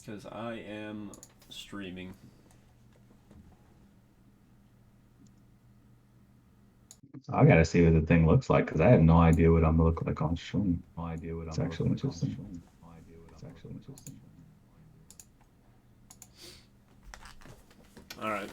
Because I am streaming. I gotta see what the thing looks like because I have no idea what I'm gonna look like on stream. It's actually interesting. All right.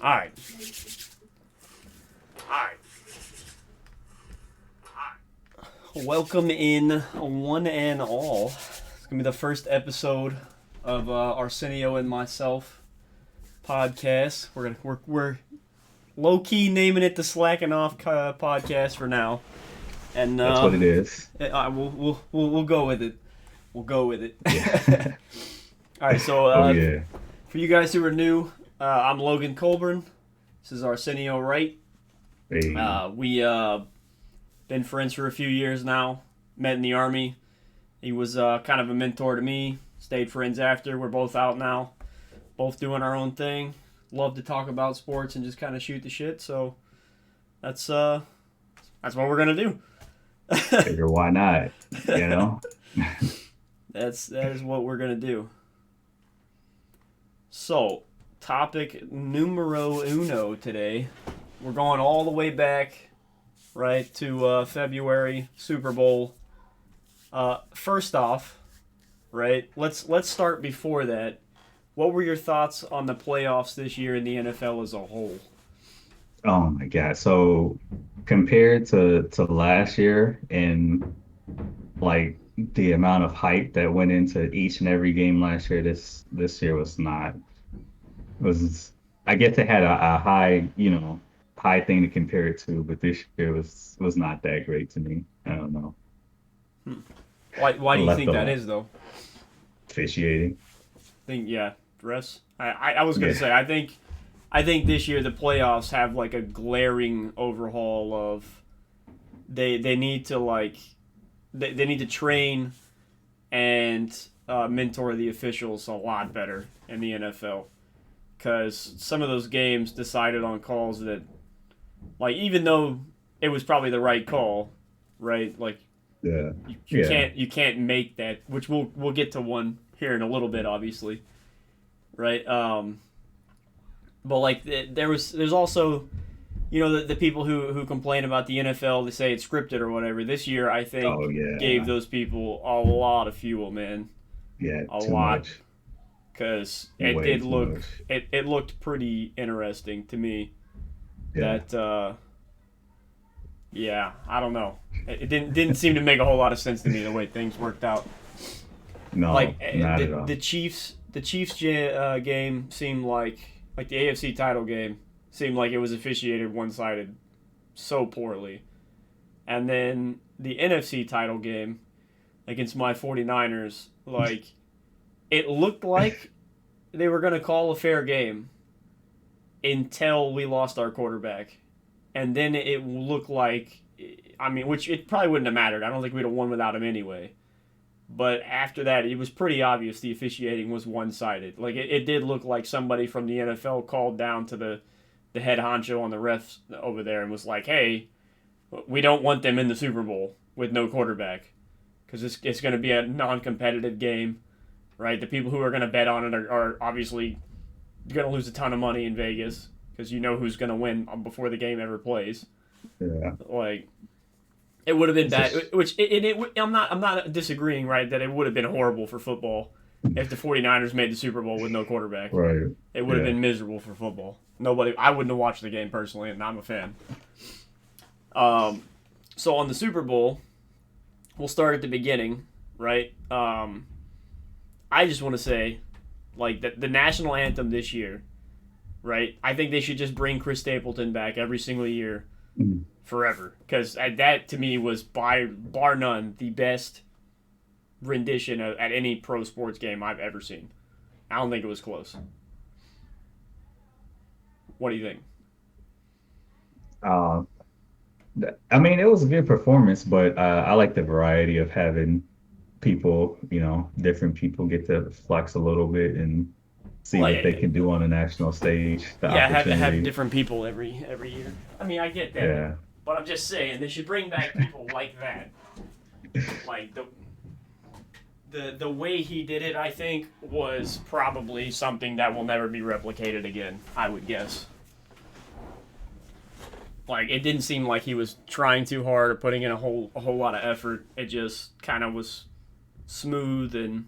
All right. Welcome in, one and all. It's gonna be the first episode of Arsenio and myself podcast. We're low key naming it the Slackin Off podcast for now, and That's what it is. We'll go with it. We'll go with it. Yeah. All right. So Yeah. for you guys who are new, I'm Logan Colburn. This is Arsenio Wright. Hey. We been friends for a few years now. Met in the Army. He was kind of a mentor to me. Stayed friends after. We're both out now. Both doing our own thing. Love to talk about sports and just kind of shoot the shit. So that's what we're gonna do. Figure why not? You know. That is what we're gonna do. So, topic numero uno today. We're going all the way back, right, to February Super Bowl. First off, right, let's start before that. What were your thoughts on the playoffs this year in the NFL as a whole? Oh my God. So compared to last year and like the amount of hype that went into each and every game last year, this year was not. Was I guess it had a high, high thing to compare it to, but this year was not that great to me. I don't know. Why do you Left think that alone. is though? Officiating. Dress. I was gonna Yeah. say I think this year the playoffs have like a glaring overhaul of they need to they need to train and mentor the officials a lot better in the NFL, because some of those games decided on calls that, like, even though it was probably the right call, right, like Yeah. you Yeah. can't make that, which we'll get to one here in a little bit, obviously, right? But like there's also, the people who complain about the NFL, they say it's scripted or whatever. This year, I think, Oh yeah. gave those people a lot of fuel, man, Yeah. a Too lot, much. because it Way did too look much. it looked pretty interesting to me. Yeah. That yeah, I don't know. It didn't seem to make a whole lot of sense to me the way things worked out. No, Like not at all. the Chiefs game seemed like the AFC title game seemed like it was officiated one-sided so poorly. And then the NFC title game against my 49ers, like, it looked like they were going to call a fair game until we lost our quarterback. And then it looked like, which it probably wouldn't have mattered. I don't think we'd have won without him anyway. But after that, it was pretty obvious the officiating was one-sided. Like, it did look like somebody from the NFL called down to the head honcho on the refs over there and was like, hey, we don't want them in the Super Bowl with no quarterback, because it's going to be a non-competitive game, right? The people who are going to bet on it are obviously going to lose a ton of money in Vegas, because you know who's going to win before the game ever plays. Yeah. Like, it would have been It's bad. just- Which I'm not disagreeing, right? That it would have been horrible for football if the 49ers made the Super Bowl with no quarterback. Right. It would have Yeah. been miserable for football. I wouldn't have watched the game personally, and I'm a fan. So on the Super Bowl, we'll start at the beginning, right? I just want to say, like, the national anthem this year, right? I think they should just bring Chris Stapleton back every single year. Mm. Forever, because that to me was bar none the best rendition at any pro sports game I've ever seen. I don't think it was close. What do you think? Uh, it was a good performance, but I like the variety of having people, different people get to flex a little bit and see Well, what they can do on a national stage. The Yeah, have opportunity. different people every year. I get that, Yeah. but I'm just saying they should bring back people like that. Like the way he did it, I think, was probably something that will never be replicated again, I would guess. Like, it didn't seem like he was trying too hard or putting in a whole lot of effort. It just kind of was smooth and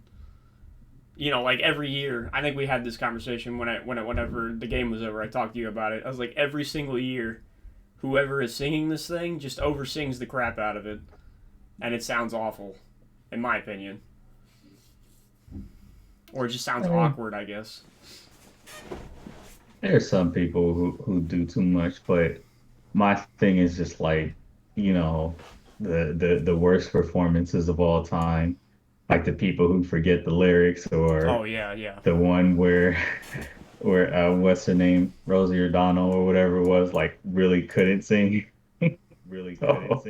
you know, like every year, I think we had this conversation whenever the game was over. I talked to you about it. I was like, every single year, whoever is singing this thing just oversins the crap out of it, and it sounds awful, in my opinion, or it just sounds awkward, I guess. There's some people who do too much, but my thing is just like, you know, the worst performances of all time, like the people who forget the lyrics, Oh or yeah, yeah. the one where where what's her name, Rosie O'Donnell or whatever it was, like really couldn't sing. So,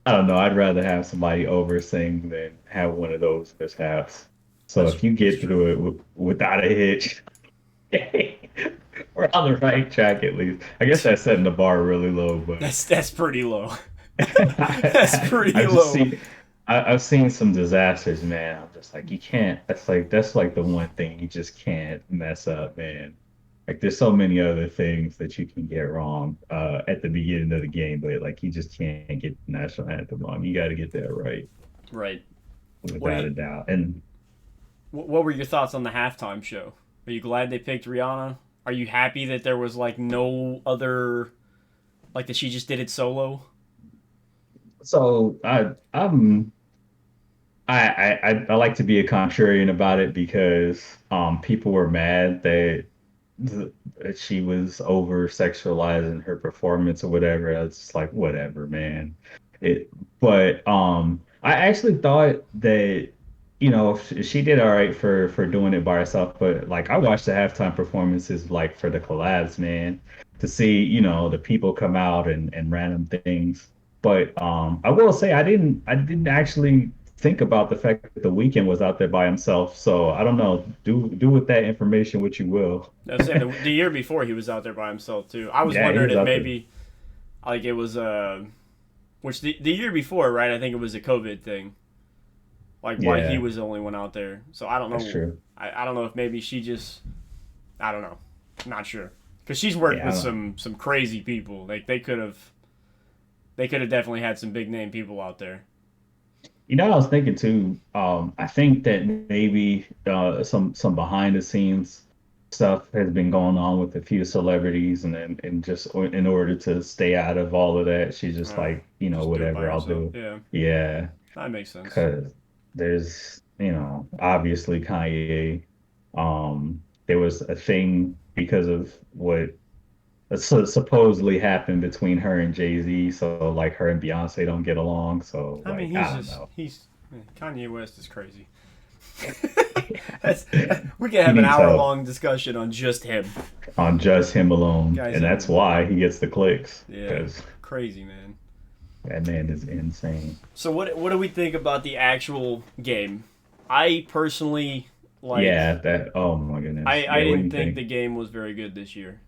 I don't know. I'd rather have somebody over sing than have one of those mishaps. So That's if you that's get true. through it without a hitch, we're on the right track at least. I guess that's setting the bar really low, but That's pretty low. That's pretty I've just low. seen I've seen some disasters, man. I'm just like, you can't. That's like the one thing you just can't mess up, man. Like there's so many other things that you can get wrong at the beginning of the game, but like you just can't get the national anthem wrong. You got to get that right Right. What do without you? a doubt. And What were your thoughts on the halftime show? Are you glad they picked Rihanna? Are you happy that there was like no other, like that she just did it solo? so I like to be a contrarian about it because people were mad that she was over sexualizing her performance or whatever. I was just like, whatever, man. It, but I actually thought that she did all right for doing it by herself. But like, I watched the halftime performances like for the collabs, man, to see the people come out and random things. But I will say I didn't actually think about the fact that the weekend was out there by himself. So I don't know. Do with that information what you will. I was saying the year before he was out there by himself too. I was Yeah, he wondering was if out there. maybe like it was which the year before, right? I think it was a COVID thing. Like why he Yeah, was the only one out there. So I don't that's know. true. I don't know if maybe she just I don't know. Not sure. Because she's worked Yeah, I with don't. some crazy people. Like they could have definitely had some big name people out there. I was thinking too. I think that maybe some behind the scenes stuff has been going on with a few celebrities, and just in order to stay out of all of that, she's just Uh, like, just do it by whatever, I'll herself. do. Yeah, Yeah, that makes sense. because there's, obviously Kanye. There was a thing because of what supposedly happened between her and Jay-Z, so like her and Beyonce don't get along. So I mean, like, he's I don't just know. he's Kanye West is crazy. That's we can He have an needs hour help long discussion on just him. on just him alone, Guys, and that's why he gets the clicks yeah, because crazy man. that man is insane. So what do we think about the actual game? I personally like. Yeah, that. Oh my I goodness. I Yeah, what do didn't you think think? the game was very good this year.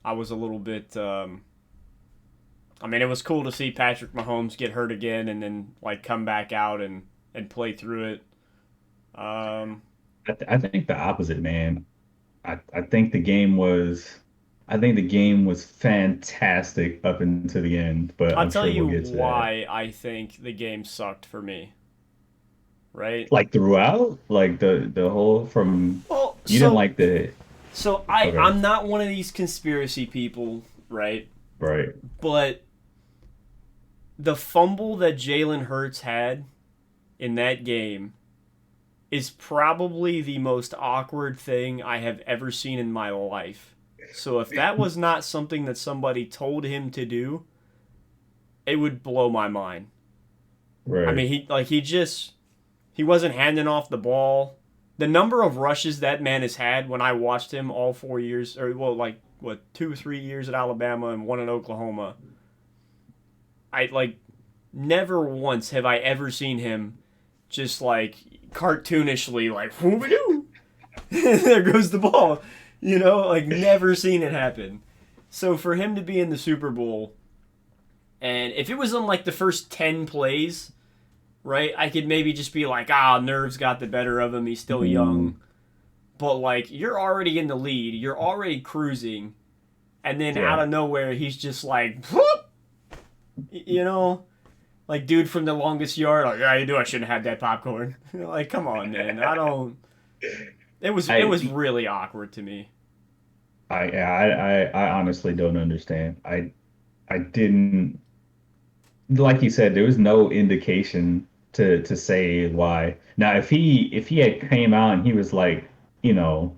I was a little bit. I mean, it was cool to see Patrick Mahomes get hurt again and then like come back out and play through it. Um, I think the opposite, man. I think the game was. I think the game was fantastic up until the end, but I'll I'm tell sure you we'll get to that. why I think the game sucked for me. Right. Like throughout, like the whole from Well, you didn't so like the so I okay, I'm not one of these conspiracy people, right? right. But the fumble that Jalen Hurts had in that game is probably the most awkward thing I have ever seen in my life. So if that was not something that somebody told him to do, it would blow my mind. I Right. mean, he wasn't handing off the ball. The number of rushes that man has had when I watched him all 4 years, or well, like what 2 3 years at Alabama and one in Oklahoma. I like never once have I ever seen him just like cartoonishly like whoop-a-doo. There goes the ball. Like never seen it happen. So for him to be in the Super Bowl, and if it was on like the first 10 plays, right, I could maybe just be like, nerves got the better of him. He's still Mm, young. But like, you're already in the lead. You're already cruising. And then out yeah. of nowhere, he's just like, whoop, you know, like dude from the longest yard. Like, yeah, you do. I shouldn't have had that popcorn. Like, come on, man. I don't. It was I really awkward to me. I honestly don't understand. I didn't like you said, there was no indication to say why. Now, if he had came out and he was like, you know,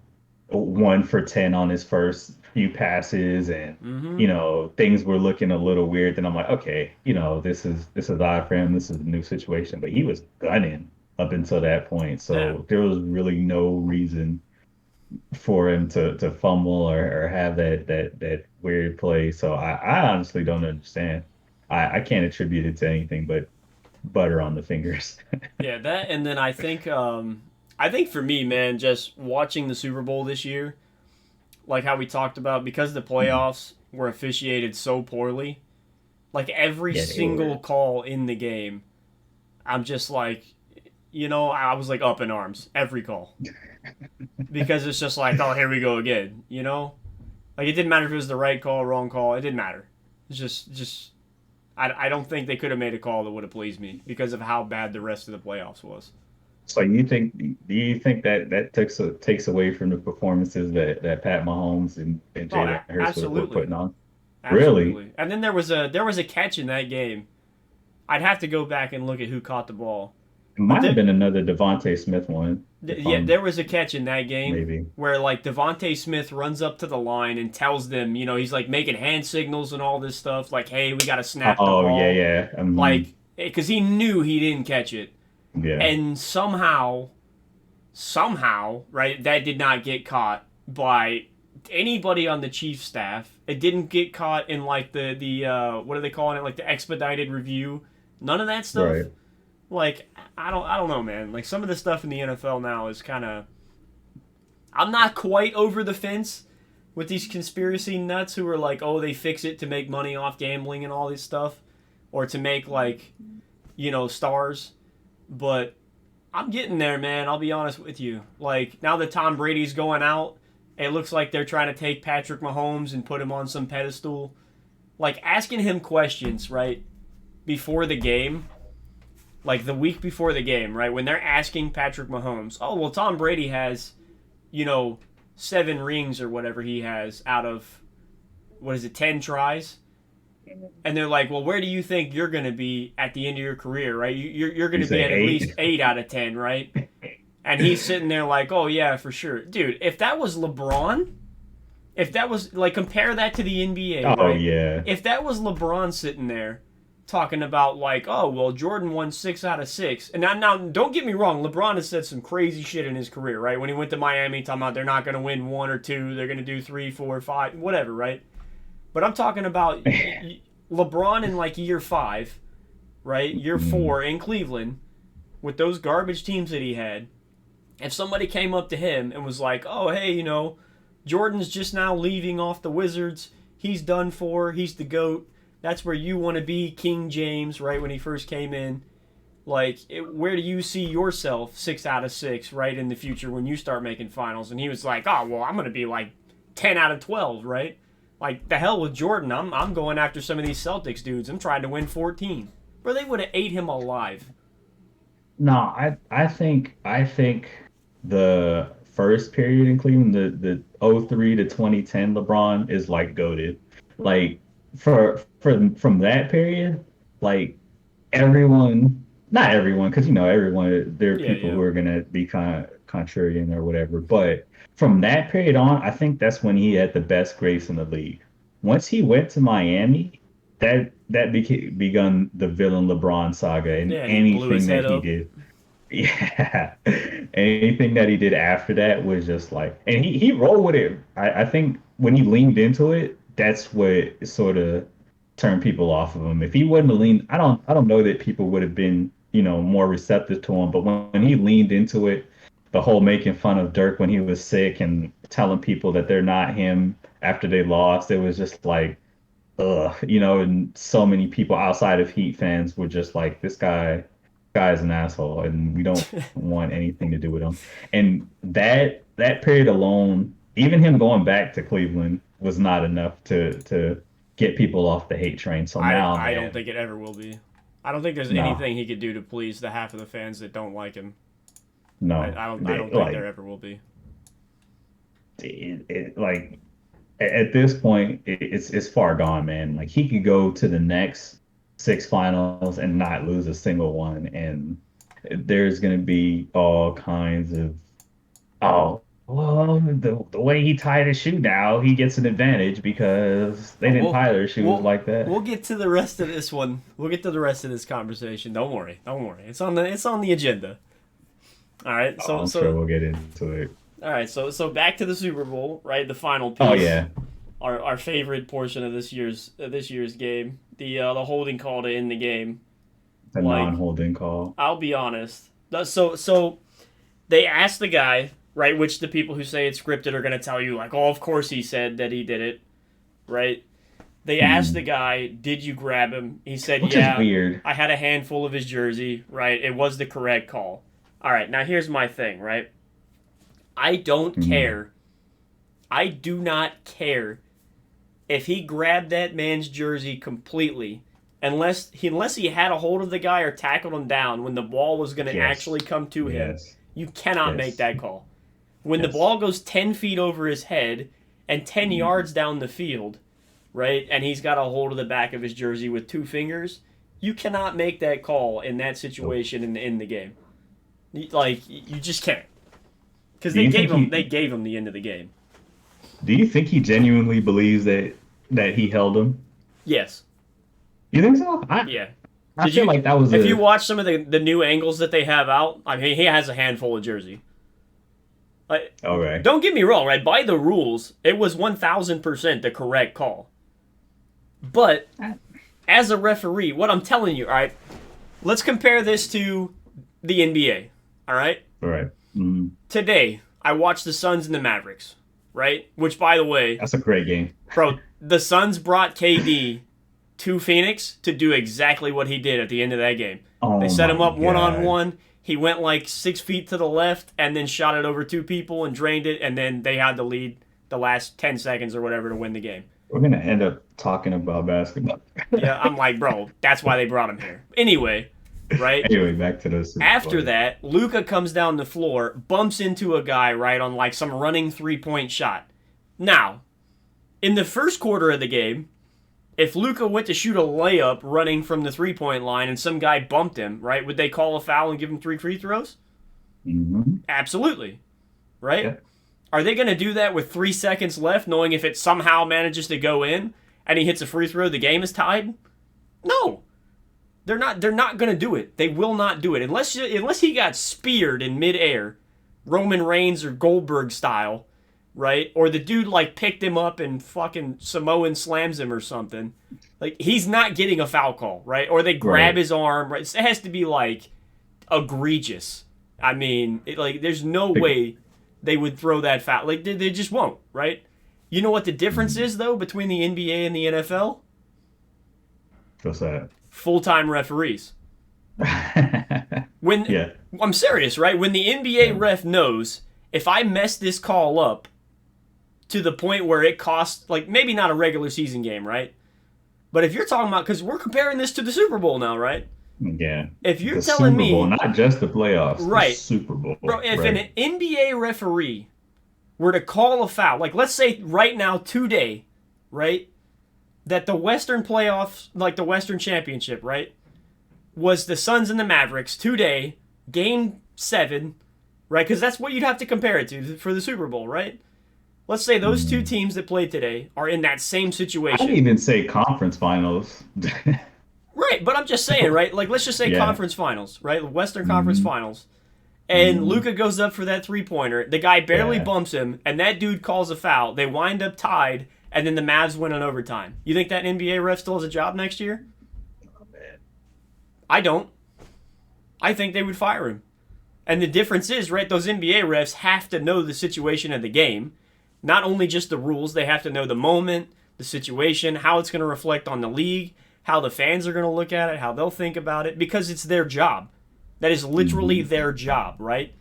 1 for 10 on his first few passes and Mm-hmm. things were looking a little weird, then I'm like, okay, this is odd for him. This is a new situation. But he was gunning up until that point. Yeah. So there was really no reason for him to fumble or have that weird play. So I honestly don't understand. I can't attribute it to anything but butter on the fingers. Yeah, that and then I think for me, man, just watching the Super Bowl this year, like how we talked about, because the playoffs were officiated so poorly, like every Yeah, they single were. call in the game, I'm just like, I was like up in arms every call because it's just like, oh, here we go again, Like it didn't matter if it was the right call, wrong call, it didn't matter. It's just I don't think they could have made a call that would have pleased me because of how bad the rest of the playoffs was. So do you think that takes away from the performances that Pat Mahomes and Oh, Jalen Hurts were absolutely. putting on? Really? Absolutely. And then there was a catch in that game. I'd have to go back and look at who caught the ball. It But might have been another Devontae Smith one, if yeah, I'm there was a catch in that game maybe. where like Devonte Smith runs up to the line and tells them, he's like making hand signals and all this stuff like, "Hey, we got to snap the Oh yeah, ball." yeah. Like cuz he knew he didn't catch it. Yeah. And somehow, right, that did not get caught by anybody on the Chiefs staff. It didn't get caught in like the what are they calling it, like the expedited review. None of that stuff. Right. Like I don't know, man. Like some of the stuff in the NFL now is kind of, I'm not quite over the fence with these conspiracy nuts who are like, oh, they fix it to make money off gambling and all this stuff, or to make like stars. But I'm getting there, man. I'll be honest with you. Like now that Tom Brady's going out, it looks like they're trying to take Patrick Mahomes and put him on some pedestal. Like asking him questions, right, before the game, like the week before the game, right, when they're asking Patrick Mahomes, oh, well, Tom Brady has, you know, 7 rings or whatever he has out of, what is it, 10 tries? And they're like, well, where do you think you're going to be at the end of your career, right? You're going You to be say at eight? least 8 out of 10, right? And he's sitting there like, oh, yeah, for sure. Dude, if that was LeBron, if that was, like, compare that to the NBA, Oh right? yeah. If that was LeBron sitting there talking about, like, oh, well, Jordan won 6 out of 6. And now, don't get me wrong, LeBron has said some crazy shit in his career, right? When he went to Miami, talking about they're not going to win 1 or 2, they're going to do 3, 4, 5, whatever, right? But I'm talking about LeBron in, like, year 5, right? Year Mm, 4 in Cleveland with those garbage teams that he had. If somebody came up to him and was like, oh, hey, Jordan's just now leaving off the Wizards. He's done for. He's the GOAT. That's where you want to be, King James, right, when he first came in. Like, where do you see yourself 6 out of 6, right, in the future when you start making finals? And he was like, oh, well, I'm going to be like 10 out of 12, right? Like, the hell with Jordan. I'm going after some of these Celtics dudes. I'm trying to win 14. Bro, they would have ate him alive. no, I think the first period in Cleveland, the '03 to 2010 LeBron is like goated. Like from that period, like everyone, not everyone, because everyone, there are Yeah, people yeah. who are gonna be contrarian or whatever. But from that period on, I think that's when he had the best grace in the league. Once he went to Miami, that begun the villain LeBron saga, and Yeah, and he blew anything his that head he up. did, yeah, anything that he did after that was just like, and he rolled with it. I think when he leaned into it, that's what sort of turned people off of him. If he wouldn't have leaned, I don't know that people would have been, more receptive to him. But when he leaned into it, the whole making fun of Dirk when he was sick and telling people that they're not him after they lost, it was just like, ugh, and so many people outside of Heat fans were just like, this guy's an asshole, and we don't want anything to do with him. And that period alone, even him going back to Cleveland was not enough to get people off the hate train. So I, now, I don't man, think it ever will be. I don't think there's no. anything he could do to please the half of the fans that don't like him. No, I they don't think there ever will be. like at this point, it's far gone, man. Like he could go to the next six finals and not lose a single one, and there's gonna be all kinds of oh. Well, the way he tied his shoe now, he gets an advantage because they Oh, didn't tie their shoes like that. we'll get to the rest of this one. We'll get to the rest of this conversation. Don't worry. Don't worry. It's on the agenda. All right. I'm sure we'll get into it. All right. So back to the Super Bowl, right? The final piece. Oh yeah, Our favorite portion of this year's game, the holding call to end the game. the Like, non-holding call. I'll be honest. So they asked the guy, right, which the people who say it's scripted are going to tell you, like, oh, of course he said that he did it, right? They asked the guy, did you grab him? He said, Which yeah. is weird. I had a handful of his jersey, right? It was the correct call. All right, now here's my thing, right? I don't care. I do not care if he grabbed that man's jersey completely, unless he had a hold of the guy or tackled him down when the ball was going to actually come to him. You cannot make that call. When the ball goes 10 feet over his head and 10 yards down the field, right, and he's got a hold of the back of his jersey with two fingers, you cannot make that call in that situation in the game. Like, you just can't. Because they gave him the end of the game. Do you think he genuinely believes that he held him? Yes. You think so? Yeah. I feel like that was. If you watch some of the new angles that they have out, I mean, he has a handful of jersey. Like, okay. Don't get me wrong, right? By the rules, it was 1,000% the correct call. But as a referee, what I'm telling you, all right, let's compare this to the NBA, all right? All right. Mm-hmm. Today, I watched the Suns and the Mavericks, right? Which, by the way, That's a great game. bro, the Suns brought KD to Phoenix to do exactly what he did at the end of that game. Oh, They set him up my one-on-one. He went like 6 feet to the left and then shot it over two people and drained it, and then they had the lead the last 10 seconds or whatever to win the game. We're gonna end up talking about basketball. Yeah, I'm like, bro, that's why they brought him here. Anyway, right? Anyway, back to the After that, Luka comes down the floor, bumps into a guy, right, on like some running three-point shot. Now, in the first quarter of the game, if Luka went to shoot a layup running from the three-point line and some guy bumped him, right, would they call a foul and give him 3 free throws? Mm-hmm. Absolutely. Right? Yeah. Are they going to do that with 3 seconds left, knowing if it somehow manages to go in and he hits a free throw, the game is tied? No. They're not going to do it. They will not do it. Unless he got speared in midair, Roman Reigns or Goldberg style, right? Or the dude like picked him up and fucking Samoan slams him or something. Like, he's not getting a foul call, right? Or they grab his arm, right? It has to be like egregious. I mean, there's no way they would throw that foul. Like, they just won't, right? You know what the difference is, though, between the NBA and the NFL? What's that? Full-time referees. Yeah. I'm serious, right? When the NBA ref knows, if I mess this call up to the point where it costs, like, maybe not a regular season game, right? But if you're talking about, because we're comparing this to the Super Bowl now, right? Yeah. If you're the telling Super Bowl, me, not just the playoffs, right, the Super Bowl, bro, if an NBA referee were to call a foul, like let's say right now today, right, that the Western playoffs, like the Western Championship, right, was the Suns and the Mavericks today, Game 7, right? Because that's what you'd have to compare it to for the Super Bowl, right? Let's say those two teams that played today are in that same situation. I didn't even say conference finals. Right, but I'm just saying, right? Like, let's just say conference finals, right? Western Conference finals. And Luka goes up for that three-pointer. The guy barely bumps him, and that dude calls a foul. They wind up tied, and then the Mavs win in overtime. You think that NBA ref still has a job next year? Oh, man. I don't. I think they would fire him. And the difference is, right, those NBA refs have to know the situation of the game. Not only just the rules, they have to know the moment, the situation, how it's going to reflect on the league, how the fans are going to look at it, how they'll think about it, because it's their job. That is literally their job, right?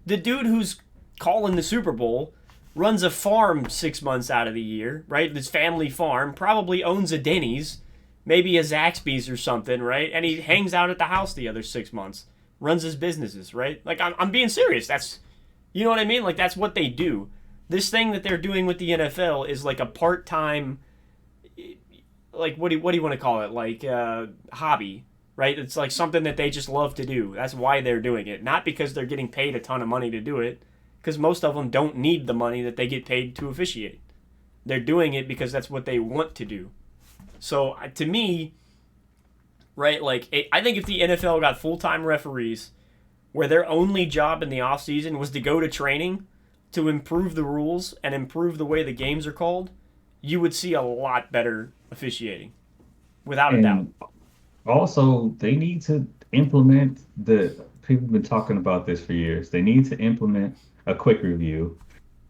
The dude who's calling the Super Bowl runs a farm 6 months out of the year, right? This family farm, probably owns a Denny's, maybe a Zaxby's or something, right? And he hangs out at the house the other 6 months. runs his businesses, right? Like, I'm being serious. That's, you know what I mean? Like, that's what they do. This thing that they're doing with the NFL is like a part-time, like, what do you want to call it? Like, hobby, right? It's like something that they just love to do. That's why they're doing it. Not because they're getting paid a ton of money to do it, because most of them don't need the money that they get paid to officiate. They're doing it because that's what they want to do. So, to me, right, like, I think if the NFL got full-time referees where their only job in the offseason was to go to training to improve the rules and improve the way the games are called, you would see a lot better officiating, without a doubt. And also, they need to implement the people have been talking about this for years. They need to implement a quick review,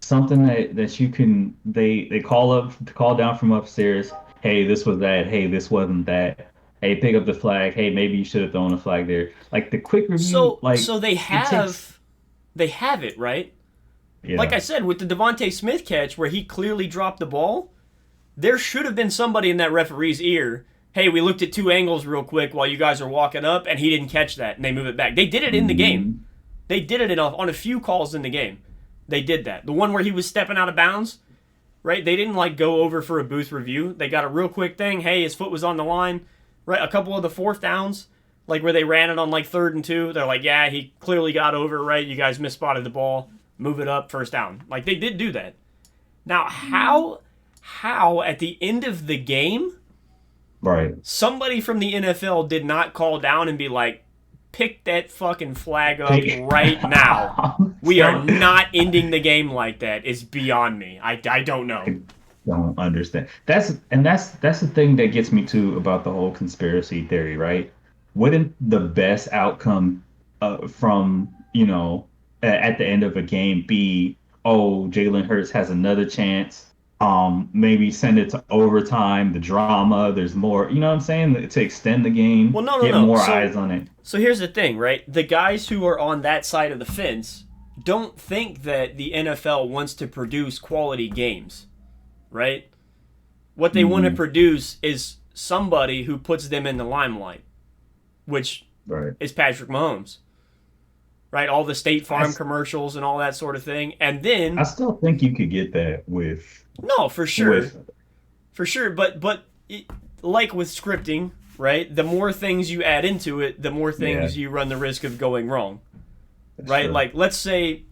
something that you can they call down from upstairs. Hey, this was that. Hey, this wasn't that. Hey, pick up the flag. Hey, maybe you should have thrown a flag there. Like the quick review, like So it takes. they have it, right? Like Yeah. I said, with the Devontae Smith catch where he clearly dropped the ball, there should have been somebody in that referee's ear. Hey, we looked at two angles real quick while you guys are walking up, and he didn't catch that, and they move it back. They did it in the game. Mhm. They did it on a few calls in the game. They did that. The one where he was stepping out of bounds, right? They didn't like go over for a booth review. They got a real quick thing. Hey, his foot was on the line, right? A couple of the fourth downs, like where they ran it on like 3rd and 2. They're like, yeah, he clearly got over, right? You guys misspotted the ball. Move it up, first down. Like they did do that. Now, how at the end of the game, Right. somebody from the NFL did not call down and be like, pick that fucking flag up Pick- right now. We are So- not ending the game like that. Is beyond me. I don't know. don't understand. That's the thing that gets me too about the whole conspiracy theory, right? Wouldn't the best outcome from at the end of a game be, oh, Jalen Hurts has another chance? Maybe send it to overtime, the drama. There's more. You know what I'm saying? To extend the game, Well, no. get more eyes on it. So here's the thing, right? The guys who are on that side of the fence don't think that the NFL wants to produce quality games, right? What they want to produce is somebody who puts them in the limelight, which Right. is Patrick Mahomes, right? All the State Farm That's- commercials and all that sort of thing. And then, I still think you could get that with no, for sure. with For sure, but like with scripting, right? The more things you add into it, the more things you run the risk of going wrong, right? Sure. Like, let's say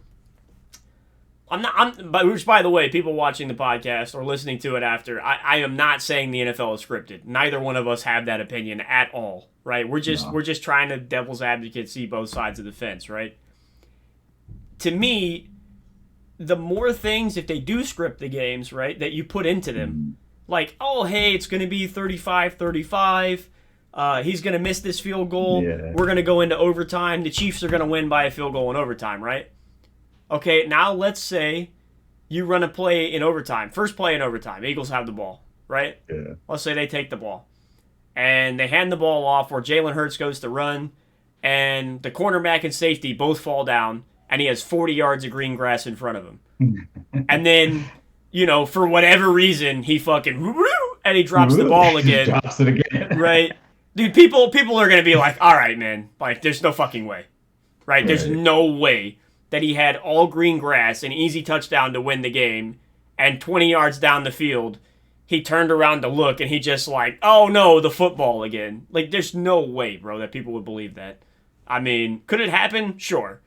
which, by the way, people watching the podcast or listening to it after, I am not saying the NFL is scripted. Neither one of us have that opinion at all, right? We're just trying to devil's advocate, see both sides of the fence, right? To me, the more things, if they do script the games, right, that you put into them, like, oh, hey, it's going to be 35-35. He's going to miss this field goal. Yeah. We're going to go into overtime. The Chiefs are going to win by a field goal in overtime, right? Okay, now let's say you run a play in overtime. First play in overtime. Eagles have the ball, right? Yeah. Let's say they take the ball. And they hand the ball off where Jalen Hurts goes to run, and the cornerback and safety both fall down, and he has 40 yards of green grass in front of him. And then, for whatever reason, he fucking and he drops the ball again. Drops it again. Right? Dude, people are going to be like, all right, man. Like, there's no fucking way. Right? There's no way that he had all green grass, an easy touchdown to win the game, and 20 yards down the field, he turned around to look, and he just like, oh no, the football again. Like, there's no way, bro, that people would believe that. I mean, could it happen? Sure.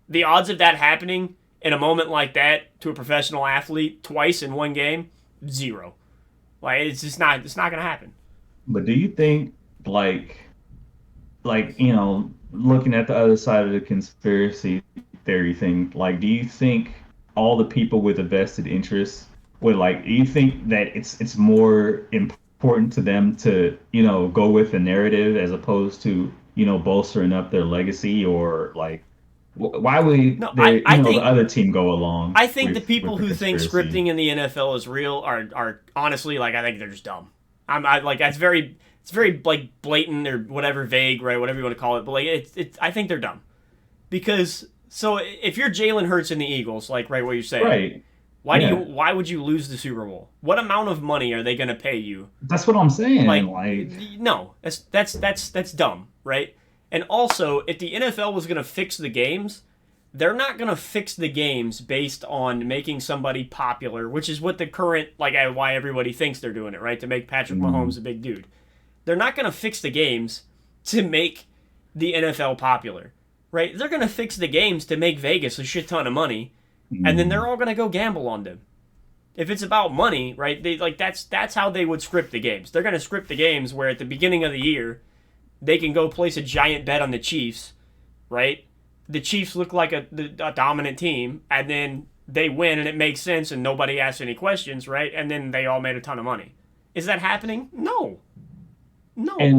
The odds of that happening in a moment like that to a professional athlete twice in one game, 0. Like, it's not going to happen. But do you think, looking at the other side of the conspiracy theory thing, like, do you think all the people with a vested interest would, do you think that it's more important to them to, go with the narrative as opposed to, bolstering up their legacy, or why would I think the other team go along? I think the with people the who think conspiracy? scripting in the NFL is real are honestly, I think they're just dumb. It's very blatant or whatever, vague, right? Whatever you want to call it, but I think they're dumb because so if you're Jalen Hurts in the Eagles, right, what you're saying, Right. Why would you lose the Super Bowl? What amount of money are they going to pay you? That's what I'm saying. No, that's dumb, right? And also, if the NFL was going to fix the games, they're not going to fix the games based on making somebody popular, which is what the current, like, why everybody thinks they're doing it, right? To make Patrick Mm, Mahomes a big dude. They're not going to fix the games to make the NFL popular, right? They're going to fix the games to make Vegas a shit ton of money, and then they're mm, all going to go gamble on them. If it's about money, right? They like that's how they would script the games. They're going to script the games where at the beginning of the year they can go place a giant bet on the Chiefs, right? The Chiefs look like a dominant team, and then they win, and it makes sense, and nobody asks any questions, right? And then they all made a ton of money. Is that happening? No, no.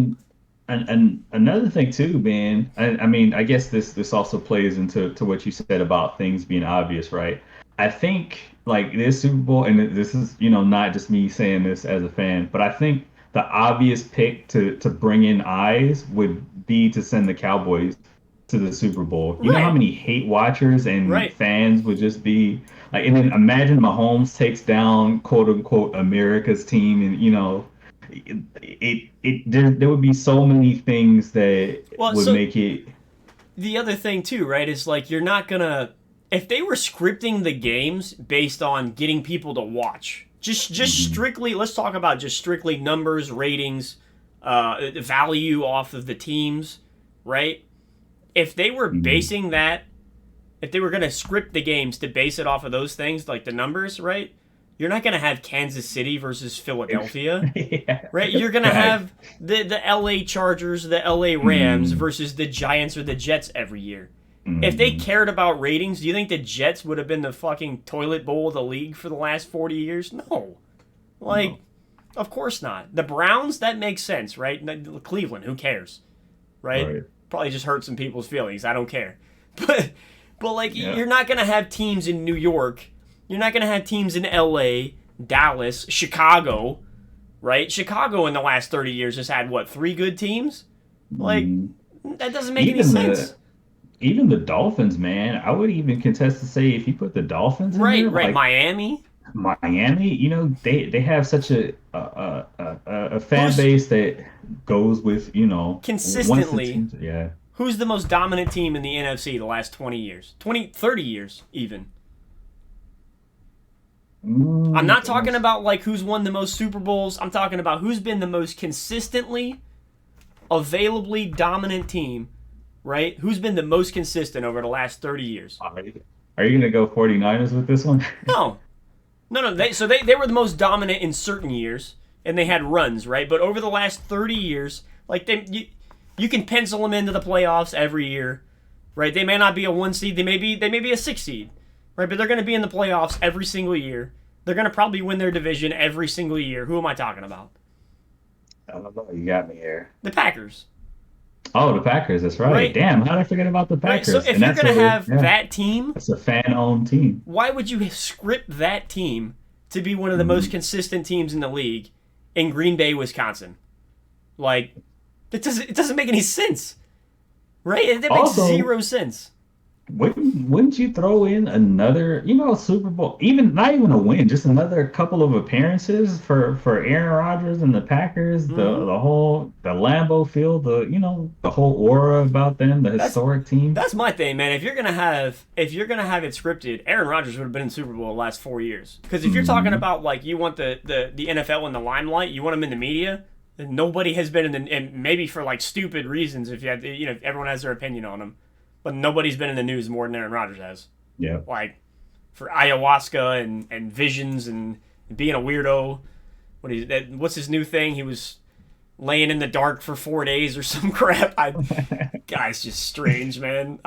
and and another thing too, man. I mean, I guess this also plays into what you said about things being obvious, right? I think like this Super Bowl, and this is not just me saying this as a fan, but I think the obvious pick to bring in eyes would be to send the Cowboys to the Super Bowl. You know how Right, may hate watchers and right. fans would just be like, and then imagine Mahomes takes down quote unquote America's team, and there would be so many things that Well, would so make it. the other thing too, right, is like you're not gonna if they were scripting the games based on getting people to watch, just Mhm, strictly let's talk about just strictly numbers, ratings, value off of the teams, right? If they were mhm. basing that, if they were gonna script the games to base it off of those things, like the numbers, right? You're not gonna have Kansas City versus Philadelphia, Yeah, right? You're gonna facts. have the LA Chargers, the LA Rams Mm, versus the Giants or the Jets every year. If they mhm. cared about ratings, do you think the Jets would have been the fucking toilet bowl of the league for the last 40 years? No. Like, No, of course not. The Browns, that makes sense, right? Cleveland, who cares, right? right. Probably just hurt some people's feelings. I don't care. But but like Yeah. you're not going to have teams in New York. You're not going to have teams in LA, Dallas, Chicago, right? Chicago in the last 30 years has had what, 3 good teams? Like Mhm. that doesn't make any Even sense. the Dolphins, man. I would even contest to say if you put the Dolphins in Right, there, right. like Miami. Miami, they have such a fan Who's base that goes with, once the consistently teams, yeah. who's the most dominant team in the NFC the last 20 years? 20, 30 years even. I'm not The talking most, about like who's won the most Super Bowls. I'm talking about who's been the most consistently availably dominant team, right? Who's been the most consistent over the last 30 years? are you gonna go 49ers with this one? No. No, no. They were the most dominant in certain years and they had runs, right? But over the last 30 years, like you can pencil them into the playoffs every year, right? They may not be a 1 seed, they may be a 6 seed, right? But they're going to be in the playoffs every single year. They're going to probably win their division every single year. Who am I talking about? I don't know. You got me here. The Packers, Oh, the Packers. That's right. right? Damn, how did I forget about the Right. So Packers? if And you're that's going to a have yeah, that team, that's a fan-owned team. why would you script that team to be one of the most Mhm. consistent teams in the league in Green Bay, Wisconsin? Like it doesn't make any sense, right? It makes Also, zero sense. wouldn't you throw in another, Super Bowl, even not even a win, just another couple of appearances for Aaron Rodgers and the Packers, Hmm. the Lambeau Field, the whole aura about them, the That's historic team. that's my thing, man. If you're gonna have it scripted, Aaron Rodgers would have been in Super Bowl the last 4 years. Because if you're talking Hmm. about like you want the NFL in the limelight, you want them in the media. Then nobody has been in the and maybe for like stupid reasons. If you had everyone has their opinion on them, but nobody's been in the news more than Aaron Rodgers has. Yeah. Like for ayahuasca and visions and being a weirdo. What's his new thing? He was laying in the dark for 4 days or some crap. Guy's just strange, man.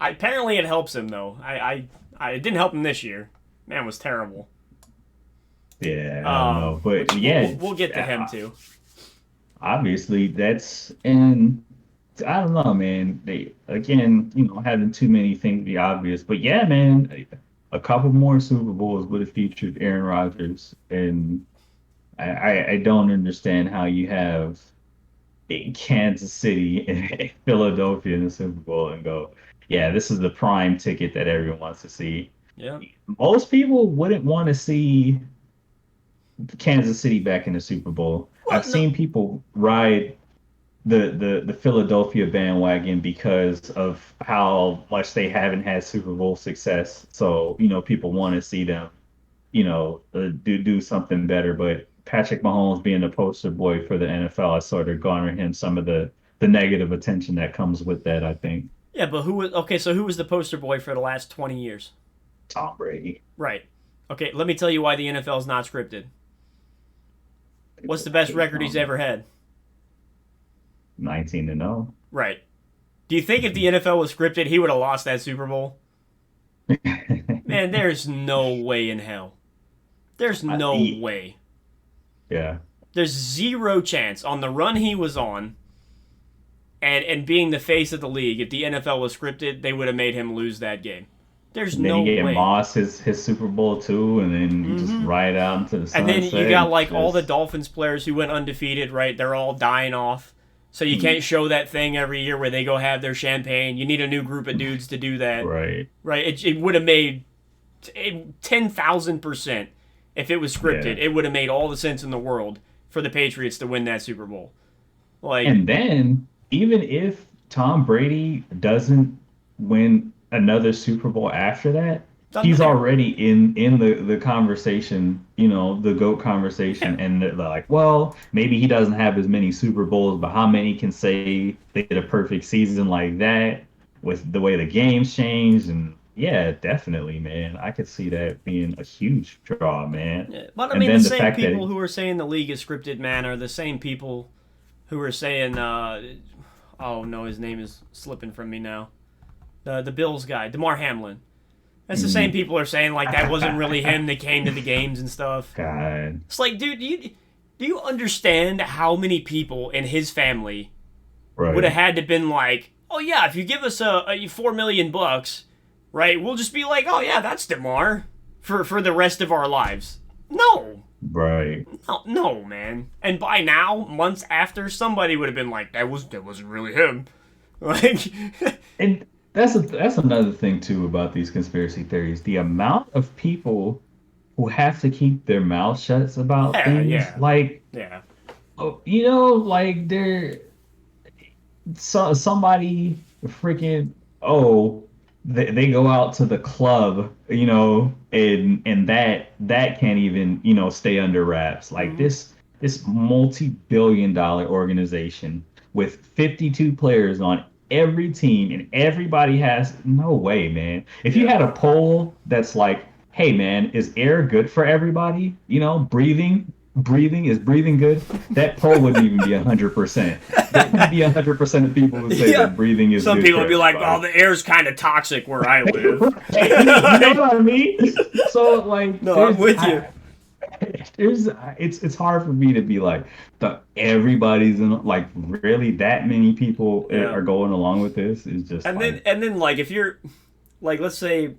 Apparently it helps him though. It didn't help him this year. Man was terrible. Yeah, I don't know, but Which we'll, yeah, we'll get to him too. obviously that's and I don't know, man. They again, having too many things be obvious, but yeah, man, a couple more Super Bowls would have featured Aaron Rodgers, and I don't understand how you have Kansas City and Philadelphia in the Super Bowl and go, yeah, this is the prime ticket that everyone wants to see. Yeah. Most people wouldn't want to see Kansas City back in the Super Bowl. Well, I've no. seen people ride. the Philadelphia bandwagon because of how much they haven't had Super Bowl success. So, people want to see them, do something better. But Patrick Mahomes being the poster boy for the NFL has sort of garnered him some of the negative attention that comes with that, I think. Yeah, but who was okay? So who was the poster boy for the last 20 years? Tom Brady. Right. Okay, let me tell you why the NFL is not scripted. What's the best record he's ever had? 19-0. Right. Do you think if the NFL was scripted, he would have lost that Super Bowl? Man, there's no way in hell. There's no way. Yeah. There's zero chance on the run he was on and being the face of the league, if the NFL was scripted, they would have made him lose that game. There's And then no you get way. Moss his Super Bowl too, and then you just ride out into the And sunset. then you got like all the Dolphins players who went undefeated, right? They're all dying off. So you can't show that thing every year where they go have their champagne. You need a new group of dudes to do that. Right. Right? It would have made 10,000%. If it was scripted, Yeah. it would have made all the sense in the world for the Patriots to win that Super Bowl. Like, And then even if Tom Brady doesn't win another Super Bowl after that, doesn't he's matter. already in the conversation, the GOAT conversation. Yeah. And they're like, well, maybe he doesn't have as many Super Bowls, but how many can say they did a perfect season like that with the way the game's changed? And yeah, definitely, man. I could see that being a huge draw, man. Yeah. But I And mean, then the the same fact that people who are saying the league is scripted, man, are the same people who are saying, oh no, his name is slipping from me now. The Bills guy, DeMar Hamlin. That's the same people are saying like that wasn't really him that came to the games and stuff. God, It's like, dude, do you understand how many people in his family right. would have had to been like, oh yeah, if you give us a $4 million, right, we'll just be like, oh yeah, that's DeMar for the rest of our lives. No, Right. no, man. And by now, months after, somebody would have been like, that wasn't really him. Like, And that's another thing too about these conspiracy theories. The amount of people who have to keep their mouth shut about yeah, things, yeah, like yeah. like somebody freaking they go out to the club, and that can't even stay under wraps. Like this multi-billion dollar organization with 52 players on every team, and everybody has no way, man. If you had a poll that's like, hey man, is air good for everybody? Breathing good? That poll wouldn't even be 100%. There would be 100% of people who say that breathing is Some good people for would be like, everybody. oh, the air's kind of toxic where I live. You know what I mean? So like, No, I'm with you. It's hard for me to be like, everybody's in, like, really that many people Yeah. are going along with this is just And like, then like if you're like, let's say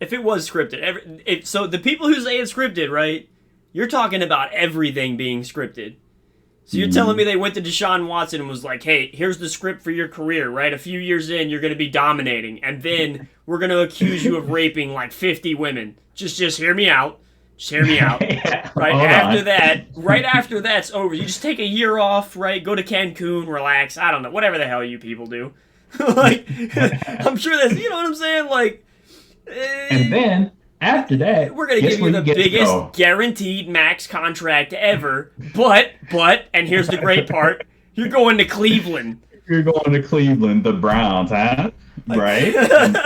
if it was scripted, so the people who say it's scripted, right? You're talking about everything being scripted. So you're telling me they went to Deshaun Watson and was like, hey, here's the script for your career, right? A few years in, you're going to be dominating, and then we're going to accuse you of raping like 50 women. Just hear me out. Just hear me out. Yeah, Right hold after on. that, right after that's over, you just take a year off, right? Go to Cancun, relax. I don't know, whatever the hell you people do. Like, I'm sure that's, you know what I'm saying? Like, And then after that, we're gonna guess give you where the get to biggest go? guaranteed max contract ever. But, and here's the great part: you're going to Cleveland. You're going to Cleveland, the Browns, huh? Right? And,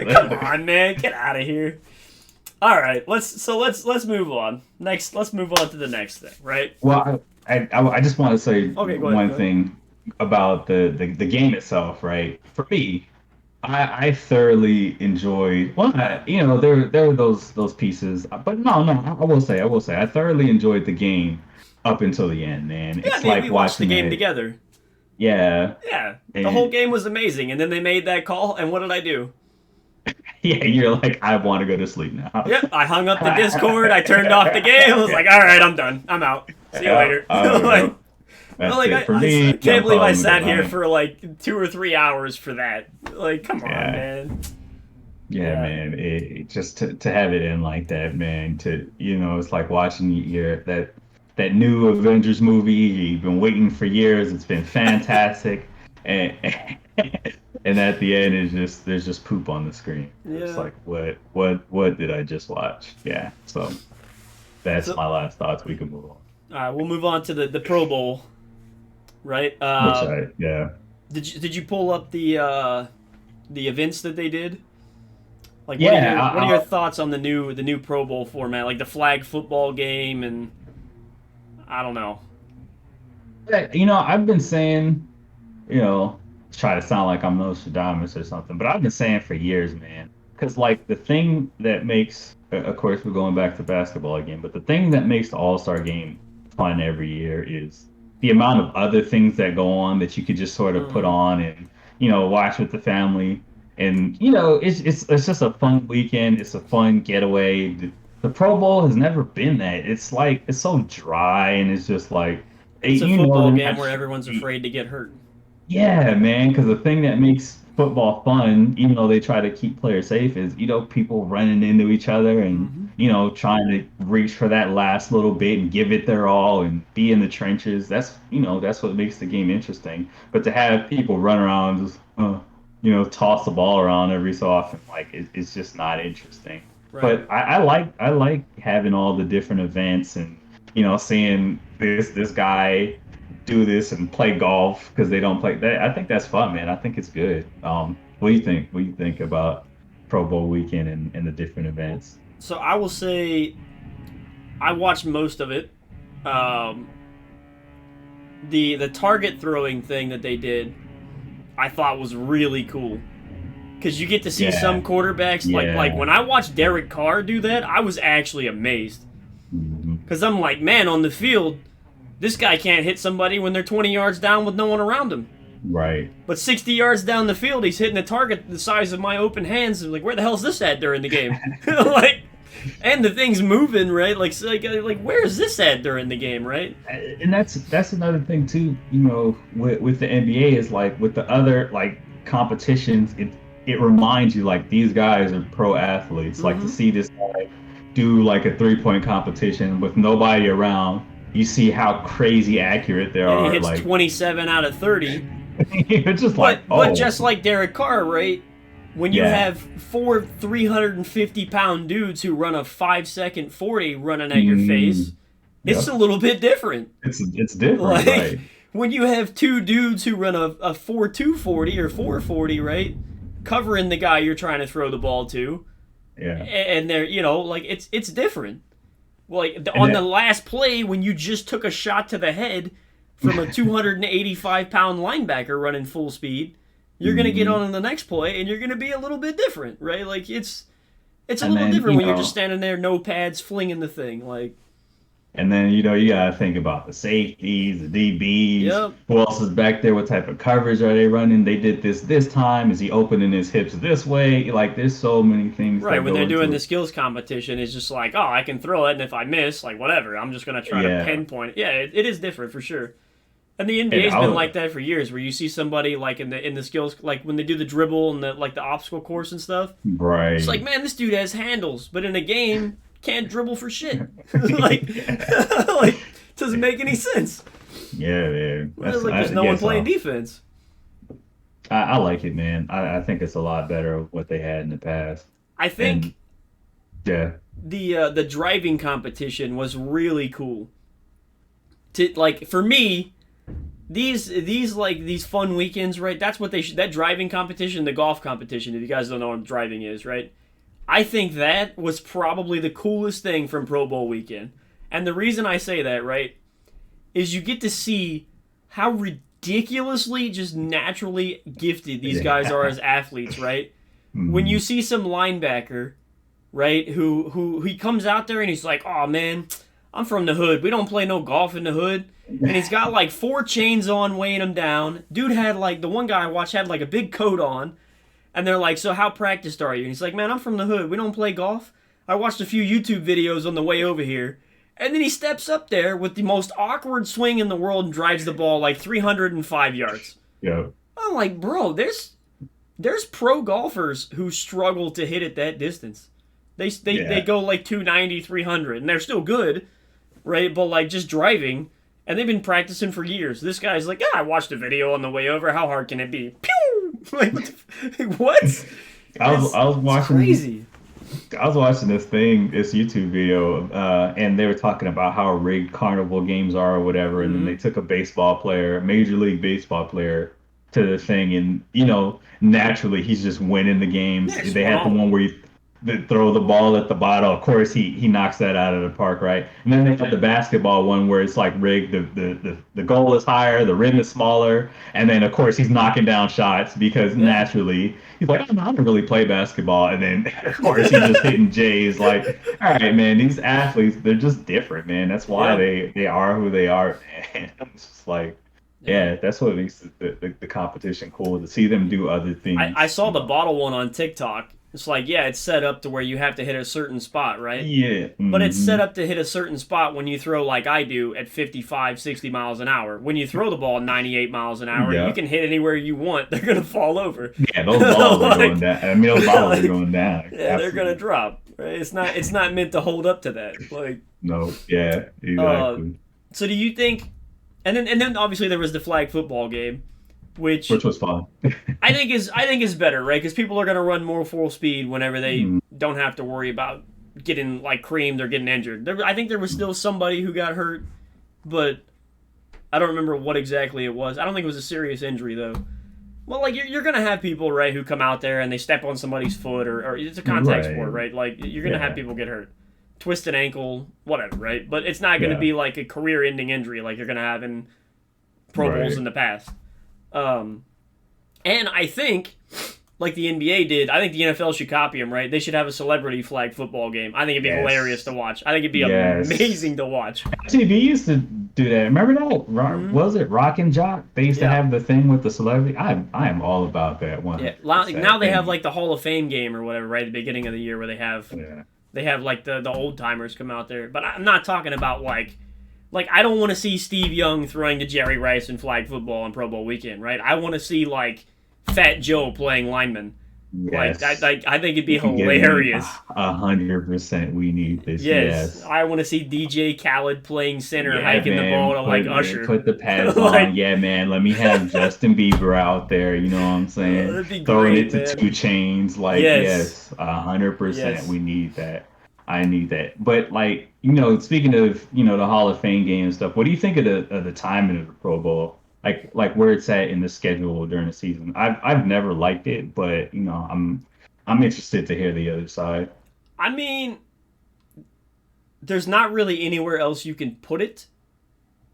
Come on, man, get out of here. All right, let's move on. Let's move on to the next thing, right? Well, I just want to say Okay, go ahead, one go ahead. thing about the game itself, right? For me, I thoroughly enjoyed. Well, there were those pieces, but no, I will say, I thoroughly enjoyed the game up until the end, man. Yeah, It's man, like we watched the watching game it. together. Yeah, Yeah, the And- whole game was amazing, and then they made that call, and what did I do? yeah. You're like, I want to go to sleep now. Yep, I hung up the Discord, I turned off the game, I was like, all right, I'm done, I'm out. See you later. Like, That's like, it for I me. can't believe I I'm sat calling here it. for like 2 or 3 hours for that. Like, come on, Yeah. man. Yeah, Yeah. man. It just to have it in like that, man. It's like watching your that new Avengers movie you've been waiting for years. It's been fantastic, and and at the end, it's just there's just poop on the screen. It's Yeah. like what did I just watch? Yeah, so that's So, my last thoughts. We can move on. all right, we'll move on to the Pro Bowl, right? Which I yeah Did you pull up the events that they did? Like, yeah what are your thoughts on the new Pro Bowl format, like the flag football game, and I don't know. I've been saying, try to sound like I'm Nostradamus or something, but I've been saying for years, man. Because, like, the thing that makes, of course, we're going back to basketball again, but the thing that makes the All-Star game fun every year is the amount of other things that go on that you could just sort of put Hmm. on and, watch with the family. And, it's just a fun weekend. It's a fun getaway. The Pro Bowl has never been that. It's like, it's so dry and it's just like, It's a they're football game not where everyone's afraid to get hurt. yeah, man, because the thing that makes football fun, even though they try to keep players safe, is, people running into each other and, Hmm. trying to reach for that last little bit and give it their all and be in the trenches. That's what makes the game interesting. But to have people run around and just, toss the ball around every so often, like it's just not interesting. Right. But I like having all the different events and, seeing this guy do this and play golf because they don't play that. I think that's fun, man. I think it's good. What do you think? What do you think about Pro Bowl weekend and the different events? So I will say I watched most of it. Um, the target throwing thing that they did, I thought was really cool. Because you get to see Yeah, some quarterbacks like yeah. when I watched Derek Carr do that, I was actually amazed. Mhm. Because I'm like, man, on the field, this guy can't hit somebody when they're 20 yards down with no one around him. Right. But 60 yards down the field, he's hitting a target the size of my open hands. And like, where the hell's this at during the game? Like, and the thing's moving, right? Like where is this at during the game, right? And that's another thing too. With the NBA is like with the other like competitions, it reminds you like these guys are pro athletes. Like to Mm-hmm. see this guy do like a 3-point competition with nobody around, you see how crazy accurate they And he are. hits Like 27 out of 30. it's just like, But oh, just like Derek Carr, right? When you yeah. have four 350-pound dudes who run a 5-second 40 running at your face, Mm, it's yep. a little bit different. It's different, Like right? when you have two dudes who run a 4.240 or 4.40, right? Covering the guy you're trying to throw the ball to, Yeah. and they're, like it's different. Like And on the that last play when you just took a shot to the head from a 285-pound linebacker running full speed, you're gonna get mhm. on in the next play and you're gonna be a little bit different, right? Like it's a And little then, different when you're just standing there, no pads, flinging the thing. Like, you gotta think about the safeties, the DBs. yep, Who else is back there? What type of coverage are they running? They did this time. Is he opening his hips this way? Like, there's so many things right. that When go they're doing into the it. skills competition, it's just like, oh, I can throw it, and if I miss, like whatever, I'm just gonna try to Yeah. pinpoint it. Yeah, it is different for sure. And the And NBA's I been was like that for years, where you see somebody like in the skills, like when they do the dribble and the obstacle course and stuff. It's like, right. man, this dude has handles, but in a game can't dribble for shit. Like, Yeah. like doesn't make any sense. Yeah, man. It's like there's no one playing defense. I like it, man. I think it's a lot better of what they had in the past. I And think yeah, the driving competition was really cool. To like for me, these fun weekends, right? That's what that driving competition, the golf competition. If you guys don't know what driving is, right? I think that was probably the coolest thing from Pro Bowl weekend. And the reason I say that, right, is you get to see how ridiculously just naturally gifted these guys are yeah. as athletes, right? When you Mhm. see some linebacker, right, who he comes out there and he's like, "Oh man, I'm from the hood. We don't play no golf in the hood." And he's got like four chains on weighing him down. Dude had like the one guy I watched had like a big coat on. And they're like, "So how practiced are you?" And he's like, "Man, I'm from the hood. We don't play golf. I watched a few YouTube videos on the way over here." And then he steps up there with the most awkward swing in the world and drives the ball like 305 yards. Yep. I'm like, bro, there's pro golfers who struggle to hit it that distance. They Yeah. go like 290, 300, and they're still good, right? But like just driving, and they've been practicing for years. This guy's like, I watched a video on the way over. How hard can it be? Pew! Like what? I was It's watching crazy. I was watching this YouTube video, and they were talking about how rigged carnival games are or whatever, and then they Hmm. took a Major League Baseball player, to the thing, and naturally he's just winning the games. Yeah, it's They one had the all. one where they throw the ball at the bottle. Of course, he knocks that out of the park, right? And then they had the basketball one where it's like rigged. The goal is higher, the rim is smaller, and then of course he's knocking down shots because Yeah. naturally he's like, I don't really play basketball. And then, of course, he's just hitting J's. Like, all right, man, these athletes, they're just different, man. That's why Yeah. they are who they are, man. It's just like, Yeah. yeah, that's what makes the competition cool to see them do other I things, saw the bottle one on TikTok. It's like, yeah, it's set up to where you have to hit a certain spot, right? Yeah. But it's set Hmm. up to hit a certain spot when you throw like I do at 55, 60 miles an hour. When you throw the ball 98 miles an hour, you Yeah. can hit anywhere you want. They're going to fall over. Yeah, those balls are going Like, down. I mean, those yeah, bottles are like, going down. yeah, they're going to Absolutely. drop. Right? It's not meant to hold up to that. Like, No. Yeah, uh, exactly. so do you think and then obviously there was the flag football game, which Which was fun. I think is better, right? Because people are going to run more full speed whenever they Mm, don't have to worry about getting like creamed or getting injured. I think there was still somebody who got hurt, but I don't remember what exactly it was. I don't think it was a serious injury though. Well, like you're going to have people, right, who come out there and they step on somebody's foot, or it's a contact sport, right. right? Like you're going to have Yeah. people get hurt, twisted ankle, whatever, right? But it's not going to Yeah. be like a career-ending injury like you're going to have in Pro Bowls Right. in the past. Um, and I think, like the NBA did, I think the NFL should copy them, right? They should have a celebrity flag football game. I think it'd be hilarious to Yes. watch. I think it'd be Yes. amazing to watch. TV used to do that. Remember that? Hmm. Was it Rock and Jock? They used to Yeah. have the thing with the celebrity. I am all about that Yeah. 100%. Now they have And like the Hall of Fame game or whatever, right at the beginning of the year where yeah, they have like the old timers come out there. But I'm not talking about like I don't want to see Steve Young throwing to Jerry Rice in flag football on Pro Bowl weekend, right? I want to see like Fat Joe playing lineman. Like yes. I think it'd be Give me hilarious. 100%. We need this. Yes, Yes. I want to see DJ Khaled playing center, Yeah, hiking the ball man. to like Usher. Put the pads on. Like, Yeah, man. Let me have Justin Bieber out there. You know what I'm saying? that'd be Throwing it great, to man. 2 Chains. Like, Yes, yes, 100%. yes. We need that. I need that. But like, speaking of, the Hall of Fame game and stuff, what do you think of the timing of the Pro Bowl? Like where it's at in the schedule during the season. I've never liked it, but I'm interested to hear the other side. I mean, there's not really anywhere else you can put it.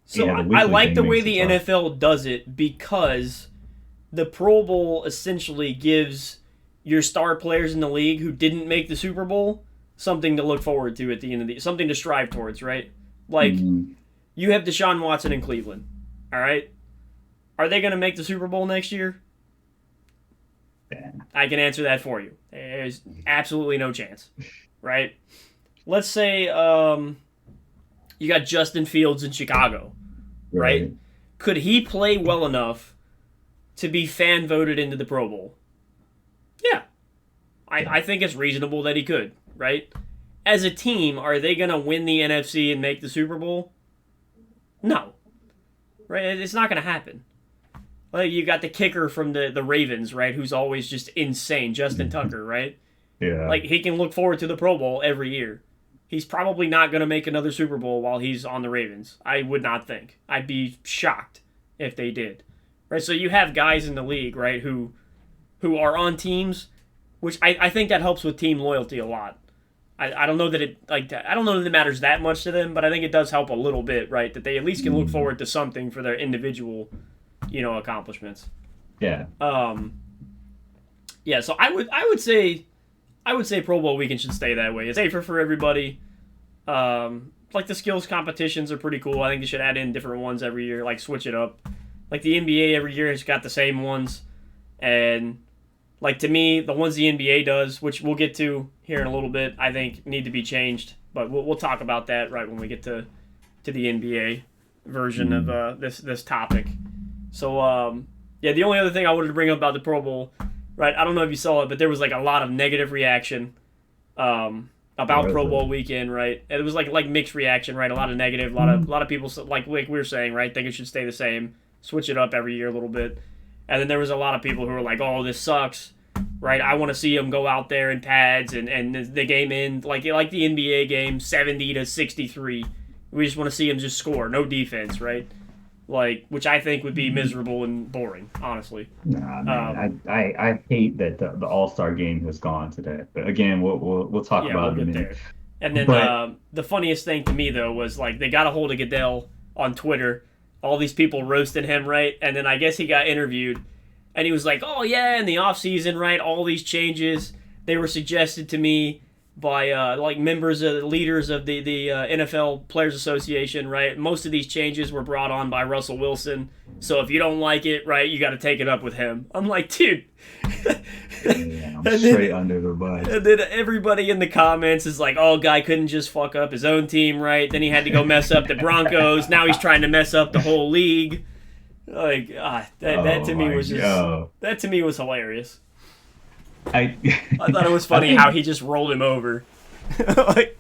So Yeah, the I weekly like the thing way makes it the tough. NFL does it because the Pro Bowl essentially gives your star players in the league who didn't make the Super Bowl something to look forward to at the end of the something to strive towards, right? Like Mhm. you have Deshaun Watson in Cleveland. All right. Are they going to make the Super Bowl next year? Yeah. I can answer that for you. There's absolutely no chance, right? Let's say you got Justin Fields in Chicago, right? Right. Could he play well enough to be fan voted into the Pro Bowl? Yeah, I think it's reasonable that he could, right? As a team, are they going to win the NFC and make the Super Bowl? No, right? It's not going to happen. Like you got the kicker from the Ravens, right? Who's always just insane, Justin Tucker, right? Yeah. Like he can look forward to the Pro Bowl every year. He's probably not going to make another Super Bowl while he's on the Ravens. I would not think. I'd be shocked if they did. Right? So you have guys in the league, right, who are on teams, which I think that helps with team loyalty a lot. I don't know that I don't know that it matters that much to them, but I think it does help a little bit, right? That they at least can look Mhm. forward to something for their individual, accomplishments. Yeah. Yeah, so I would say Pro Bowl weekend should stay that way. It's safer for everybody. Like the skills competitions are pretty cool. I think they should add in different ones every year, like switch it up. Like the NBA every year has got the same ones, and like to me, the ones the NBA does, which we'll get to here in a little bit, I think need to be changed. But we'll talk about that right when we get to the NBA version of Mhm. this topic. So yeah, the only other thing I wanted to bring up about the Pro Bowl, right? I don't know if you saw it, but there was like a lot of negative reaction about Was Pro it? Bowl weekend, right? And it was like mixed reaction, right? A lot of negative, a lot of people like we were saying, right? Think it should stay the same, switch it up every year a little bit. And then there was a lot of people who were like, "Oh, this sucks." Right, I want to see him go out there in pads and the game end like the NBA game, 70-63. We just want to see him just score, no defense, right? Like, which I think would be miserable and boring, honestly. Nah, Um, man. I hate that the All-Star game has gone to that. But again, we'll talk yeah, we'll about it in a get minute. there. And then But the funniest thing to me though was like they got a hold of Goodell on Twitter. All these people roasting him, right? And then I guess he got interviewed, and he was like, "Oh yeah, in the off season, right? All these changes they were suggested to me by like members of leaders of the NFL Players Association, right? Most of these changes were brought on by Russell Wilson. So if you don't like it, right, you got to take it up with him." I'm like, dude. yeah, I'm And straight then, under the bus. and then everybody in the comments is like, "Oh, guy couldn't just fuck up his own team, right? Then he had to go mess up the Broncos. Now he's trying to mess up the whole league." Like, that Oh to me my was just God. that to me was hilarious. I I thought it was I funny how think he just rolled him over. Like,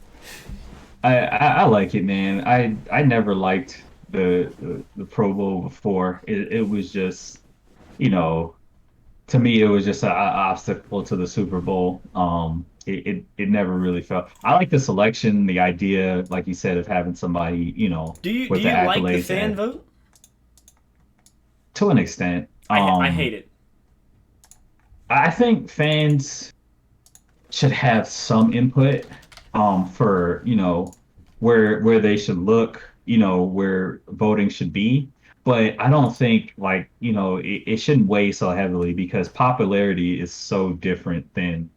I like it, man. I never liked the Pro Bowl before. It was just, you know, to me it was just an obstacle to the Super Bowl. It never really felt. I like the selection, the idea, like you said, of having somebody, do with the you like the accolades fan vote? to an extent. I hate it. I think fans should have some input for where they should look, where voting should be. But I don't think like it shouldn't weigh so heavily because popularity is so different than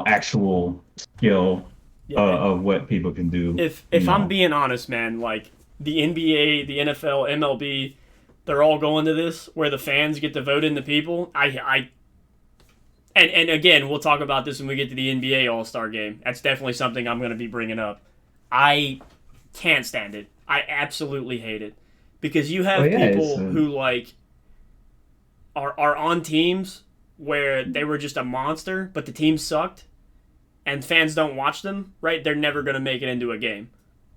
actual skill Yeah, of what people can do. if I'm being honest, man, like the NBA, the NFL, MLB, they're all going to this where the fans get to vote in the people. And again, we'll talk about this when we get to the NBA All Star game. That's definitely something I'm going to be bringing up. I can't stand it. I absolutely hate it because you Well, have yeah, it's people who like are on teams where they were just a monster, but the team sucked, and fans don't watch them. Right? They're never going to make it into a game.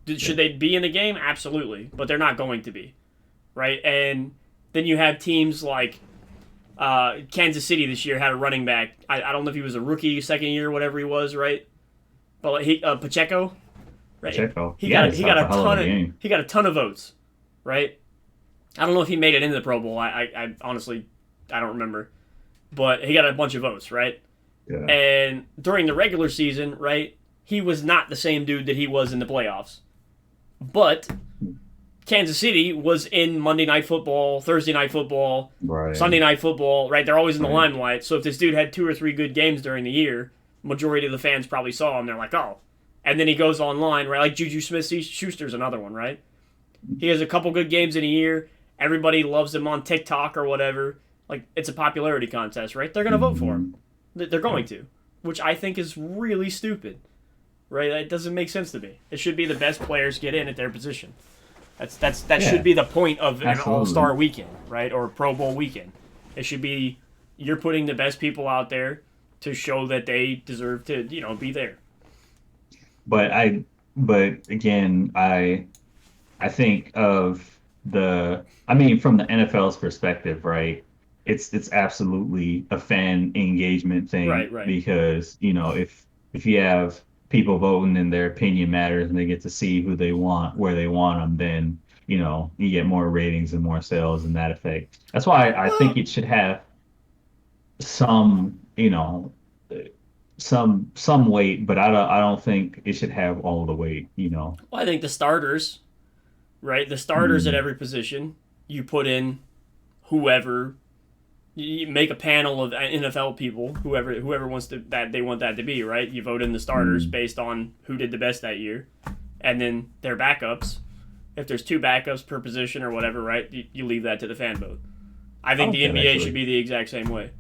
yeah, Should they be in a game? Absolutely, but they're not going to be. Right? And then you have teams like Kansas City this year had a running back. I don't know if he was a rookie, second year, whatever he was, right? But like Pacheco, right? Pacheco. He Yeah, got it's he got a a hell of ton a of game. he got a ton of votes, right? I don't know if he made it into the Pro Bowl. I honestly I don't remember, but he got a bunch of votes, right? Yeah. And during the regular season, right, he was not the same dude that he was in the playoffs. But Kansas City was in Monday Night Football, Thursday Night Football, Right. Sunday Night Football, right? They're always in the Right. limelight. So if this dude had two or three good games during the year, majority of the fans probably saw him. They're like, oh. And then he goes online, right? Like Juju Smith-Schuster's another one, right? He has a couple good games in a year. Everybody loves him on TikTok or whatever. Like, it's a popularity contest, right? They're going to vote for him. Mhm. They're going to, which I think is really stupid, right? It doesn't make sense to me. It should be the best players get in at their position. That should Yeah, be the point of an All absolutely. Star weekend, right, or a Pro Bowl weekend. It should be you're putting the best people out there to show that they deserve to, be there. But but again, I think of I mean, from the NFL's perspective, right? It's absolutely a fan engagement thing Right, right. because, if you have people voting and their opinion matters and they get to see who they want, where they want them, then, you get more ratings and more sales and that effect. That's why I think Well, it should have some, some weight, but I don't think it should have all the weight. I think the starters, right, the starters at Mm, every position, you put in whoever. You make a panel of NFL people, whoever wants to that they want that to be, right? You vote in the starters mm. based on who did the best that year, and then their backups. If there's two backups per position or whatever, right? You leave that to the fan vote. I I think like the that NBA should actually. be the exact same way.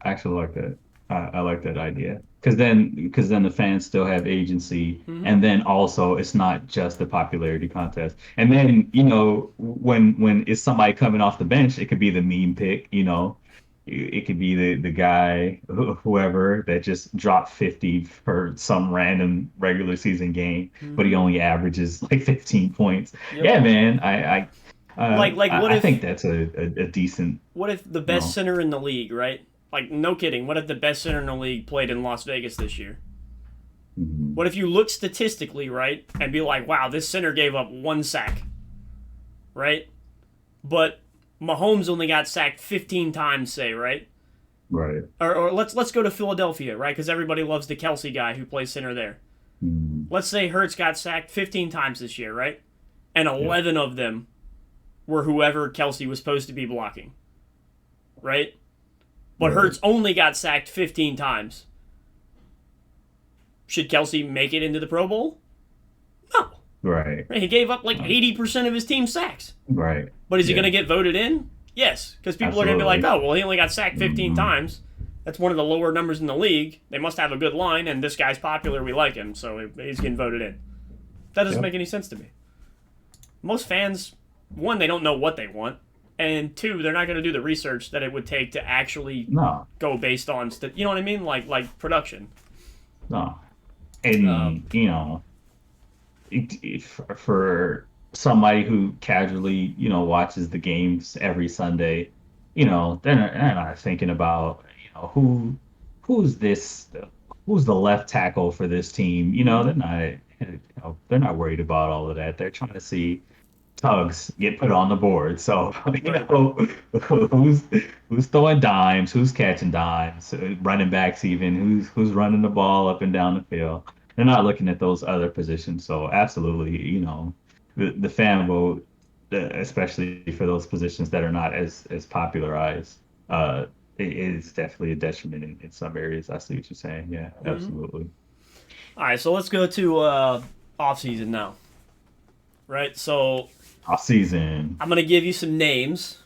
I actually like that. I like that idea because then the fans still have agency, Hmm. and then also it's not just the popularity contest. And then when it's somebody coming off the bench, it could be the meme pick. It could be the guy, whoever, that just dropped 50 for some random regular season game, but he Hmm. only averages like 15 points. Yep. Yeah, man. Like what I think if that's a decent, the you best know. center in the league, right? Like no kidding, what if the best center in the league played in Las Vegas this year? Mhm. What if you look statistically, right, and be like, wow, this center gave up one sack, right? But Mahomes only got sacked 15 times, say, right? Right. Or let's go to Philadelphia, right? Because everybody loves the Kelsey guy who plays center there. Mhm. Let's say Hurts got sacked 15 times this year, right? And Yeah. 11 of them were whoever Kelsey was supposed to be blocking, right? But Right. Hurts only got sacked 15 times. Should Kelsey make it into the Pro Bowl? No. Right. Right? He gave up like 80% of his team's sacks. Right. But is he going Yeah. to get voted in? Yes. Because people are going to be like, Absolutely. oh, well, he only got sacked 15 Hmm. times. That's one of the lower numbers in the league. They must have a good line, and this guy's popular. We like him, so he's getting voted in. That doesn't Yep. make any sense to me. Most fans, one, they don't know what they want, and two, they're not going to do the research that it would take to actually No. go based on, you know what I mean? Like production. No. Um, And for somebody who casually, watches the games every Sunday, they're not thinking about, who's this, who's the left tackle for this team. They're not worried about all of that. They're trying to see tugs get put on the board. So, right. who's who's throwing dimes, who's catching dimes, running backs even, who's running the ball up and down the field. They're not looking at those other positions. So absolutely, the fan vote, especially for those positions that are not as popularized, it is definitely a detriment in some areas. I see what you're saying. Yeah, Mm-hmm. absolutely. All right, so let's go to off season now. Right, so Off season. I'm gonna give you some names,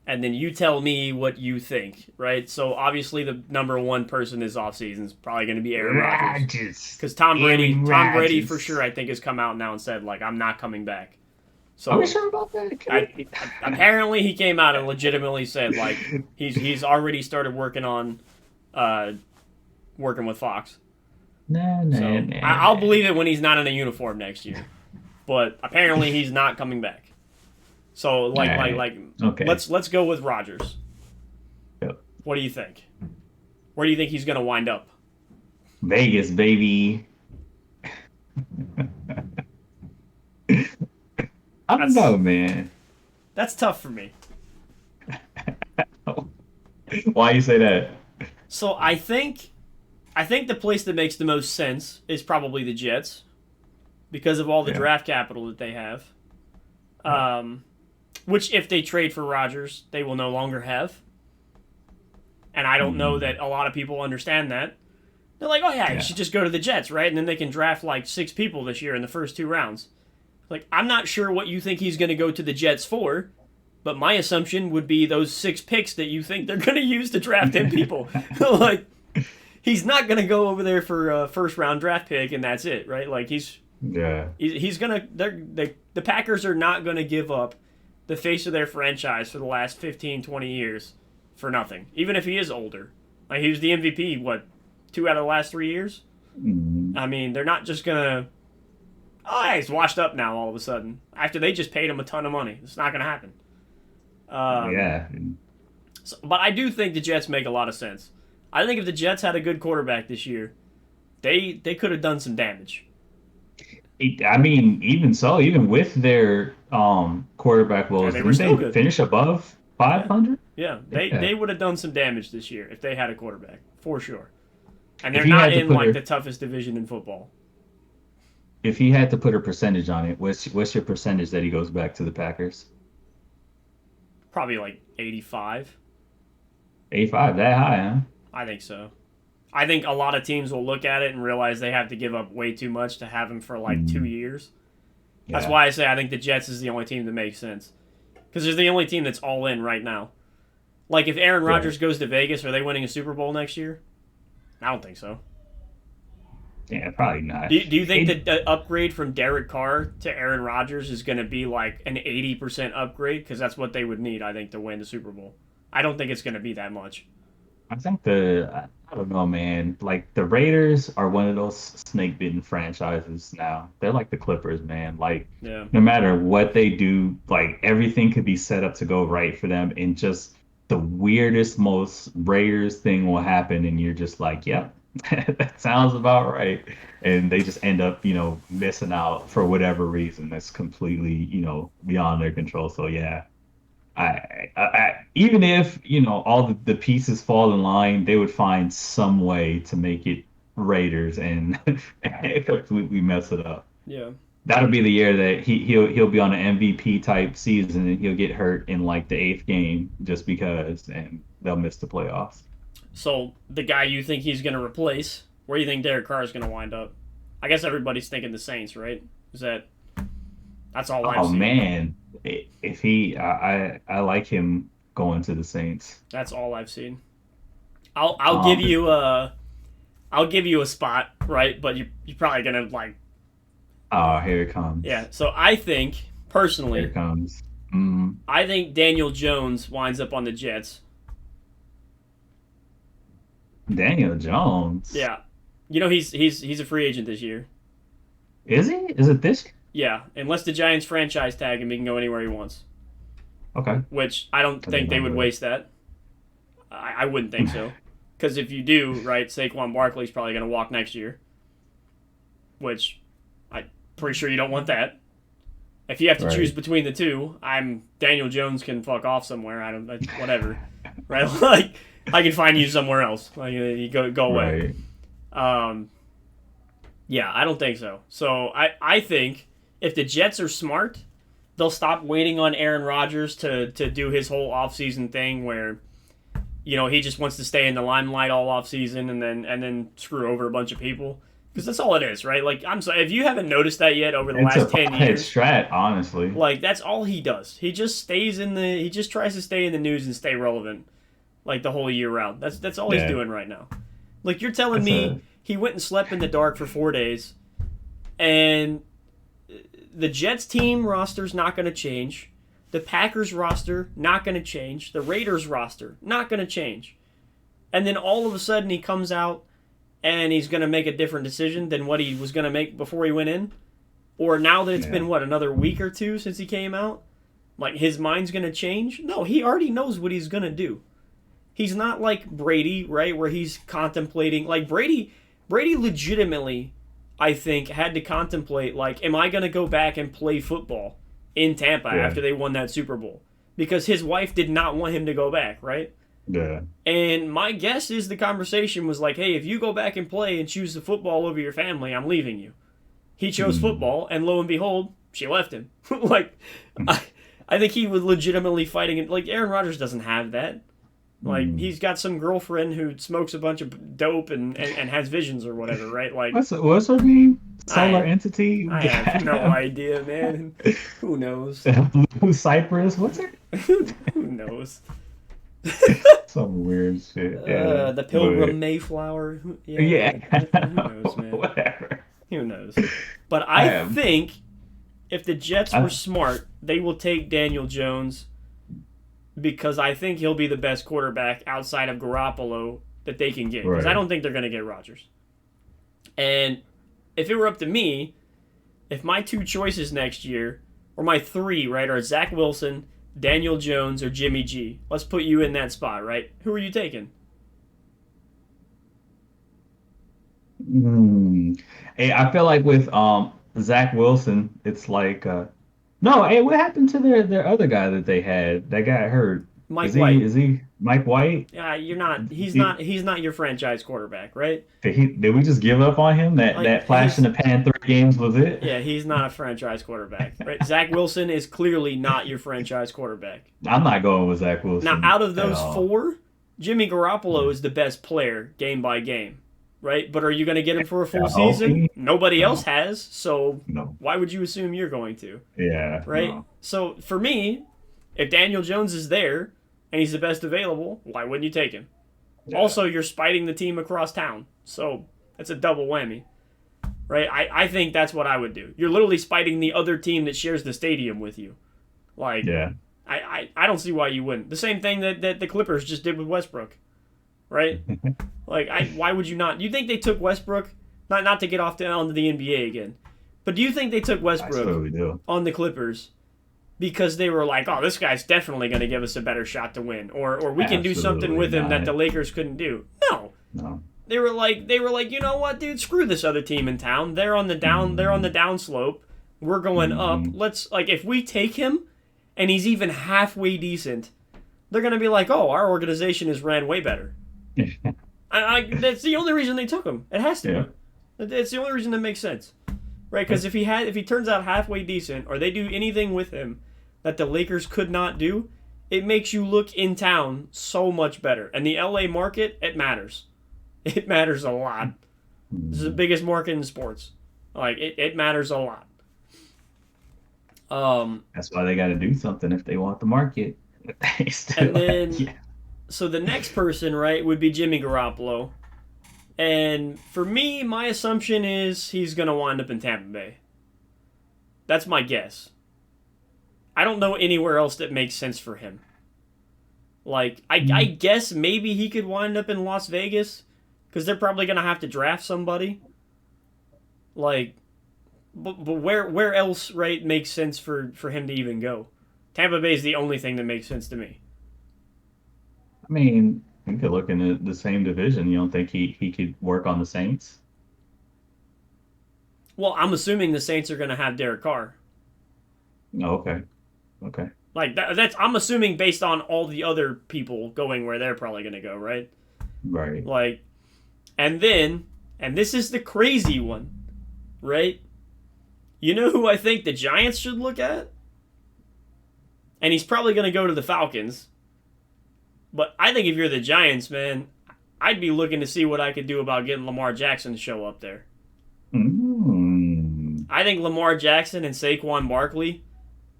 and then you tell me what you think. Right, so obviously the number one person this off season is probably gonna be Aaron Rodgers, Rodgers. because Tom Brady for Rodgers. sure I think has come out now and said like I'm not coming back. Are we So sure about that? apparently he came out and legitimately said like he's already started working on uh, working with Fox. Nah, nah, So nah, I'll nah. believe it when he's not in a uniform next year. But apparently he's not coming back. So All right. Okay. let's go with Rodgers. Yep. What do you think? Where do you think he's going to wind up? Vegas, baby. I don't That's know, man. that's tough for me. Why you say that? So I think the place that makes the most sense is probably the Jets because of all the Yeah. draft capital that they have. Yeah. Which if they trade for Rodgers, they will no longer have. And I don't know Mm, that a lot of people understand that. They're like, oh yeah, you yeah. should just go to the Jets, right? And then they can draft like 6 people this year in the first 2 rounds. Like, I'm not sure what you think he's going to go to the Jets for, but my assumption would be those 6 picks that you think they're going to use to draft him people. Like, he's not going to go over there for a first round draft pick and that's it, right? Like, Yeah. he's going to, the Packers are not going to give up the face of their franchise for the last 15, 20 years for nothing, even if he is older. Like, he was the MVP, what, 2 out of the last 3 years? Mm, I mean, they're not just gonna. Oh, yeah, he's washed up now all of a sudden. After they just paid him a ton of money, it's not gonna happen. Um, yeah. but I do think the Jets make a lot of sense. I think if the Jets had a good quarterback this year, they could have done some damage. I mean, even so, even with their quarterback Yeah, woes, they were didn't still they good. finish above Yeah, 500? yeah, Yeah. they would have done some damage this year if they had a quarterback for sure. And If they're he not had to in put like a the toughest division in football. if he had to put a percentage on it, what's your percentage that he goes back to the Packers? Probably like 85. 85, that high, huh? I think so. I think a lot of teams will look at it and realize they have to give up way too much to have him for like 2 years. That's Yeah. why I say I think the Jets is the only team that makes sense. Because they're the only team that's all in right now. Like, if Aaron Right. Rodgers goes to Vegas, are they winning a Super Bowl next year? I don't think so. Yeah, probably not. Do you think It, that the upgrade from Derek Carr to Aaron Rodgers is going to be like an 80% upgrade? Because that's what they would need, I think, to win the Super Bowl. I don't think it's going to be that much. I think I don't know, man. Like the Raiders are one of those snake bitten franchises now. They're like the Clippers, man. Like Yeah. no matter what they do, like everything could be set up to go right for them, and just the weirdest, most Raiders thing will happen, and you're just like, yep, that sounds about right. And they just end up, missing out for whatever reason that's completely, beyond their control. So yeah. Even if all the pieces fall in line, they would find some way to make it Raiders and completely mess it up. Yeah. That'll be the year that he'll be on an MVP type season and he'll get hurt in like the eighth game just because, and they'll miss the playoffs. So the guy you think he's going to replace, where do you think Derek Carr is going to wind up? I guess everybody's thinking the Saints, right? That's all I've Oh seen. man, if I like him going to the Saints. That's all I've seen. I'll give you a spot, right? But you're probably gonna like. Oh, here it comes. Yeah. So I think Here personally, it comes. I think Daniel Jones winds up on the Jets. Daniel Jones. Yeah. He's a free agent this year. Is he? Is it this year? Yeah, unless the Giants franchise tag him, he can go anywhere he wants. Okay. Which I don't think they would waste that. I wouldn't think so. Because if you do, right, Saquon Barkley's probably going to walk next year. Which I'm pretty sure you don't want that. If you have to choose between the two, Daniel Jones can fuck off somewhere. Whatever. Right? Like, I can find you somewhere else. Like, you go away. Right. Yeah, I don't think so. So I think if the Jets are smart, they'll stop waiting on Aaron Rodgers to do his whole offseason thing where, he just wants to stay in the limelight all offseason and then screw over a bunch of people. Because that's all it is, right? Like, I'm sorry, if you haven't noticed that yet over the last 10 years. It's strat, honestly. Like, that's all he does. He just tries to stay in the news and stay relevant, like, the whole year round. That's all he's doing right now. Like, you're telling me he went and slept in the dark for 4 days, and the Jets team roster's not going to change. The Packers roster, not going to change. The Raiders roster, not going to change. And then all of a sudden he comes out and he's going to make a different decision than what he was going to make before he went in? Or now that it's been, another week or two since he came out? Like, his mind's going to change? No, he already knows what he's going to do. He's not like Brady, right, where he's contemplating. Like, Brady legitimately, I think, had to contemplate, like, am I going to go back and play football in Tampa after they won that Super Bowl? Because his wife did not want him to go back, right? Yeah. And my guess is the conversation was like, hey, if you go back and play and choose the football over your family, I'm leaving you. He chose football, and lo and behold, she left him. Like, I think he was legitimately fighting it. Like, Aaron Rodgers doesn't have that. Like, he's got some girlfriend who smokes a bunch of dope and has visions or whatever, right? Like, what's her name? Solar Entity? I have no idea, man. Who knows? Blue Cypress? What's it? Who knows? Some weird shit. The Pilgrim Mayflower. Yeah. Who knows, man? Whatever. Who knows? But I think if the Jets were smart, they will take Daniel Jones because I think he'll be the best quarterback outside of Garoppolo that they can get. Because I don't think they're going to get Rodgers. And if it were up to me, if my two choices next year, or my three, right, are Zach Wilson, Daniel Jones, or Jimmy G, let's put you in that spot, right? Who are you taking? Hey, I feel like with Zach Wilson, it's like no. Hey, what happened to their other guy that they had that got hurt? Mike White. Is he Mike White? Yeah, you're not. He's not your franchise quarterback, right? Did we just give up on him? That flash in the pan 3 games was it? Yeah, he's not a franchise quarterback, right? Zach Wilson is clearly not your franchise quarterback. I'm not going with Zach Wilson. Now, out of those 4, Jimmy Garoppolo is the best player game by game, right? But are you going to get him for a full season? Nobody else has, so why would you assume you're going to? Yeah. Right? No. So, for me, if Daniel Jones is there and he's the best available, why wouldn't you take him? Yeah. Also, you're spiting the team across town, so that's a double whammy. Right? I think that's what I would do. You're literally spiting the other team that shares the stadium with you. Like, I don't see why you wouldn't. The same thing that the Clippers just did with Westbrook, right? Like, why would you not? You think they took Westbrook, not to get onto the NBA again, but do you think they took That's what Westbrook we do. on the Clippers because they were like, oh, this guy's definitely going to give us a better shot to win, or we can do something with him that the Lakers couldn't do? No. No. They were like, you know what, dude? Screw this other team in town. They're on the down slope. We're going up. Let's, like, if we take him and he's even halfway decent, they're gonna be like, oh, our organization is ran way better. That's the only reason they took him. It has to be. It's the only reason that makes sense, right? Because if he turns out halfway decent, or they do anything with him that the Lakers could not do, it makes you look in town so much better. And the LA market, it matters. It matters a lot. This is the biggest market in sports. Like, it matters a lot. That's why they got to do something if they want the market. And then, so the next person, right, would be Jimmy Garoppolo. And for me, my assumption is he's going to wind up in Tampa Bay. That's my guess. I don't know anywhere else that makes sense for him. Like, I guess maybe he could wind up in Las Vegas, because they're probably going to have to draft somebody. Like, but where else, right, makes sense for him to even go? Tampa Bay is the only thing that makes sense to me. I mean, you could look in the same division. You don't think he could work on the Saints? Well, I'm assuming the Saints are going to have Derek Carr. Oh, okay. Like, that's I'm assuming based on all the other people going where they're probably going to go, right? Right. Like, and this is the crazy one, right? You know who I think the Giants should look at? And he's probably going to go to the Falcons. But I think if you're the Giants, man, I'd be looking to see what I could do about getting Lamar Jackson to show up there. I think Lamar Jackson and Saquon Barkley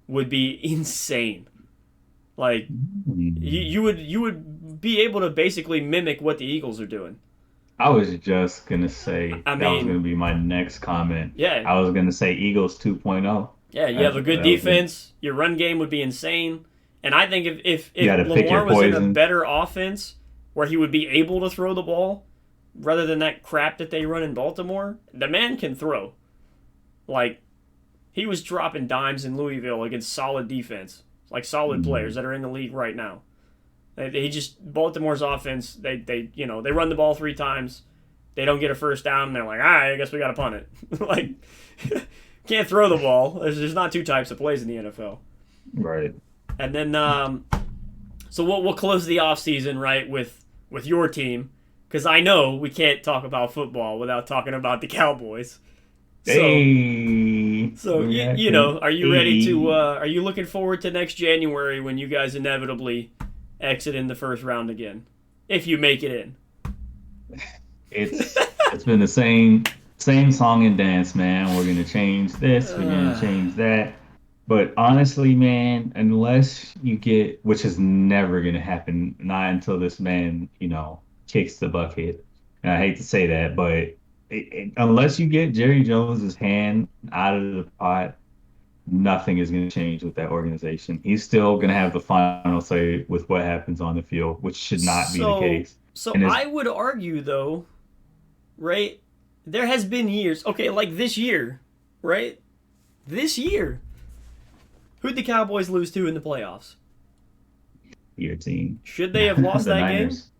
would be insane. Like, you would be able to basically mimic what the Eagles are doing. I was just going to say, that was going to be my next comment. Yeah. I was going to say Eagles 2.0. Yeah, you have a good defense. Your run game would be insane. And I think if Lamar was in a better offense where he would be able to throw the ball rather than that crap that they run in Baltimore, the man can throw. Like, he was dropping dimes in Louisville against solid defense, like solid players that are in the league right now. Baltimore's offense, they run the ball 3 times, they don't get a first down, and they're like, all right, I guess we got to punt it. Like, can't throw the ball. There's not 2 types of plays in the NFL. Right. And then, so we'll close the offseason, right, with your team, because I know we can't talk about football without talking about the Cowboys. So you know, are you ready to? Are you looking forward to next January when you guys inevitably exit in the first round again, if you make it in? It's been the same song and dance, man. We're gonna change this. We're gonna change that. But honestly, man, unless you get, which is never going to happen, not until this man, kicks the bucket. And I hate to say that, but unless you get Jerry Jones's hand out of the pot, nothing is going to change with that organization. He's still going to have the final say with what happens on the field, which should not be the case. So I would argue, though, right, there has been years, okay, like this year, right? This year. Who'd the Cowboys lose to in the playoffs? Your team. Should they have lost that Niners. game?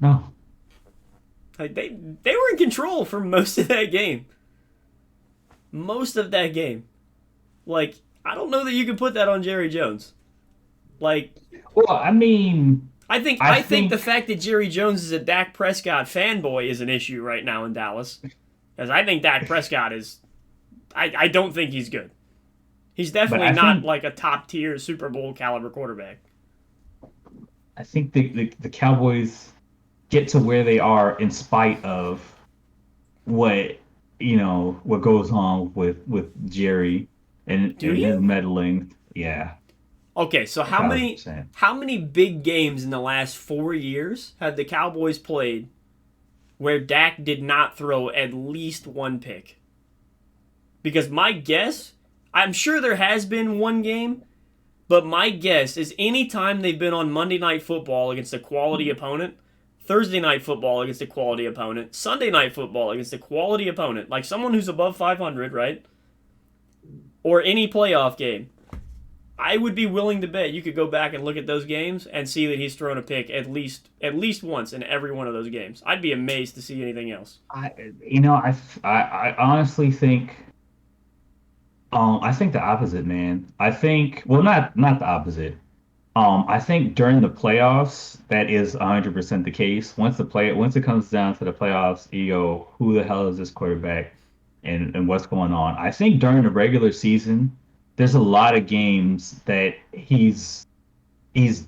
No. Like they were in control for most of that game. Most of that game. Like, I don't know that you can put that on Jerry Jones. Like, well, I mean, I think the fact that Jerry Jones is a Dak Prescott fanboy is an issue right now in Dallas. Because I think Dak Prescott is I don't think he's good. He's definitely not like a top-tier Super Bowl caliber quarterback. I think the Cowboys get to where they are in spite of what goes on with Jerry and his meddling. Yeah. Okay, so how many big games in the last 4 years have the Cowboys played where Dak did not throw at least 1 pick? Because my guess, I'm sure there has been 1 game, But my guess is anytime they've been on Monday Night Football against a quality opponent, Thursday Night Football against a quality opponent, Sunday Night Football against a quality opponent, like someone who's above 500, right? Or any playoff game, I would be willing to bet you could go back and look at those games and see that he's thrown a pick at least once in every one of those games. I'd be amazed to see anything else. I honestly think, I think the opposite, man. I think, well, not the opposite. I think during the playoffs, that is 100% the case. Once it comes down to the playoffs, you go, who the hell is this quarterback, and what's going on? I think during the regular season, there's a lot of games that he's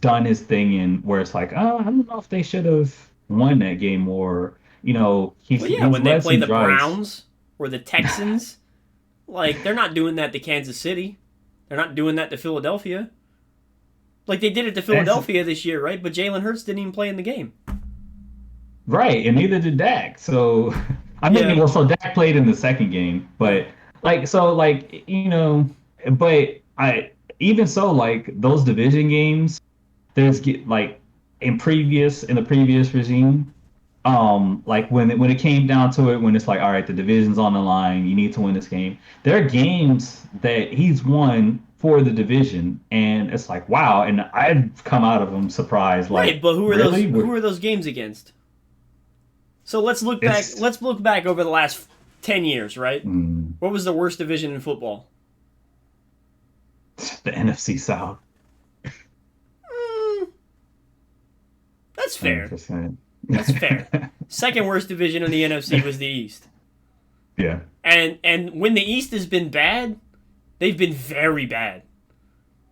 done his thing in where it's like, oh, I don't know if they should have won that game, or he's Well, yeah, he's when they led play some the drives. Browns or the Texans, like they're not doing that to Kansas City. They're not doing that to Philadelphia. Like they did it to Philadelphia this year, right? But Jalen Hurts didn't even play in the game. Right, and neither did Dak. So, I mean, Yeah. well, so Dak played in the second game, but but I even so, like those division games, like in the previous regime, like when it came down to it, when it's like, all right, the division's on the line, you need to win this game. There are games that he's won for the division, and it's like, wow, and I'd come out of them surprised, Right, like, but who are really? those games against? So let's look back. It's Let's look back over the last 10 years, right? What was the worst division in football? the NFC South, Mm, that's fair. 100%. That's fair. Second worst division in the NFC was the East. Yeah. And when the East has been bad, they've been very bad.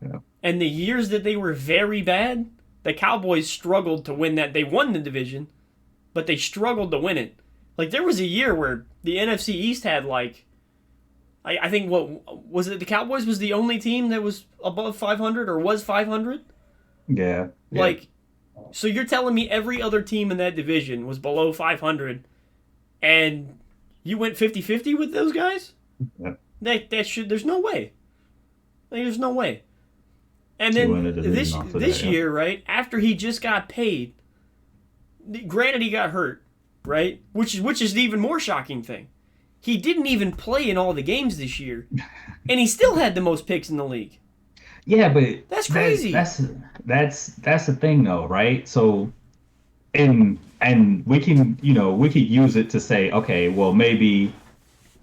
Yeah. And the years that they were very bad, the Cowboys struggled to win that. They won the division, but they struggled to win it. Like there was a year where the NFC East had like, I think what was it? The Cowboys was the only team that was above 500 or was 500. Yeah. Like, so you're telling me every other team in that division was below 500, and you went 50-50 with those guys? Yeah. There's no way. Like, there's no way. And then this year, right, after he just got paid, granted he got hurt, right? Which is the even more shocking thing. He didn't even play in all the games this year, and he still had the most picks in the league. Yeah, but That's crazy. That's the thing though, right? So and we can, we could use it to say, okay, well maybe,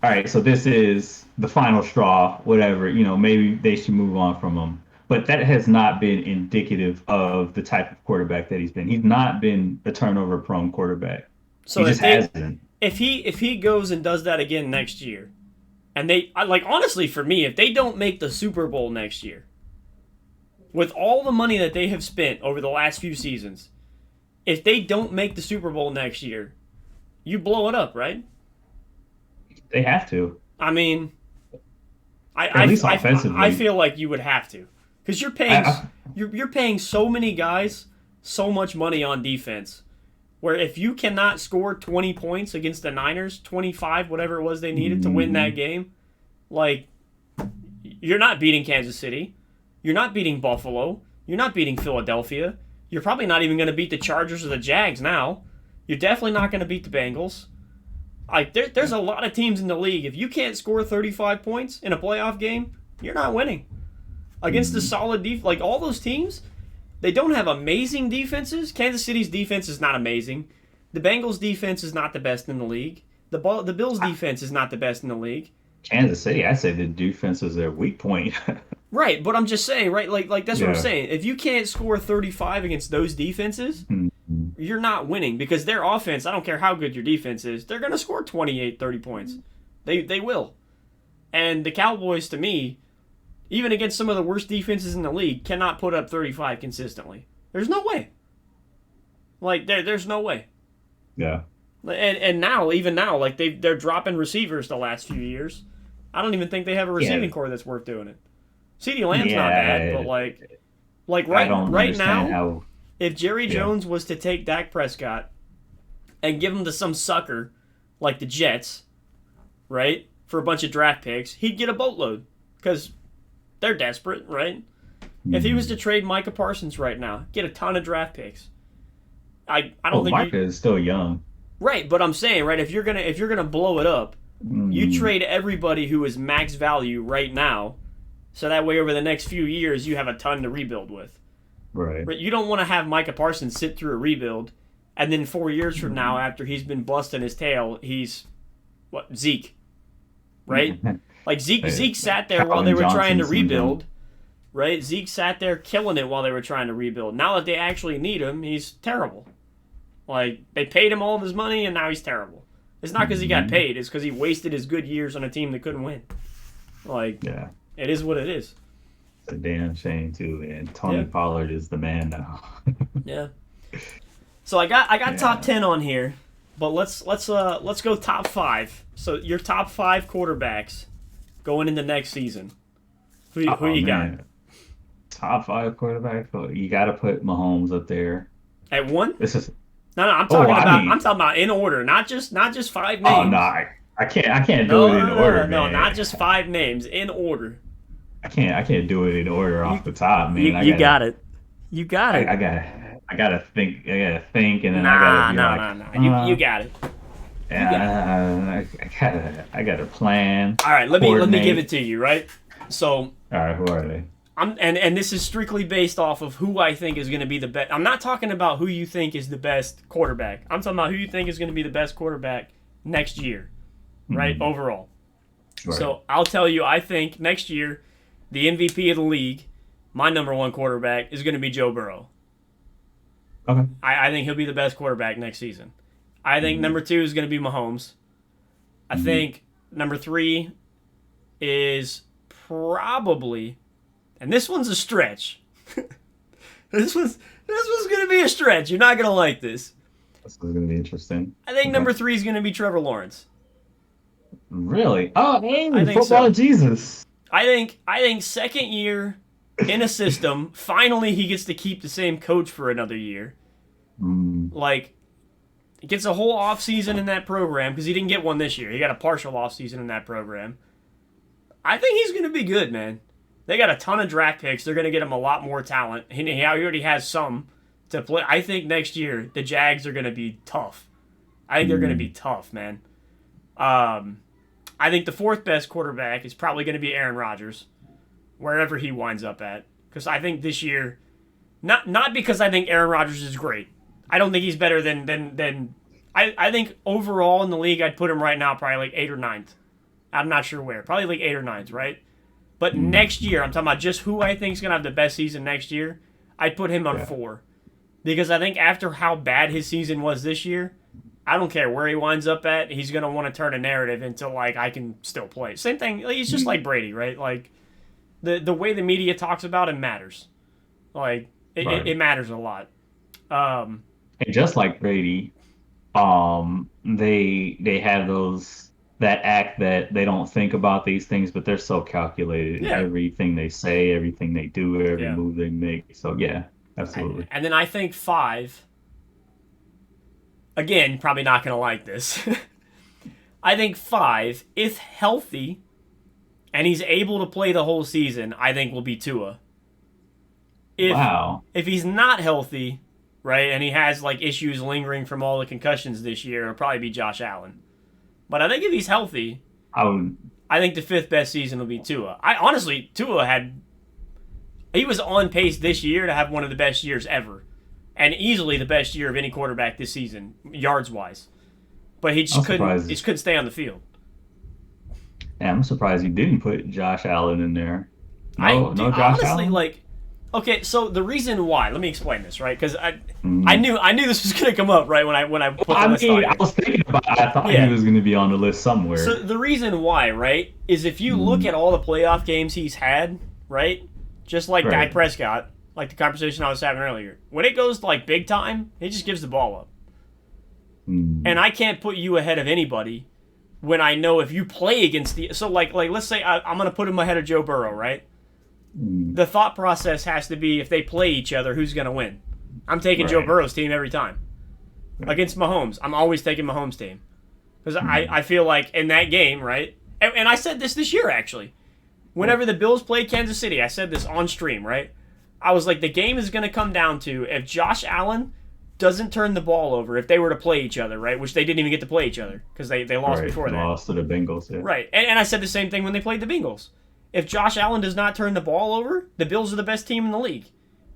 all right, so this is the final straw, whatever, maybe they should move on from him. But that has not been indicative of the type of quarterback that he's been. He's not been a turnover prone quarterback. So he just hasn't. If he goes and does that again next year, and honestly for me, if they don't make the Super Bowl next year, with all the money that they have spent over the last few seasons, if they don't make the Super Bowl next year, you blow it up, right? They have to. I mean, At least offensively. I feel like you would have to, because you're paying so many guys so much money on defense. Where if you cannot score 20 points against the Niners, 25, whatever it was they needed to win that game, like, you're not beating Kansas City. You're not beating Buffalo. You're not beating Philadelphia. You're probably not even going to beat the Chargers or the Jags now. You're definitely not going to beat the Bengals. Like, there's a lot of teams in the league. If you can't score 35 points in a playoff game, you're not winning. Against the solid defense, like all those teams, they don't have amazing defenses. Kansas City's defense is not amazing. The Bengals' defense is not the best in the league. The Bills' defense is not the best in the league. Kansas City, I say the defense is their weak point. Right, but I'm just saying, right? Like that's what I'm saying. If you can't score 35 against those defenses, you're not winning, because their offense, I don't care how good your defense is, they're going to score 28, 30 points. They will. And the Cowboys, to me, even against some of the worst defenses in the league, cannot put up 35 consistently. There's no way. Like, there's no way. Yeah. And now, even now, like they're dropping receivers the last few years. I don't even think they have a receiving core that's worth doing it. CeeDee Lamb's not bad, but like right now, if Jerry Jones was to take Dak Prescott and give him to some sucker like the Jets, right, for a bunch of draft picks, he'd get a boatload because they're desperate, right? If he was to trade Micah Parsons right now, get a ton of draft picks. I don't think Micah is still young. Right, but I'm saying, right, if you're gonna blow it up, you trade everybody who is max value right now, so that way over the next few years you have a ton to rebuild with. Right. But you don't want to have Micah Parsons sit through a rebuild, and then 4 years from now, after he's been busting his tail, he's Zeke, right? Like Zeke sat there while they were trying to rebuild, right? Zeke sat there killing it while they were trying to rebuild. Now that they actually need him, he's terrible. Like, they paid him all of his money, and now he's terrible. It's not because he got paid. It's because he wasted his good years on a team that couldn't win. Like, it is what it is. It's a damn shame, too, man. Tony Pollard is the man now. Yeah. So I got top 10 on here, but let's go top 5. So your top 5 quarterbacks going into next season. Who you got? Top 5 quarterbacks. You got to put Mahomes up there. At 1? This is. No, I'm talking about in order, not just 5 names. Oh no, I can't do it in order. No, man. not just 5 names, in order. I can't do it in order off the top, man. You got it. You got it. I gotta think, and then you got it. I got a plan. All right, let me give it to you, right? So. All right, who are they? And this is strictly based off of who I think is going to be the best. I'm not talking about who you think is the best quarterback. I'm talking about who you think is going to be the best quarterback next year, right? Overall. Right. So I'll tell you, I think next year, the MVP of the league, my number 1 quarterback, is going to be Joe Burrow. Okay. I think he'll be the best quarterback next season. I think number 2 is going to be Mahomes. I think number 3 is probably... And this one's a stretch. This one's going to be a stretch. You're not going to like this. This is going to be interesting. I think number 3 is going to be Trevor Lawrence. Really? Oh, hey, I think football so. Jesus. I think second year in a system, finally he gets to keep the same coach for another year. Like, he gets a whole offseason in that program because he didn't get one this year. He got a partial offseason in that program. I think he's going to be good, man. They got a ton of draft picks. They're going to get him a lot more talent. He already has some to play. I think next year the Jags are going to be tough. I think they're going to be tough, man. I think the 4th best quarterback is probably going to be Aaron Rodgers, wherever he winds up at. Because I think this year, not because I think Aaron Rodgers is great. I don't think he's better than I think overall in the league I'd put him right now probably like 8th or 9th. I'm not sure where. Probably like 8th or 9th, right? But next year, I'm talking about just who I think is going to have the best season next year. I'd put him on 4. Because I think after how bad his season was this year, I don't care where he winds up at, he's going to want to turn a narrative into, like, I can still play. Same thing, he's just like Brady, right? Like, the way the media talks about him matters. Like, it matters a lot. And just like Brady, they have that act that they don't think about these things, but they're so calculated. Yeah. Everything they say, everything they do, every move they make. So, yeah, absolutely. And then I think 5, again, probably not going to like this. I think 5, if healthy, and he's able to play the whole season, I think will be Tua. If he's not healthy, right, and he has like issues lingering from all the concussions this year, it'll probably be Josh Allen. But I think if he's healthy, I think the 5th best season will be Tua. Tua he was on pace this year to have one of the best years ever. And easily the best year of any quarterback this season, yards-wise. But he just couldn't stay on the field. Yeah, I'm surprised you didn't put Josh Allen in there. No Josh Allen? Like, okay, so the reason why, let me explain this, right? Because I knew this was going to come up, right, when I put the list on here. I was thinking about it. I thought he was going to be on the list somewhere. So the reason why, right, is if you look at all the playoff games he's had, right, just like Dak Prescott, like the conversation I was having earlier, when it goes to, like, big time, he just gives the ball up. And I can't put you ahead of anybody when I know if you play against the... So, like let's say I'm going to put him ahead of Joe Burrow, right? The thought process has to be if they play each other, who's going to win? I'm taking Joe Burrow's team every time. Against Mahomes, I'm always taking Mahomes' team. Because I feel like in that game, right? And I said this year, actually. Whenever the Bills played Kansas City, I said this on stream, right? I was like, the game is going to come down to if Josh Allen doesn't turn the ball over, if they were to play each other, right? Which they didn't even get to play each other because they lost Right. before They that. lost to the Bengals. Yeah. Right. And I said the same thing when they played the Bengals. If Josh Allen does not turn the ball over, the Bills are the best team in the league.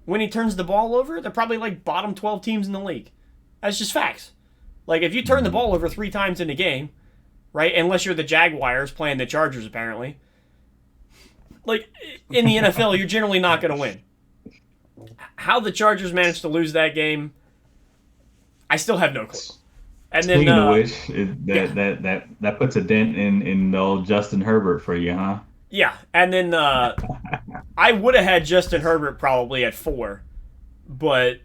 When he turns the ball over, they're probably like bottom 12 teams in the league. That's just facts. Like, if you turn the ball over 3 times in a game, right, unless you're the Jaguars playing the Chargers, apparently, like, in the NFL, you're generally not going to win. How the Chargers managed to lose that game, I still have no clue. And then, Speaking of which, that puts a dent in the old Justin Herbert for you, huh? yeah, and then I would have had Justin Herbert probably at 4, but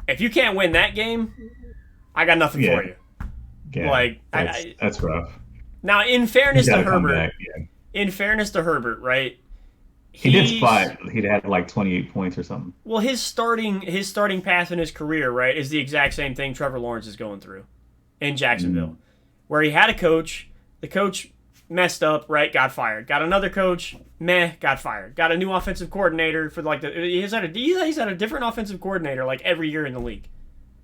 if you can't win that game, I got nothing for you. Yeah, like that's rough. Now, in fairness to Herbert, yeah. Right? He did spot. He'd had like 28 points or something. Well, his starting path in his career, right, is the exact same thing Trevor Lawrence is going through in Jacksonville, where he had a coach, the coach messed up, right, got fired. Got another coach, got fired. Got a new offensive coordinator for like he's had a different offensive coordinator like every year in the league.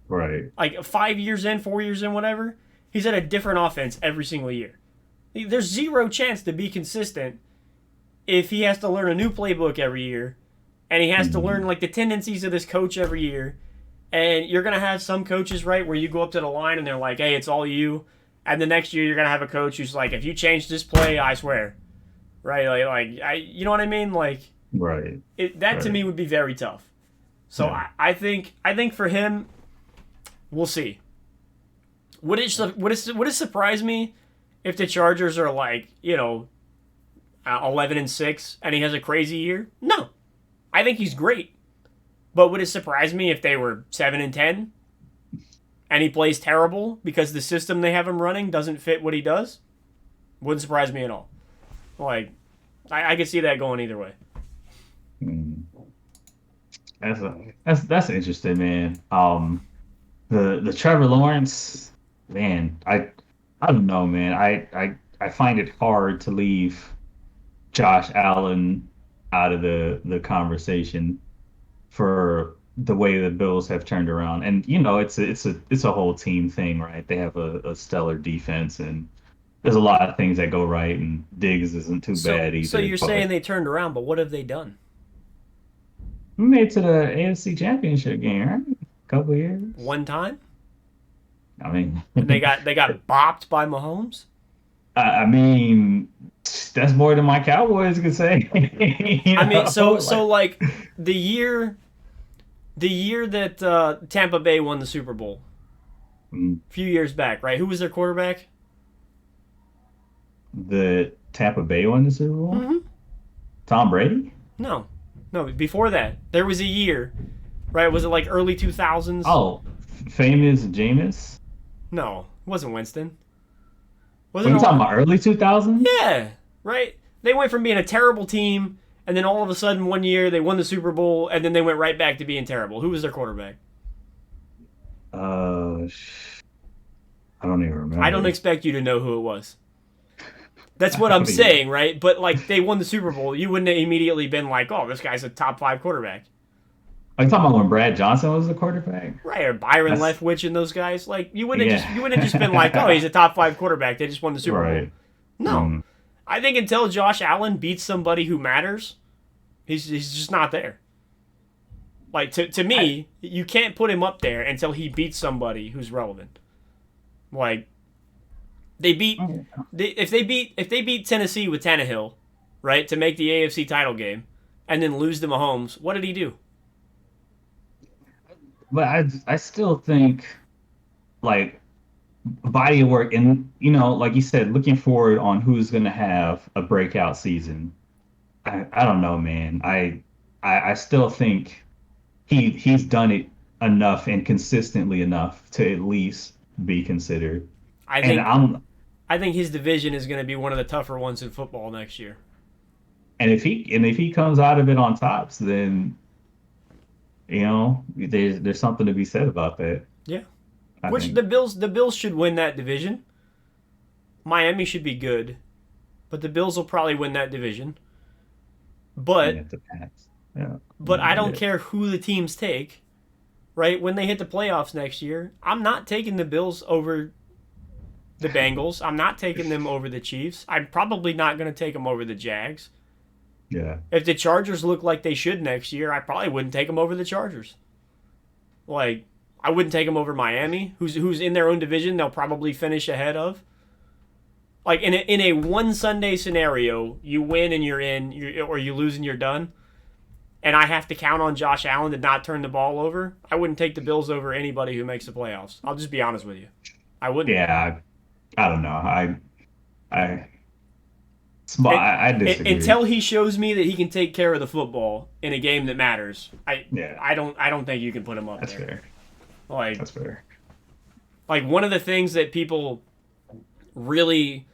Right. Like 5 years in, 4 years in, whatever. He's had a different offense every single year. There's zero chance to be consistent if he has to learn a new playbook every year, and he has to learn like the tendencies of this coach every year. And you're gonna have some coaches, right, where you go up to the line and they're like, "Hey, it's all you," and the next year you're gonna have a coach who's like, "If you change this play, I swear," right? You know what I mean? Like, right. That to me would be very tough. So yeah. I think for him, we'll see. Would it surprise me if the Chargers are like 11-6 and he has a crazy year? No, I think he's great. But would it surprise me if they were 7-10 and he plays terrible because the system they have him running doesn't fit what he does? Wouldn't surprise me at all. Like, I could see that going either way. That's interesting, man. The Trevor Lawrence, man, I don't know, man. I find it hard to leave Josh Allen out of the conversation for the way the Bills have turned around. And it's a whole team thing, right? They have a stellar defense, and there's a lot of things that go right, and Diggs isn't too bad either. So you're saying they turned around, but what have they done? We made it to the AFC Championship game, right? A couple of years. One time? I mean, they got bopped by Mahomes? I mean, that's more than my Cowboys could say. I mean, so like the year that Tampa Bay won the Super Bowl a few years back, right? Who was their quarterback? The Tampa Bay won the Super Bowl? Mm-hmm. Tom Brady? No, before that. There was a year, right? Was it like early 2000s? Oh, famous Jameis? No, it wasn't Winston. Are you talking about early 2000s? Yeah, right? They went from being a terrible team, and then all of a sudden one year they won the Super Bowl, and then they went right back to being terrible. Who was their quarterback? I don't even remember. I don't expect you to know who it was. That's what I'm saying, right? But like they won the Super Bowl, you wouldn't have immediately been like, "Oh, this guy's a top 5 quarterback." Are you talking about when Brad Johnson was the quarterback? Right, or Byron Leftwich and those guys. Like you wouldn't have just been like, "Oh, he's a top 5 quarterback. They just won the Super Bowl." No. I think until Josh Allen beats somebody who matters, he's just not there. Like to me, you can't put him up there until he beats somebody who's relevant. Like if they beat Tennessee with Tannehill, right, to make the AFC title game, and then lose to Mahomes, what did he do? But I still think, like, body of work, and like you said, looking forward on who's going to have a breakout season. I don't know, man. I still think he's done it enough and consistently enough to at least be considered. I think his division is going to be one of the tougher ones in football next year. And if he comes out of it on tops, then there's something to be said about that. Yeah. The Bills should win that division. Miami should be good, but the Bills will probably win that division. But Yeah. But I don't Yeah. care who the teams take, right? When they hit the playoffs next year, I'm not taking the Bills over the Bengals. I'm not taking them over the Chiefs. I'm probably not going to take them over the Jags. Yeah. If the Chargers look like they should next year, I probably wouldn't take them over the Chargers. Like, I wouldn't take them over Miami, who's in their own division. They'll probably finish ahead of. Like in a one Sunday scenario, you win and you're in, or you lose and you're done. And I have to count on Josh Allen to not turn the ball over. I wouldn't take the Bills over anybody who makes the playoffs. I'll just be honest with you. I wouldn't. Yeah. I don't know. I, I disagree. Until he shows me that he can take care of the football in a game that matters, Yeah. I don't think you can put him up That's there. fair. Like That's fair. like one of the things that people really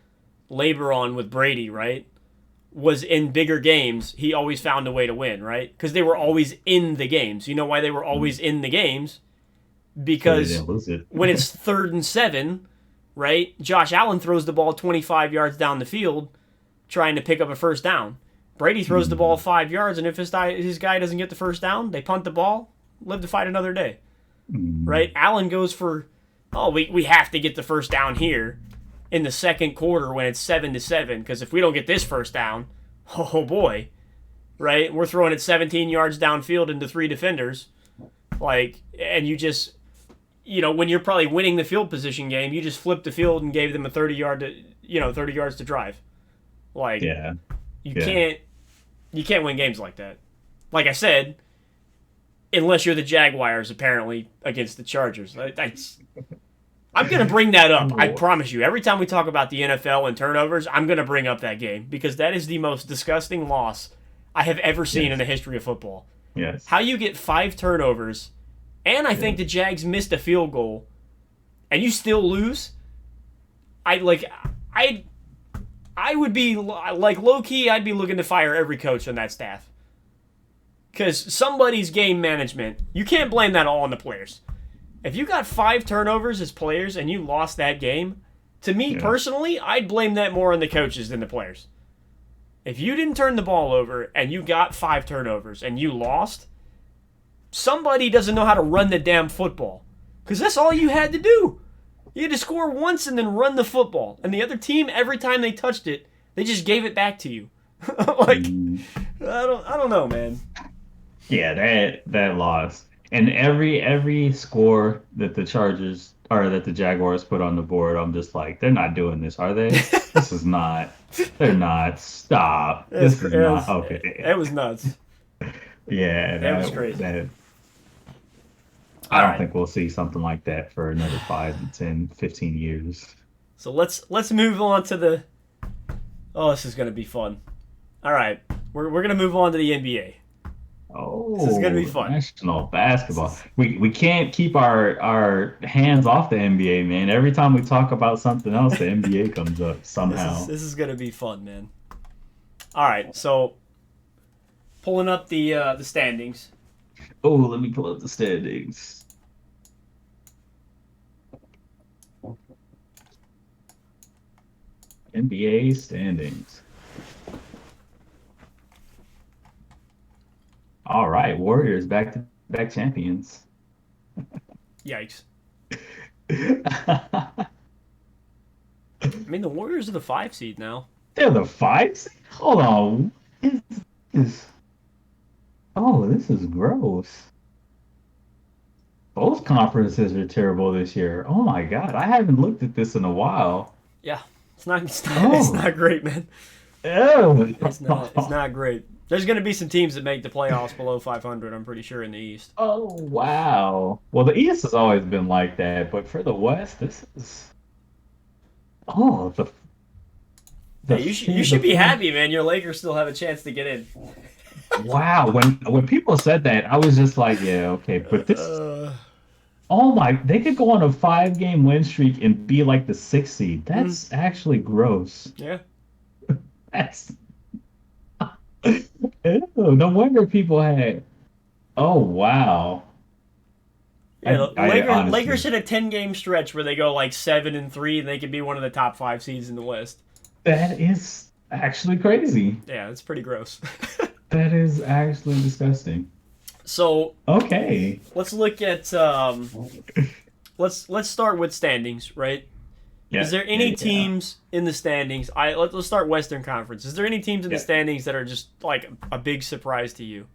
labor on with Brady, right? Was in bigger games, he always found a way to win, right? Because they were always in the games. You know why they were always in the games? So they Because didn't lose it. when it's 3rd and 7, right? Josh Allen throws the ball 25 yards down the field trying to pick up a first down. Brady throws the ball 5 yards, and if his guy doesn't get the first down, they punt the ball, live to fight another day, right? Allen goes for, we have to get the first down here in the second quarter when it's 7-7, because if we don't get this first down, oh boy, right? We're throwing it 17 yards downfield into 3 defenders, like, and you just, when you're probably winning the field position game, you just flipped the field and gave them a 30 yards to drive. Like, Yeah. you can't win games like that. Like I said, unless you're the Jaguars, apparently, against the Chargers. I'm going to bring that up. I promise you. Every time we talk about the NFL and turnovers, I'm going to bring up that game because that is the most disgusting loss I have ever seen in the history of football. Yes. How you get 5 turnovers, and I think the Jags missed a field goal, and you still lose? I would be, like, low-key, I'd be looking to fire every coach on that staff. Because somebody's game management, you can't blame that all on the players. If you got 5 turnovers as players and you lost that game, to me personally, I'd blame that more on the coaches than the players. If you didn't turn the ball over and you got 5 turnovers and you lost, somebody doesn't know how to run the damn football. Because that's all you had to do. You had to score once and then run the football. And the other team, every time they touched it, they just gave it back to you. I don't know, man. Yeah, that loss. And every score that the Chargers or that the Jaguars put on the board, I'm just like, they're not doing this, are they? This is not. They're not. Stop. This is not okay. It was nuts. Yeah, that was crazy. I don't think we'll see something like that for another 5, 10, 15 years. So let's move on to the. Oh, this is gonna be fun. All right, we're gonna move on to the NBA. Oh, this is gonna be fun. National basketball. We can't keep our hands off the NBA, man. Every time we talk about something else, the NBA comes up somehow. This is gonna be fun, man. All right, so pulling up the standings. Oh, let me pull up the standings. NBA standings. All right, Warriors back-to-back champions. Yikes. I mean, the Warriors are the 5 seed now. They're the 5 seed? Hold on. Oh, this is gross. Both conferences are terrible this year. Oh my God, I haven't looked at this in a while. Yeah, it's not great, man. Ew. It's not great. There's going to be some teams that make the playoffs below 500, I'm pretty sure, in the East. Oh, wow. Well, the East has always been like that, but for the West, this is... Oh, you should be happy, man. Your Lakers still have a chance to get in. Wow. When people said that, I was just like, yeah, okay. But this... Oh, my... They could go on a 5-game win streak and be like the 6th seed. That's actually gross. Yeah. That's... Ew, no wonder people had... Oh, wow. Yeah, Lakers hit a 10-game stretch where they go like 7-3, and they could be one of the top 5 seeds in the West. That is actually crazy. Yeah, it's pretty gross. That is actually disgusting. So Okay. let's look at let's start with standings, right? Is Yeah, there yeah, any yeah. teams in the standings? Let's start Western Conference. Is there any teams in the Yeah. standings that are just like a big surprise to you?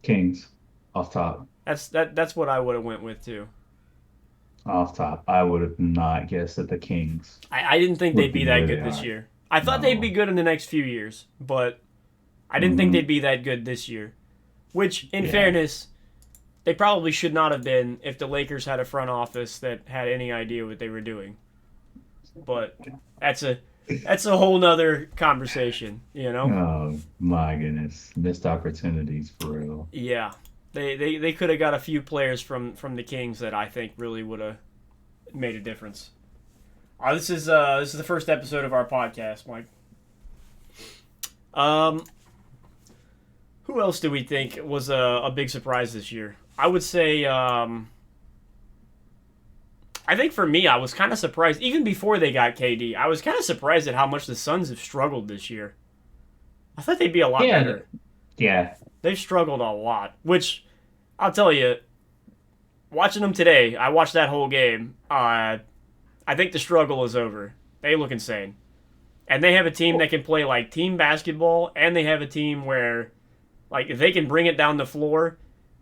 Kings off top. That's what I would have went with too. Off top. I would have not guessed that the Kings I didn't think would they'd be be that where good they this are. year. I thought they'd be No. good in the next few years, but I didn't think they'd Hmm. be that good this year. Which, in Yeah. fairness, they probably should not have been if the Lakers had a front office that had any idea what they were doing. But that's a whole nother conversation, you know? Oh my goodness. Missed opportunities for real. Yeah. They could have got a few players from the Kings that I think really would have made a difference. This is the first episode of our podcast, Mike. Um, who else do we think was a big surprise this year? I would say I think for me, I was kind of surprised even before they got KD. I was kind of surprised at how much the Suns have struggled this year. I thought they'd be a lot Yeah. better. Yeah. They've struggled a lot, which I'll tell you, watching them today, I watched that whole game. I think the struggle is over. They look insane. And they have a team that can play like team basketball, and they have a team where like if they can bring it down the floor,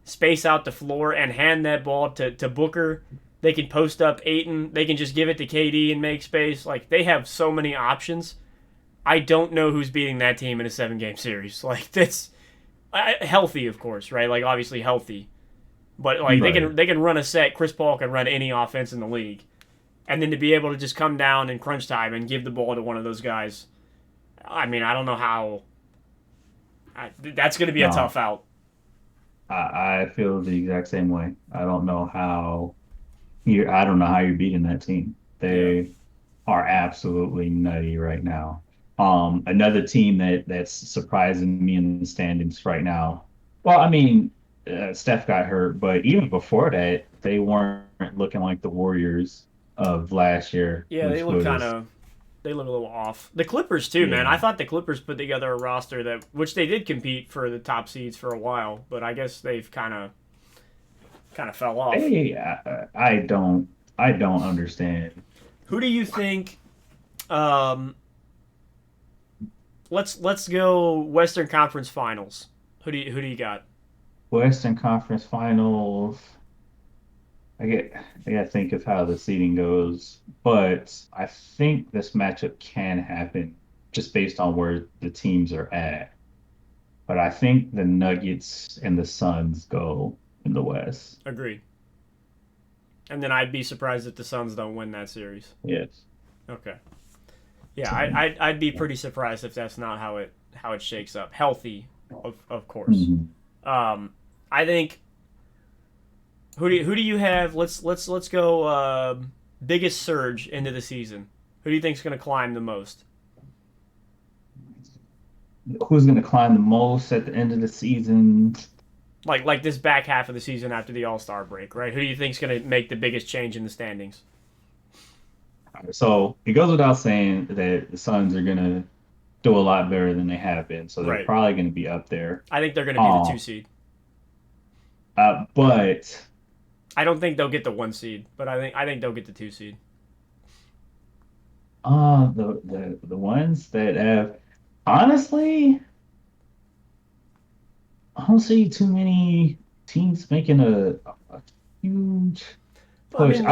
space out the floor, and hand that ball to Booker. They can post up Aiton. They can just give it to KD and make space. Like they have so many options. I don't know who's beating that team in a 7 game series. Like that's healthy, of course, right? Like obviously healthy, but like Right. they can run a set. Chris Paul can run any offense in the league, and then to be able to just come down in crunch time and give the ball to one of those guys. I mean, I don't know how. That's going to be a No. tough out. I feel the exact same way. I don't know how you're beating that team. Yeah. They are absolutely nutty right now. Another team that's surprising me in the standings right now. Well, I mean, Steph got hurt, but even before that, they weren't looking like the Warriors of last year, Yeah, which was they look a little off. The Clippers too, man. I yeah. thought the Clippers put together a roster that which they did compete for the top seeds for a while, but I guess they've kind of fell off. They, I don't understand. Who do you think um let's go Western Conference Finals. Who do you got? Western Conference Finals. I gotta think of how the seeding goes, but I think this matchup can happen just based on where the teams are at. But I think the Nuggets and the Suns go in the West. Agreed. And then I'd be surprised if the Suns don't win that series. Yes. Okay. Yeah, So, I'd be pretty surprised if that's not how it shakes up. Healthy, of course. mhm. I think who do you have? Let's go biggest surge into the season. Who do you think's going to climb the most? Who's going to climb the most at the end of the season? Like this back half of the season after the All Star break, right? Who do you think's going to make the biggest change in the standings? So it goes without saying that the Suns are going to do a lot better than they have been. So they're Right. probably going to be up there. I think they're going to be the Uh, 2 seed. but I don't think they'll get the 1 seed, but I think they'll get the 2 seed. the ones that have honestly, I don't see too many teams making a huge Well, I push. mean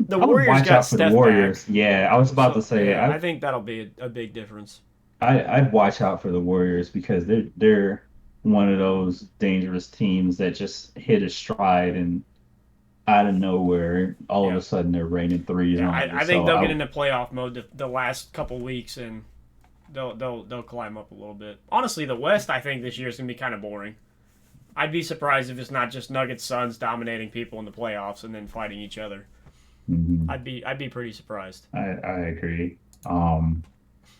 the I would Warriors watch got out for the Steph back, Warriors. Yeah, I was about to so say yeah, I think that'll be a big difference. I'd watch out for the Warriors because they're one of those dangerous teams that just hit a stride and out of nowhere, all of Yeah. a sudden they're raining threes Yeah, on you. I think So they'll get into playoff mode the last couple weeks, and they'll climb up a little bit. Honestly, the West I think this year is gonna be kind of boring. I'd be surprised if it's not just Nuggets Suns dominating people in the playoffs and then fighting each other. mhm, I'd be pretty surprised. I agree.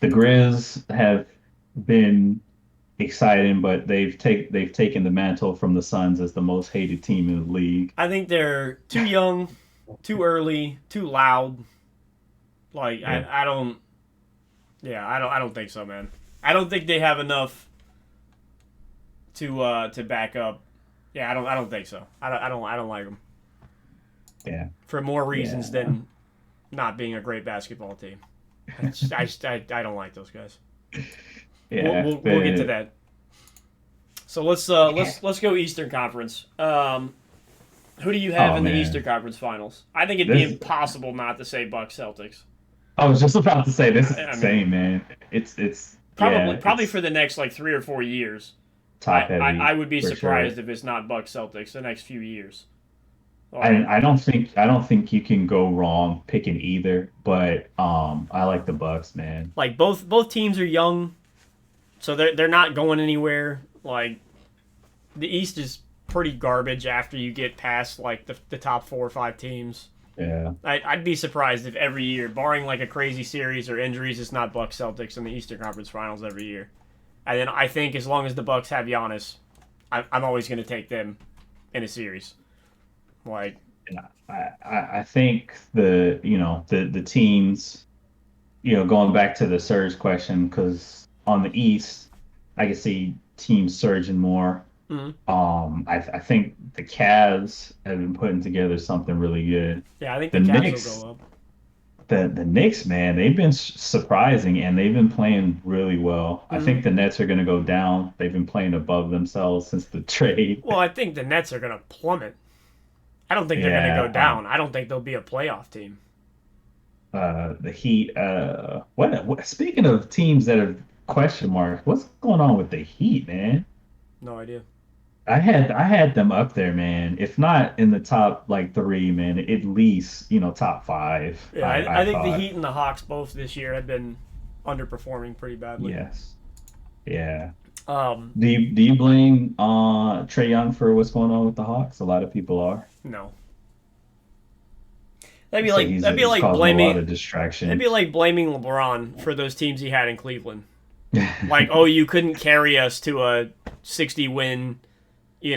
The Grizz have been exciting, but they've taken the mantle from the Suns as the most hated team in the league. I think they're too young, too early, too loud. Like Yeah. I don't. Yeah, I don't think so, man. I don't think they have enough to back up. Yeah, I don't think so. I don't like them. Yeah. For more reasons Yeah. than not being a great basketball team. I don't like those guys. Yeah. We'll get to that. So let's go Eastern Conference. Who do you have Oh in the man. Eastern Conference Finals? I think it'd be This impossible not to say Bucks Celtics. I was just about to say this is I mean, insane, man. It's yeah, probably it's for the next like 3 or 4 years. top I heavy would be for sure. surprised if it's not Bucks Celtics the next few years. I Like I don't think you can go wrong picking either, but I like the Bucks, man. both teams are young, so they're not going anywhere. Like the East is pretty garbage after you get past like the top 4 or 5 teams. Yeah. I'd be surprised if every year, barring like a crazy series or injuries, it's not Bucks Celtics in the Eastern Conference Finals every year. And then I think as long as the Bucks have Giannis, I'm always going to take them in a series. Like, And I think the teams, going back to the surge question, because on the East, I can see teams surging more. mhm. I think the Cavs have been putting together something really good. Yeah, I think the The Cavs will Knicks, go up. the Knicks, man, they've been surprising and they've been playing really well. I Mhm. think the Nets are going to go down. They've been playing above themselves since the trade. Well, I think the Nets are going to plummet. I don't think they're going to go Yeah, down. I don't think they'll be a playoff team. the Heat. What? Speaking of teams that have question marks, what's going on with the Heat, man? No idea. I had them up there, man. If not in the top like three, man, at least top five. Yeah, I I think the thought. Heat and the Hawks both this year have been underperforming pretty badly. Yes. Yeah. Um, Do you blame Trey Young for what's going on with the Hawks? A lot of people are. no. They say he's That'd be he's like causing a lot of that'd be distractions. like blaming LeBron for those teams he had in Cleveland. Like, oh, you couldn't carry us to a 60 win,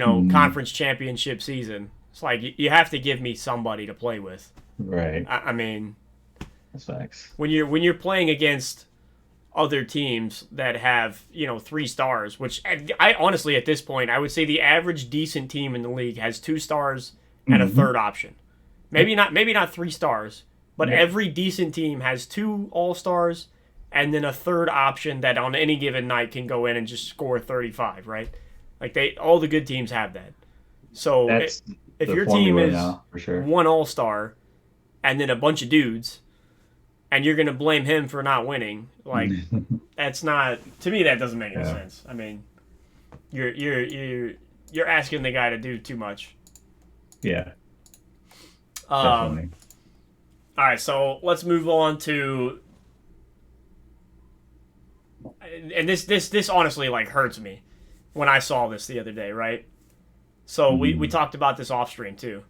Mm, conference championship season. It's like you have to give me somebody to play with. right. I mean, That's facts. when you're playing against other teams that have 3 stars, which I honestly at this point I would say the average decent team in the league has 2 stars and a Hmm. third option. Maybe not 3 stars, but Yep. every decent team has 2 all-stars and then a third option that on any given night can go in and just score 35, right? Like all the good teams have that. So That's if the your team formula is now, for sure. one all-star and then a bunch of dudes and you're going to blame him for not winning, like that's not, to me that doesn't make any Yeah, sense. I mean, you're asking the guy to do too much. yeah, Um definitely. all right, so let's move on to, and this honestly like hurts me when I saw this the other day, right? So we Mm, talked about this off stream too.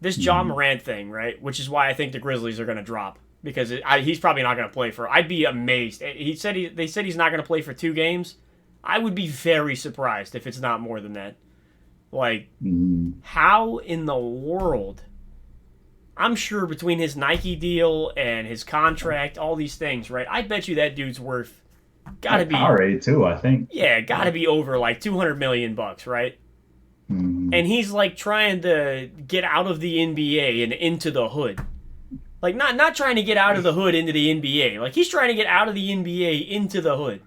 This John mm, Morant thing, right? Which is why I think the Grizzlies are going to drop because he's probably not going to play for. I'd be amazed. They said he's not going to play for 2 games. I would be very surprised if it's not more than that. Like, mm. how in the world? I'm sure between his Nike deal and his contract, all these things, right? I bet you that dude's worth gotta Like be, Powerade too, I think. yeah, gotta be over like 200 million bucks, right? Mm, And he's like trying to get out of the NBA and into the hood. Like not trying to get out of the hood into the NBA. Like he's trying to get out of the NBA into the hood.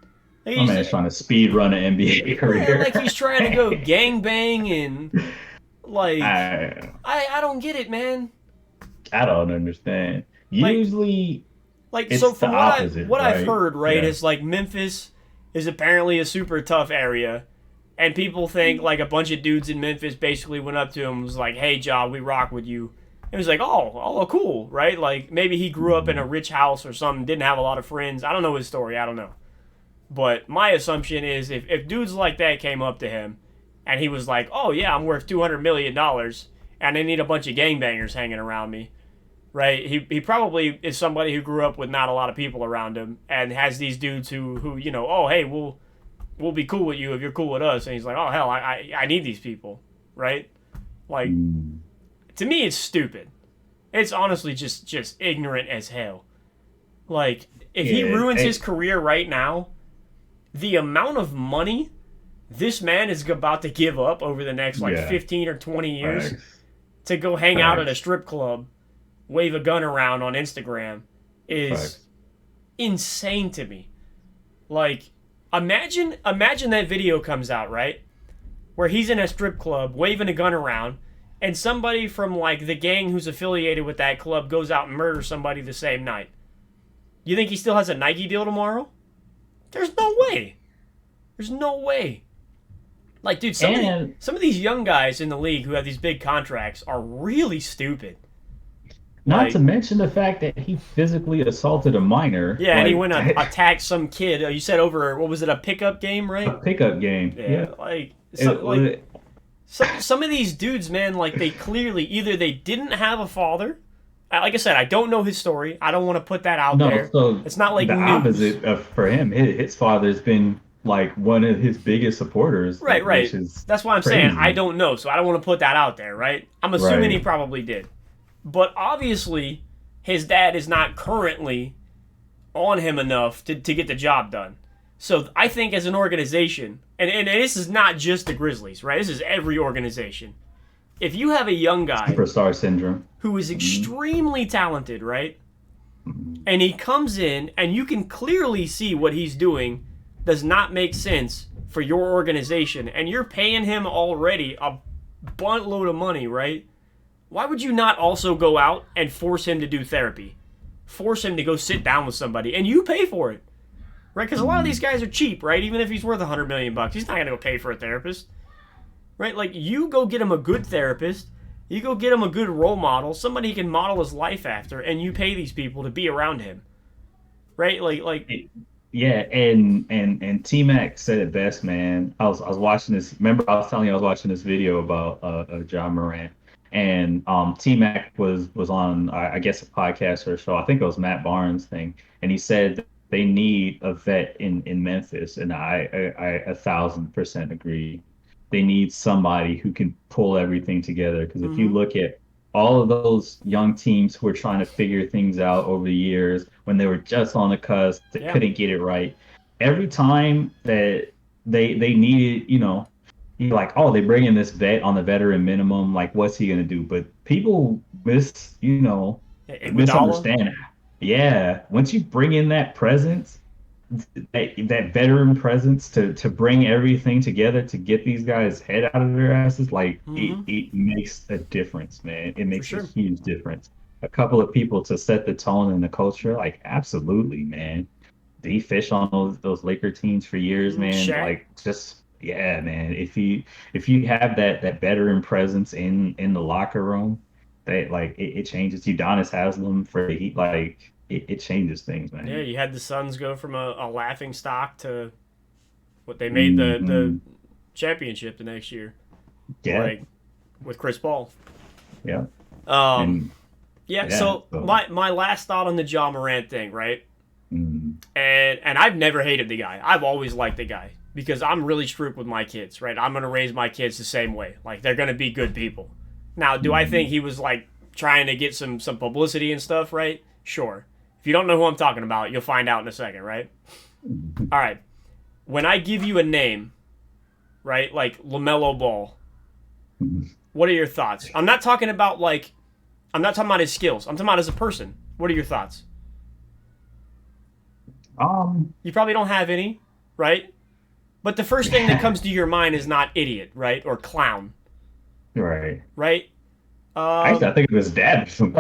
Like my he's man's trying to speed run an NBA yeah, like career. he's trying to go gang bang and like I I don't get it, man. I don't understand. Like Usually so it's the from opposite, what I've right? heard, right, Yeah. is like Memphis is apparently a super tough area. And people think like a bunch of dudes in Memphis basically went up to him and was like, "Hey, Ja, we rock with you." And he was like, "Oh, cool, right?" Like maybe he grew up in a Mhm. rich house or something, didn't have a lot of friends. I don't know his story. I don't know. But my assumption is if dudes like that came up to him and he was like, "Oh yeah, I'm worth $200 million, and I need a bunch of gangbangers hanging around me," right? He probably is somebody who grew up with not a lot of people around him and has these dudes who oh hey we'll be cool with you if you're cool with us, and he's like, oh hell, I need these people, right? Like Mm, to me it's stupid. It's honestly just ignorant as hell. Like if he yeah. ruins his career right now, the amount of money this man is about to give up over the next like Yeah. 15 or 20 years Facts. to go hang out at a Facts. strip club, wave a gun around on Instagram is Facts. insane to me. Like, imagine that video comes out, right? Where he's in a strip club waving a gun around, and somebody from like the gang who's affiliated with that club goes out and murders somebody the same night. You think he still has a Nike deal tomorrow? There's no way. There's no way. Like, dude, some of these young guys in the league who have these big contracts are really stupid. Not Like, to mention the fact that he physically assaulted a minor. yeah, and he like, went and attacked some kid. You said over, what was it, a pickup game, a right? pickup game. Yeah, some of these dudes, man, like they clearly either they didn't have a father. Like I said, I don't know his story. I don't want to put that out no, there. so It's not like the news. opposite of for him. His father's been like one of his biggest supporters. Right. Which is That's why I'm crazy. saying I don't know, so I don't want to put that out there, right? I'm assuming Right. he probably did. But obviously, his dad is not currently on him enough to get the job done. So I think as an organization, and this is not just the Grizzlies, right? This is every organization. If you have a young guy Superstar syndrome. who is extremely talented, right? And he comes in and you can clearly see what he's doing does not make sense for your organization, and you're paying him already a buttload of money, right? Why would you not also go out and force him to do therapy? Force him to go sit down with somebody, and you pay for it, right? Because a lot of these guys are cheap, right? Even if he's worth $100 million, he's not going to go pay for a therapist, right? Like, you go get him a good therapist, you go get him a good role model, somebody he can model his life after, and you pay these people to be around him, right? Like. Yeah, and T Mac said it best, man. I was watching this. Remember, I was telling you I was watching this video about John Morant, and T Mac was on I guess a podcast or a show. I think it was Matt Barnes' thing, and he said that they need a vet in Memphis, and I 1,000% agree. They need somebody who can pull everything together. Because if you look at all of those young teams who were trying to figure things out over the years when they were just on the cusp, they couldn't get it right. Every time that they needed, you're like, oh, they bring in this vet on the veteran minimum. Like, what's he gonna do? But people misunderstand. Yeah, once you bring in that presence, that veteran presence to bring everything together to get these guys head out of their asses, like it makes a difference, man. It makes a huge difference. A couple of people to set the tone and the culture, like absolutely, man. D Fish on those Laker teams for years, man. Shaq. Like just yeah, man. If you have that veteran presence in the locker room, that like it changes. Udonis Haslem for the Heat, like. It changes things, man. Yeah, you had the Suns go from a laughing stock to what they made the championship the next year. Yeah. Like, with Chris Paul. Yeah. So my last thought on the Ja Morant thing, right? Mm. And I've never hated the guy. I've always liked the guy because I'm really strict with my kids, right? I'm going to raise my kids the same way. Like, they're going to be good people. Now, do I think he was, like, trying to get some publicity and stuff, right? Sure. If you don't know who I'm talking about, you'll find out in a second, right? All right. When I give you a name, right, like LaMelo Ball, what are your thoughts? I'm not talking about his skills. I'm talking about as a person. What are your thoughts? You probably don't have any, right? But the first thing that comes to your mind is not idiot, right? Or clown. Right. Right? Actually, I think of his dad. When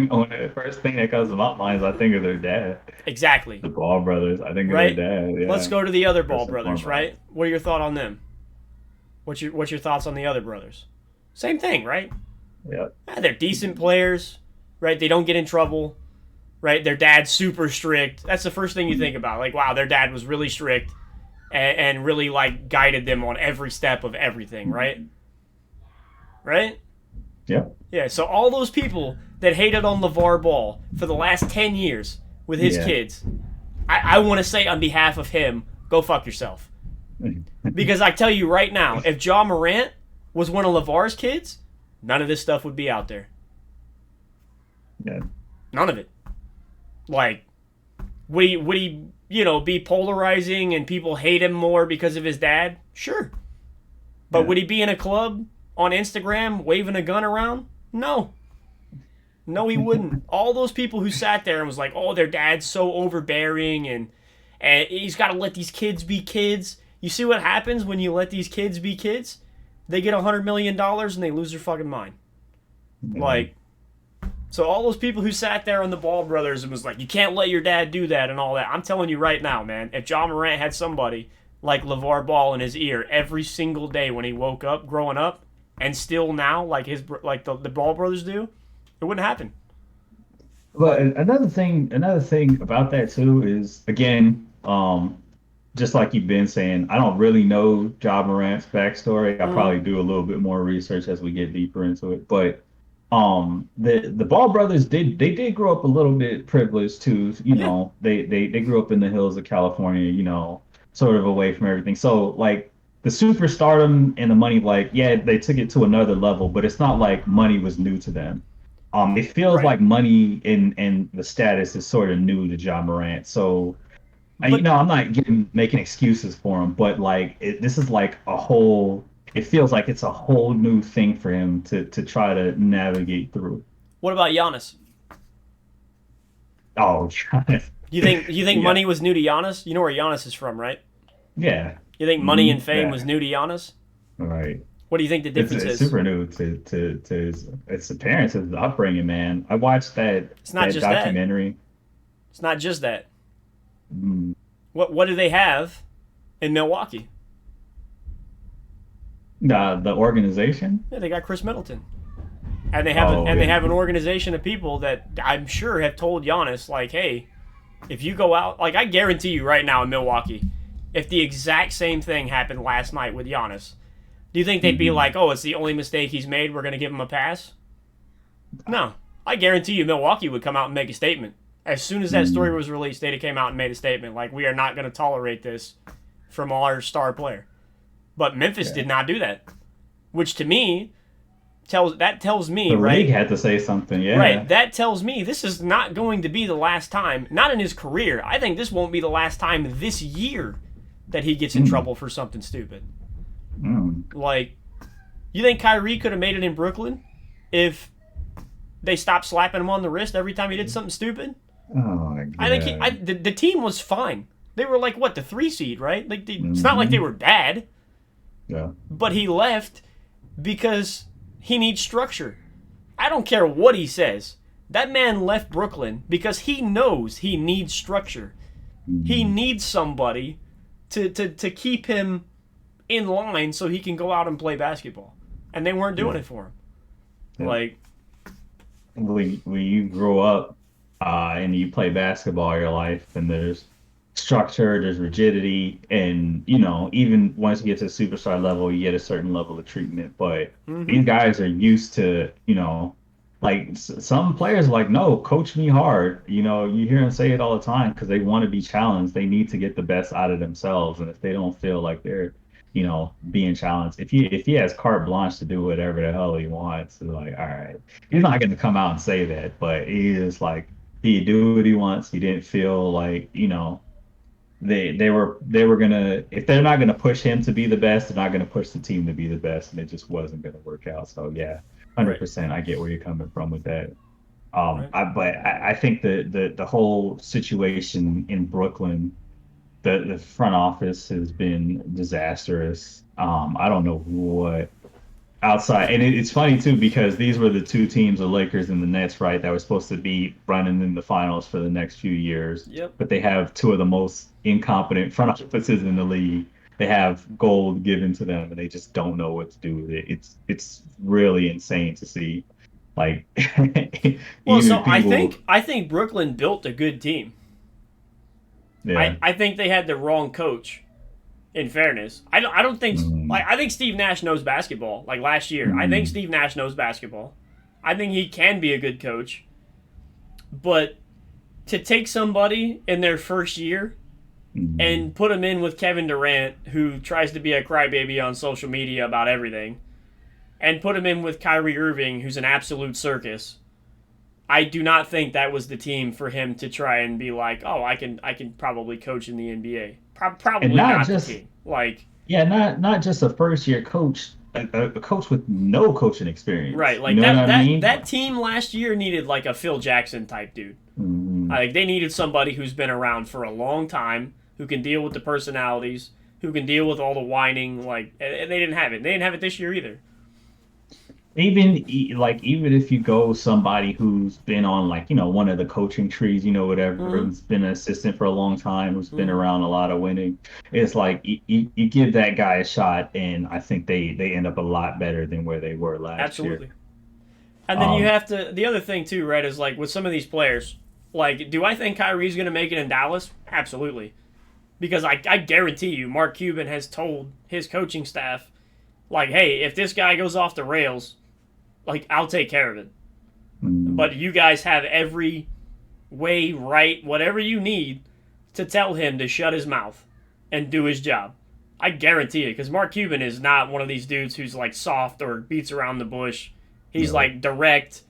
the first thing that comes to my mind is I think of their dad. Exactly. The Ball brothers. I think of Right? their dad. Yeah. Let's go to the other Ball First and brothers, foremost. right? What are your thoughts on them? What's your thoughts on the other brothers? Same thing, right? Yeah. They're decent players, right? They don't get in trouble, right? Their dad's super strict. That's the first thing you think about. Like, wow, their dad was really strict and really, like, guided them on every step of everything, right? Right? Yeah. Yeah, so all those people that hated on LeVar Ball for the last 10 years with his kids, I want to say on behalf of him, go fuck yourself. Because I tell you right now, if Ja Morant was one of LeVar's kids, none of this stuff would be out there. Yeah. None of it. Like, would he be polarizing and people hate him more because of his dad? Sure. But would he be in a club on Instagram waving a gun around? No. No, he wouldn't. All those people who sat there and was like, oh, their dad's so overbearing and he's got to let these kids be kids. You see what happens when you let these kids be kids? They get $100 million and they lose their fucking mind. Like, so all those people who sat there on the Ball brothers and was like, you can't let your dad do that and all that. I'm telling you right now, man, if John Morant had somebody like LeVar Ball in his ear every single day when he woke up growing up, and still now, like the Ball brothers do, it wouldn't happen. But another thing about that too is, again, just like you've been saying, I don't really know Ja Morant's backstory. I'll probably do a little bit more research as we get deeper into it. But the Ball brothers did grow up a little bit privileged too. You know, they grew up in the hills of California, you know, sort of away from everything. So like the superstardom and the money, like, yeah, they took it to another level, but it's not like money was new to them. It feels like money and the status is sort of new to Ja Morant. So, you know, I'm not making excuses for him, but like this is like a whole. It feels like it's a whole new thing for him to try to navigate through. What about Giannis? Oh, God. You think money was new to Giannis? You know where Giannis is from, right? Yeah. You think money and fame was new to Giannis? Right. What do you think the difference it's is? Super new to his appearance, his upbringing, man. I watched that documentary. It's not just that. Mm. What do they have in Milwaukee? The organization? Yeah, they got Chris Middleton. And they have they have an organization of people that I'm sure have told Giannis, like, hey, if you go out, like, I guarantee you right now in Milwaukee, if the exact same thing happened last night with Giannis, do you think they'd be like, oh, it's the only mistake he's made, we're going to give him a pass? No. I guarantee you Milwaukee would come out and make a statement. As soon as that story was released, they'd have came out and made a statement, like, we are not going to tolerate this from our star player. But Memphis did not do that, which to me tells me, the right? league had to say something, yeah. Right, that tells me this is not going to be the last time, not in his career. I think this won't be the last time this year that he gets in trouble for something stupid. Like, you think Kyrie could have made it in Brooklyn if they stopped slapping him on the wrist every time he did something stupid? Oh my God. I think the team was fine. They were like, what, the 3 seed, right? Like it's not like they were bad. Yeah. But he left because he needs structure. I don't care what he says. That man left Brooklyn because he knows he needs structure. He needs somebody to keep him in line so he can go out and play basketball. And they weren't doing it for him. Yeah. Like, when you grow up and you play basketball all your life, and there's structure, there's rigidity, and, you know, even once you get to the superstar level, you get a certain level of treatment. But these guys are used to, you know, like some players are like, no, coach me hard. You know, you hear them say it all the time because they want to be challenged. They need to get the best out of themselves. And if they don't feel like they're, you know, being challenged, if he has carte blanche to do whatever the hell he wants, it's like, all right, he's not going to come out and say that, but he is like, he do what he wants. He didn't feel like, you know, they were gonna, if they're not gonna push him to be the best, they're not gonna push the team to be the best, and it just wasn't gonna work out. So yeah, 100%, I get where you're coming from with that. I think the whole situation in Brooklyn, the front office has been disastrous. I don't know what outside, and it's funny too because these were the two teams, the Lakers and the Nets, right, that were supposed to be running in the finals for the next few years. Yep. But they have two of the most incompetent front offices in the league. They have gold given to them, and they just don't know what to do with it. It's really insane to see. Like, well, so people, I think Brooklyn built a good team. Yeah. I think they had the wrong coach. In fairness, I don't think like I think Steve Nash knows basketball. Like last year, I think Steve Nash knows basketball. I think he can be a good coach. But to take somebody in their first year and put him in with Kevin Durant, who tries to be a crybaby on social media about everything, and put him in with Kyrie Irving, who's an absolute circus, I do not think that was the team for him to try and be like, oh, I can probably coach in the NBA. And Probably not not the just team. Like, yeah, not just a first year coach, a coach with no coaching experience. right, You like know what that I that mean? that team last year needed like a Phil Jackson type dude. Mm, Like they needed somebody who's been around for a long time, who can deal with the personalities, who can deal with all the whining. Like, and they didn't have it. They didn't have it this year either. even if you go somebody who's been on like one of the coaching trees, whatever, Mm-hmm. who's been an assistant for a long time, who's been Mm-hmm. around a lot of winning, it's like you give that guy a shot, and I think they end up a lot better than where they were last year. Absolutely. And then you Um, have to. The other thing too, right, is like with some of these players. Like, do I think Kyrie's going to make it in Dallas? Absolutely. Because I guarantee you, Mark Cuban has told his coaching staff, like, hey, if this guy goes off the rails, like, I'll take care of it. mm, But you guys have every way, right, whatever you need to tell him to shut his mouth and do his job. I guarantee it, because Mark Cuban is not one of these dudes who's like soft or beats around the bush. He's no, like direct.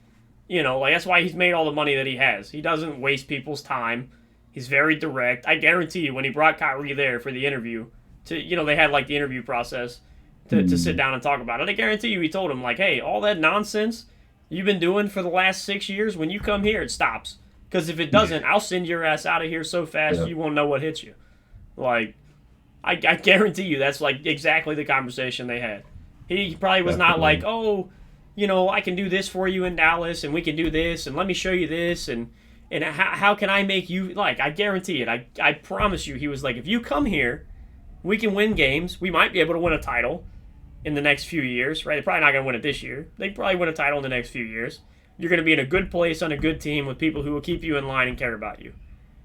Like that's why he's made all the money that he has. He doesn't waste people's time. He's very direct. I guarantee you, when he brought Kyrie there for the interview, they had like the interview process to sit mm, down and talk about it. I guarantee you, he told him like, hey, all that nonsense you've been doing for the last 6 years, when you come here, it stops. Because if it doesn't, I'll send your ass out of here so fast yeah, you won't know what hit you. Like, I guarantee you, that's like exactly the conversation they had. He probably was not like, definitely, oh, I can do this for you in Dallas, and we can do this, and let me show you this, and how can I make you, like, I guarantee it. I promise you, he was like, if you come here, we can win games. We might be able to win a title in the next few years, right? They're probably not going to win it this year. They probably win a title in the next few years. You're going to be in a good place on a good team with people who will keep you in line and care about you.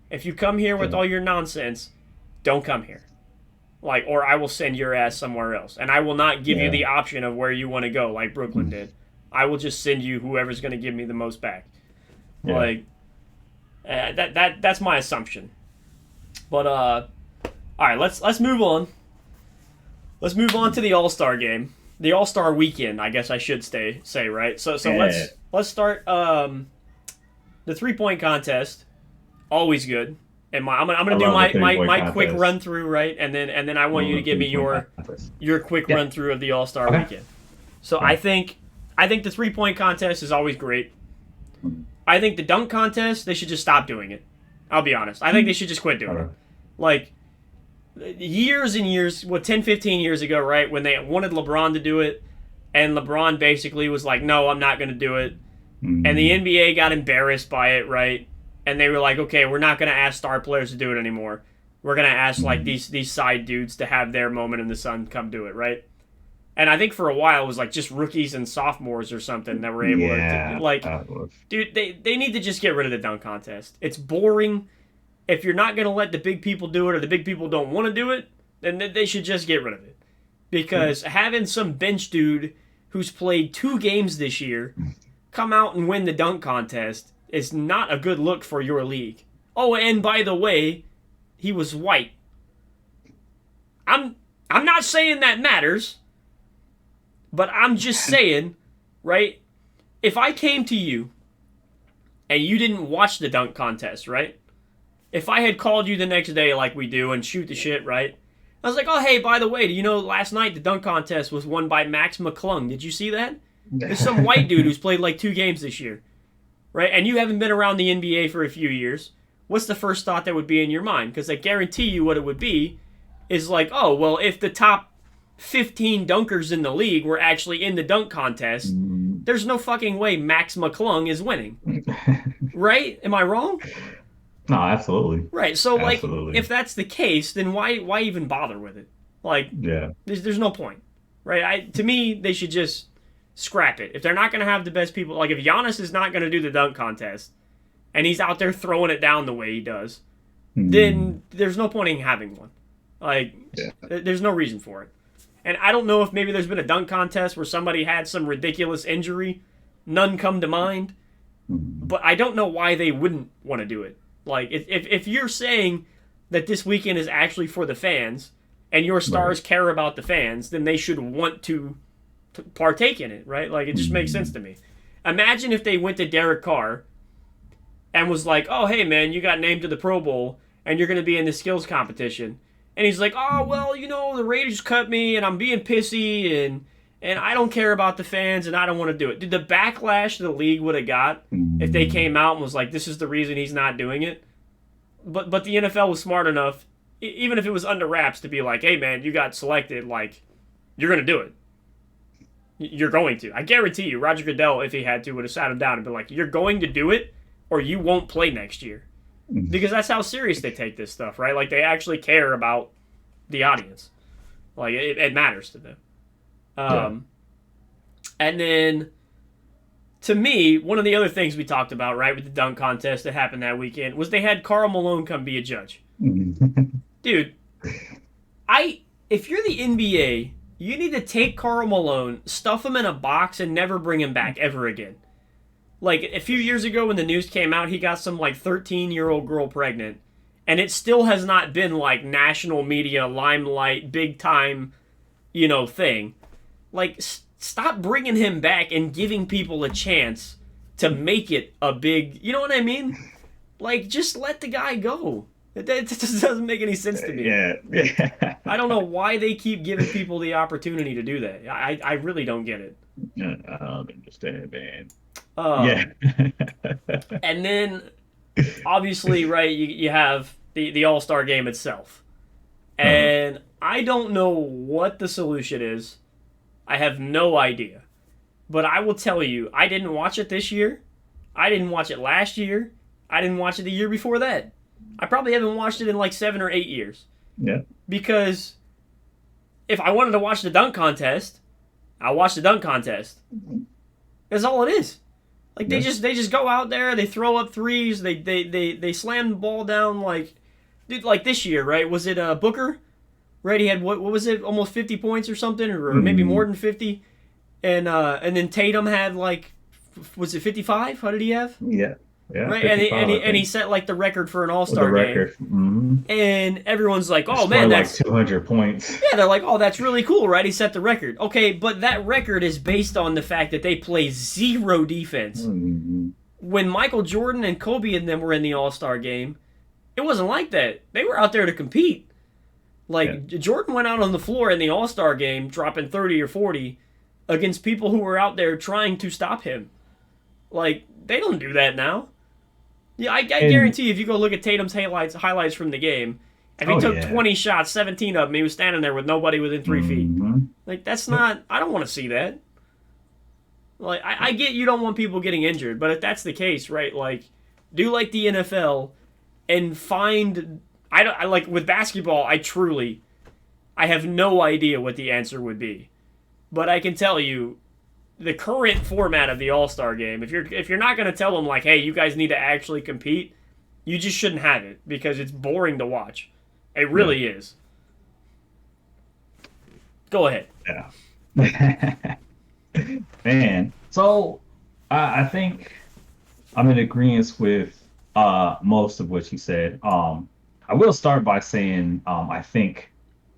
If you come here with yeah, all your nonsense, don't come here. Like, or I will send your ass somewhere else. And I will not give you yeah, the option of where you want to go like Brooklyn did. I will just send you whoever's going to give me the most back. yeah. Like, that's my assumption. But all right, let's move on. Let's move on to the All-Star game, the All-Star weekend. I guess I should say right. So Yeah. let's start the 3-point contest. Always good. And I'm I gonna do love the my quick contest. run through, right, and then I want you to Love the give me 3-point contest. your quick Yeah. run through of the All-Star Okay. weekend. So Yeah. I think the 3-point contest is always great. Mm, I think the dunk contest, they should just stop doing it. I'll be honest. I think they should just quit doing it. okay. Like, years and years, 10, 15 years ago, right, when they wanted LeBron to do it, and LeBron basically was like, no, I'm not going to do it. And the Mm, NBA got embarrassed by it, right? And they were like, okay, we're not going to ask star players to do it anymore. We're going to ask, like, mm. these side dudes to have their moment in the sun come do it, right? And I think for a while it was like just rookies and sophomores or something that were able to Yeah, like, that was. dude, they need to just get rid of the dunk contest. It's boring. If you're not going to let the big people do it, or the big people don't want to do it, then they should just get rid of it. Because having some bench dude who's played 2 games this year come out and win the dunk contest is not a good look for your league. Oh, and by the way, he was white. I'm not saying that matters, but I'm just saying, right? If I came to you and you didn't watch the dunk contest, right? If I had called you the next day like we do and shoot the shit, right? I was like, oh, hey, by the way, do you know last night the dunk contest was won by Max McClung? Did you see that? There's some white dude who's played like 2 games this year, right? And you haven't been around the NBA for a few years. What's the first thought that would be in your mind? Because I guarantee you what it would be is like, oh, well, if the top 15 dunkers in the league were actually in the dunk contest, Mm. there's no fucking way Max McClung is winning. Right? Am I wrong? No, absolutely. Right. So, like, Absolutely. if that's the case, then why even bother with it? Like, Yeah. there's no point. Right? To me, they should just scrap it. If they're not going to have the best people, like if Giannis is not going to do the dunk contest and he's out there throwing it down the way he does, then there's no point in having one. Like, Yeah. there's no reason for it. And I don't know if maybe there's been a dunk contest where somebody had some ridiculous injury. None come to mind. Mm. But I don't know why they wouldn't want to do it. Like, if you're saying that this weekend is actually for the fans and your stars care about the fans, then they should want to partake in it, right? Like, it just makes sense to me. Imagine if they went to Derek Carr and was like, "Oh, hey man, you got named to the Pro Bowl and you're going to be in the skills competition." And he's like, "Oh, Mhm. well, the Raiders cut me and I'm being pissy and I don't care about the fans and I don't want to do it." Did the backlash the league would have got if they Mhm. came out and was like, "This is the reason he's not doing it"? But the NFL was smart enough, even if it was under wraps, to be like, "Hey man, you got selected. Like, you're going to do it. You're going to." I guarantee you, Roger Goodell, if he had to, would have sat him down and been like, "You're going to do it, or you won't play next year." Because that's how serious they take this stuff, right? Like they actually care about the audience. Like it matters to them. Yeah. Um, and then to me, one of the other things we talked about, right, with the dunk contest that happened that weekend was they had Karl Malone come be a judge. Mhm. Dude, I if you're the NBA, you need to take Karl Malone, stuff him in a box, and never bring him back ever again. Like a few years ago when the news came out, he got some like 13-year-old girl pregnant, and it still has not been like national media limelight, big time, thing. Like stop bringing him back and giving people a chance to make it a big, you know what I mean? Like just let the guy go. It just doesn't make any sense to me. Yeah. Yeah. I don't know why they keep giving people the opportunity to do that. I really don't get it. Yeah, I don't understand, man. Yeah. Um, and then obviously, right, you have the All Star game itself. Uh, And I don't know what the solution is. I have no idea. But I will tell you, I didn't watch it this year. I didn't watch it last year. I didn't watch it the year before that. I probably haven't watched it in like 7 or 8 years. yeah. Because if I wanted to watch the dunk contest, I'll watch the dunk contest. That's all it is. Like Yeah. they just go out there, they throw up threes, they slam the ball down like dude like this year, right? Was it Booker? Right, he had what was it, almost 50 points or something, or maybe more Mm, than 50, and then Tatum had like, was it 55? How did he have? yeah. Yeah. Right, and 55, I he think. set like the record for an All With the Star game, record. Mm-hmm. and everyone's like, "Oh man, Scored like that's." 200 points. Yeah, they're like, "Oh, that's really cool, right? He set the record." Okay, but that record is based on the fact that they play zero defense. Mm-hmm. When Michael Jordan and Kobe and them were in the All Star game, it wasn't like that. They were out there to compete. Yeah. Like Jordan went out on the floor in the All Star game, dropping 30 or 40 against people who were out there trying to stop him. Like they don't do that now. Yeah, I And guarantee if you go look at Tatum's highlights from the game, if he oh took yeah. 20 shots, 17 of them, he was standing there with nobody within 3 feet. Mm-hmm. Like that's Yep. not. I don't want to see that. Like I get you don't want people getting injured, but if that's the case, right? Like do like the NFL and find. I don't. I like with basketball. I have no idea what the answer would be, but I can tell you the current format of the All Star game. If you're not going to tell them like, hey, you guys need to actually compete, you just shouldn't have it because it's boring to watch. It Yeah. really is. Go ahead. Yeah. Man. So I think I'm in agreement with most of what you said. I will start by saying I think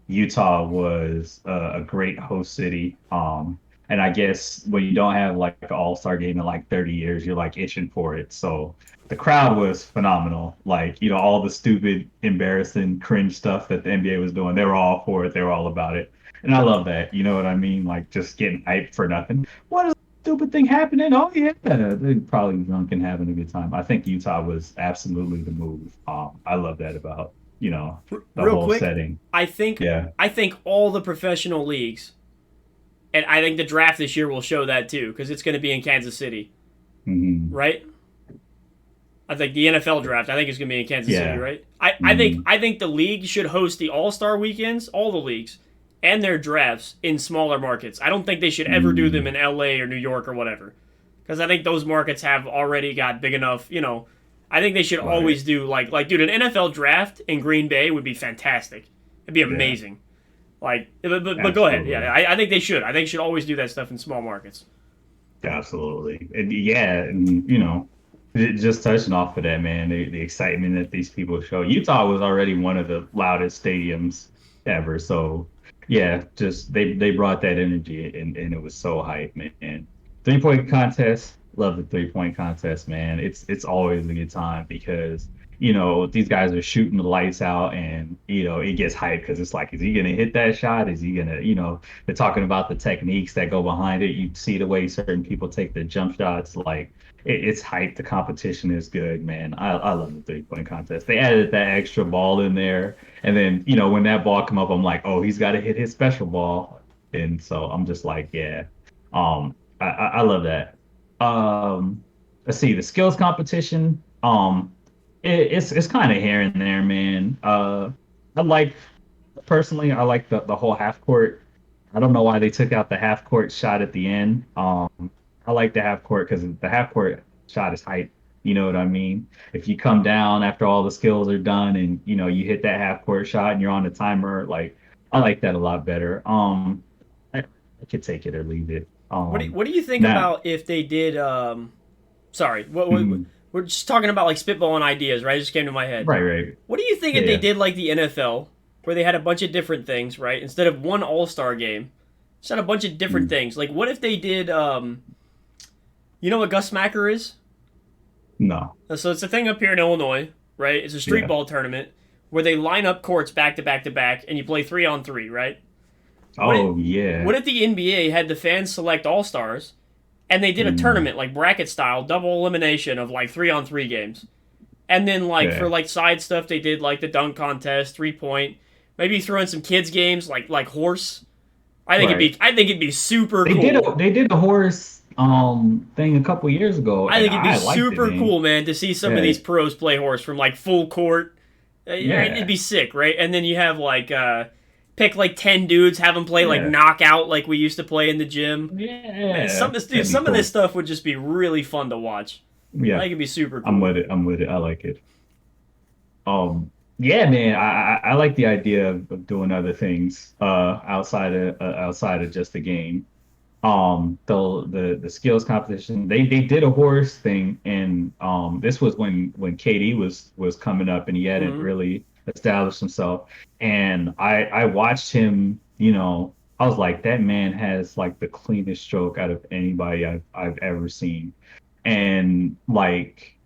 Utah was a great host city. And I guess when you don't have like an all-star game in like 30 years, you're like itching for it. So the crowd was phenomenal. Like, all the stupid, embarrassing, cringe stuff that the NBA was doing, they were all for it. They were all about it. And I love that. You know what I mean? Like just getting hyped for nothing. What is stupid thing happening? Oh yeah. They're probably drunk and having a good time. I think Utah was absolutely the move. I love that about, the Real whole quick, setting. I think Yeah. I think all the professional leagues, and I think the draft this year will show that too, because it's going to be in Kansas City, Hmm. right? I think the NFL draft, I think it's going to be in Kansas City, Yeah. right? I think Hmm. I think the league should host the All Star weekends, all the leagues, and their drafts in smaller markets. I don't think they should ever do them Hmm. in LA or New York or whatever, because I think those markets have already got big enough. I think they should Right. always do like dude, an NFL draft in Green Bay would be fantastic. It'd be Yeah. amazing. Like, but go ahead. Absolutely. Yeah, I think they should. I think they should always do that stuff in small markets. Absolutely. And yeah, and just touching off of that, man, the excitement that these people show. Utah was already one of the loudest stadiums ever. So yeah, just they brought that energy and it was so hype, man. 3-point contest. love the 3-point contest, man. It's always a good time because these guys are shooting the lights out, and it gets hyped because it's like, is he gonna hit that shot? Is he gonna, they're talking about the techniques that go behind it. You see the way certain people take the jump shots, like it's hyped. The competition is good, man. I love the 3-point contest. They added that extra ball in there, and then when that ball come up, I'm like, oh, he's got to hit his special ball, and so I'm just like, yeah. I love that. Let's see, the skills competition. It's kind of here and there, man. I like personally, I like the whole half court. I don't know why they took out the half court shot at the end. I like the half court because the half court shot is hype. You know what I mean? If you come down after all the skills are done and you hit that half court shot and you're on the timer, like I like that a lot better. I could take it or leave it. What do you think Now, about if they did? Sorry, mm, we're just talking about like spitballing ideas, right? It just came to my head. right, right, What do you think if they yeah, did like the NFL, where they had a bunch of different things, right? Instead of one All Star game, just had a bunch of different mm, things. Like, what if they did? You know what Gus Smacker is? no, So it's a thing up here in Illinois, right? It's a street yeah. ball tournament where they line up courts back to back to back, and you play 3-on-3, right? What if, Oh yeah. what if the NBA had the fans select all stars, and they did a Mm, tournament like bracket style, double elimination of like 3-on-3 games, and then like for yeah. like side stuff they did like the dunk contest, 3 point, maybe throw in some kids games like horse. Right. I think it'd be super They did cool. a they did a horse thing a couple years ago, I and think it'd be I liked it, super man. cool, man, to see some of Yeah, these pros play horse from like full court. It'd yeah, be sick, right? And then you have like pick like 10 dudes, have them play like yeah, knockout like we used to play in the gym. Man, yeah. That'd be some of this cool. stuff would just be really fun to watch. I Yeah, think it'd be super I'm cool. with it. I'm with it. I like it. Yeah, man. I like the idea of doing other things outside of just the game. The skills competition, they did a horse thing, and this was when KD was coming up and he hadn't Hmm. really established himself. And I watched him, I was like, that man has like the cleanest stroke out of anybody I've ever seen. And like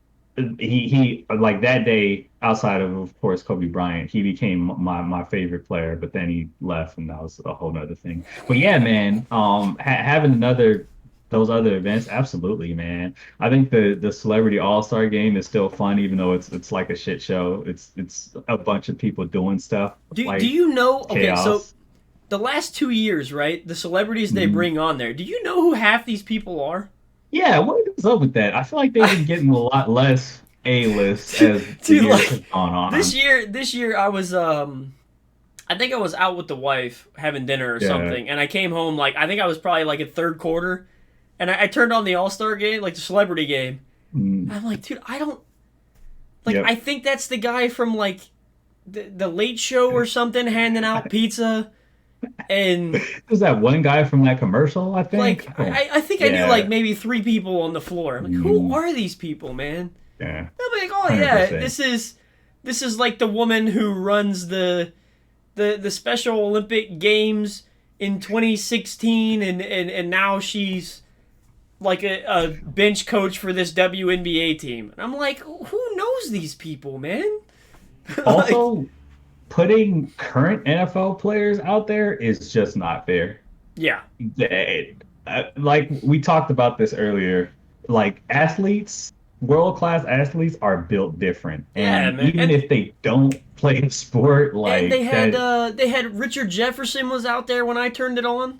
he like that day, outside of course Kobe Bryant, he became my favorite player, but then he left and that was a whole nother thing. But yeah, man, having another those other events, absolutely, man. I think the celebrity all-star game is still fun, even though it's like a shit show. It's a bunch of people doing stuff Do like you know? Okay, so chaos. the last 2 years, right? The celebrities they Mhm. bring on there. Do you know who half these people are? Yeah, what is up with that? I feel like they've been getting a lot less A-list as the Dude, years like have gone on. this year I was I think I was out with the wife having dinner or Yeah. something, and I came home like I think I was probably like in third quarter, and I turned on the All Star game, like the celebrity game. Mm, I'm like, dude, I don't like. I yep. think that's the guy from like the Late Show or something, handing out pizza, and There's that one guy from that commercial, I think. like Oh, I think I knew like yeah. maybe three people on the floor. I'm like, who Mm, are these people, man? yeah. I'm like, oh yeah, 100%. this is like the woman who runs the Special Olympic Games in 2016, and now she's like a bench coach for this WNBA team. And I'm like, who knows these people, man? Like, Also, putting current NFL players out there is just not fair. yeah, Like we talked about this earlier, like athletes, world-class athletes are built different. yeah, And man. even if they don't play a sport And like that, they had Richard Jefferson was out there when I turned it on.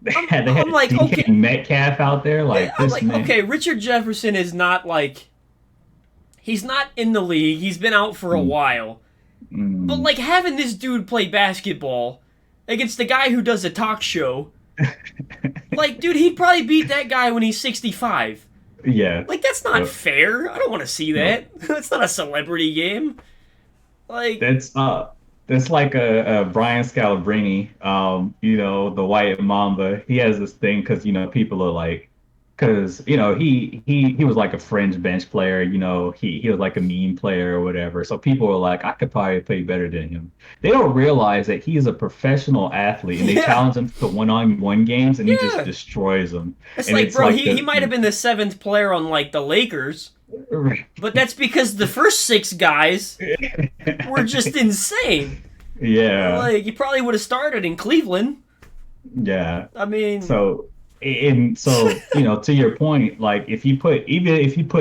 they I'm had like, DK okay, Metcalf out there, yeah, like I'm this like, man. okay, Richard Jefferson is not like he's not in the league. He's been out for a Mm, while. But mm. like having this dude play basketball against the guy who does a talk show, like dude, he'd probably beat that guy when he's 65. Yeah. Like that's not Yep. fair. I don't want to see Nope. that. That's not a celebrity game. Like That's like a Brian Scalabrine, the White Mamba. He has this thing because people are like, because he was like a fringe bench player. He was like a meme player or whatever. So people were like, I could probably play better than him. They don't realize that he is a professional athlete, and they Yeah, challenge him to one-on-one games, and he just yeah. destroys them. It's And like, it's bro, like he might have been the seventh player on like the Lakers, the but that's because the first six guys were just insane. yeah, Like, he probably would have started in Cleveland. yeah. I mean, So to your point, like if you put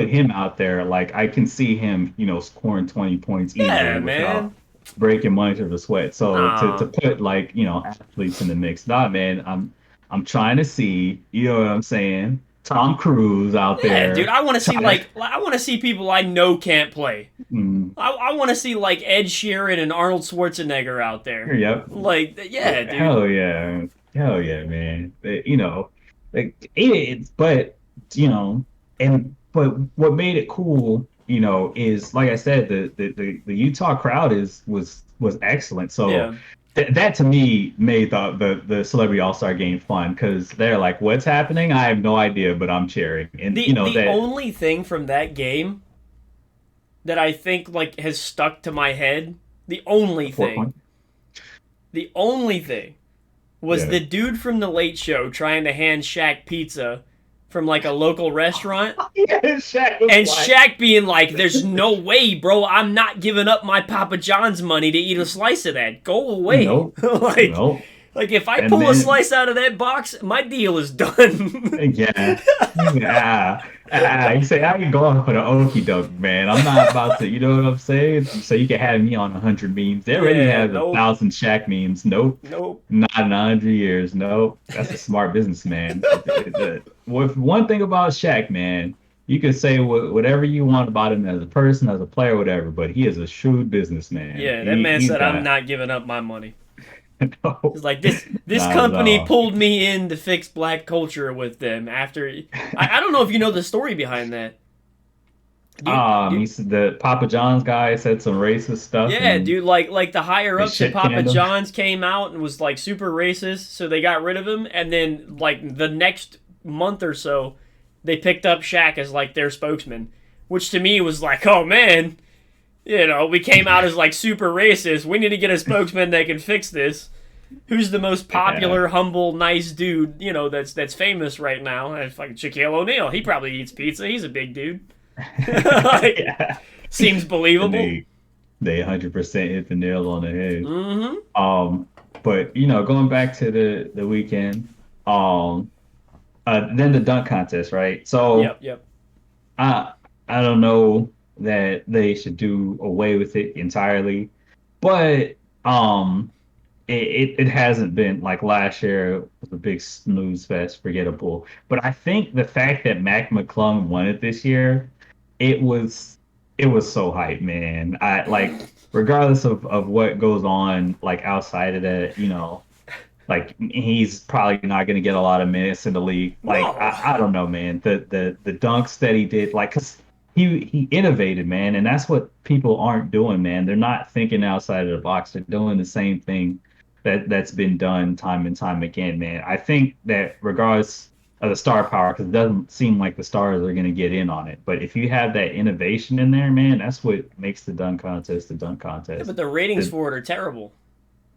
him out there, like I can see him, scoring 20 points easily yeah, without man. breaking much of a sweat. So to Nah. put like, athletes in the mix, nah, man, I'm trying to see, you know what I'm saying? Tom Cruise out Yeah, dude, there. I want to see Try, I want to see people I know can't play. mm, I want to see like Ed Sheeran and Arnold Schwarzenegger out there. yep. Like, yeah, dude. Hell yeah. Hell yeah, man. Like but but what made it cool, is like I said, the Utah crowd was excellent. So Yeah. that to me made the Celebrity All-Star game fun because they're like, what's happening? I have no idea, but I'm cheering. And The that only thing from that game that I think like has stuck to my head, the only four thing, point. the only thing was Yeah. the dude from the Late Show trying to hand Shaq pizza from like a local restaurant. Yeah, Shaq was And like, Shaq being like, "There's no way, bro. I'm not giving up my Papa John's money to eat a slice of that. Go away." nope, like, nope. like if I And pull a then slice out of that box, my deal is done. yeah. You say I ain't going for the okie doke, man. I'm not about to, you know what I'm saying? So you can have me on 100 memes. They already Yeah, have a nope, thousand Shaq memes. Nope, nope. not in 100 years. Nope, that's a smart businessman. With one thing about Shaq, man, you can say whatever you want about him as a person, as a player, whatever, but he is a shrewd businessman. Yeah, that man He's said, "I'm got not giving up my money." no, It's like this not at company all. pulled me in to fix black culture with them after. I don't know if you know the story behind that. He Dude, said the Papa John's guy said some racist stuff yeah, and dude, like the higher they ups at shit Papa canned him. John's came out and was like super racist, so they got rid of him, and then like the next month or so, they picked up Shaq as like their spokesman, which to me was like, oh man, we came out as like super racist. We need to get a spokesman that can fix this. Who's the most Yeah. popular, humble, nice dude, that's famous right now? It's like Shaquille O'Neal. He probably eats pizza. He's a big dude. like, Yeah. seems And believable. they 100% hit the nail on the head. Mm-hmm. But going back to the weekend, um, then the dunk contest, right? So Yep, yep. I I don't know that they should do away with it entirely, but it hasn't been like last year was a big snooze fest, forgettable. But I think the fact that Mac McClung won it this year, it was it was so hype, man. I like regardless of what goes on like outside of that, like he's probably not going to get a lot of minutes in the league. Like No. I don't know, man. The dunks that he did, like, cause he innovated, man, and that's what people aren't doing, man. They're not thinking outside of the box. They're doing the same thing that's been done time and time again, man. I think that regardless of the star power, because it doesn't seem like the stars are going to get in on it, but if you have that innovation in there, man, that's what makes the dunk contest the dunk Yeah, contest. but the ratings The, for it are terrible.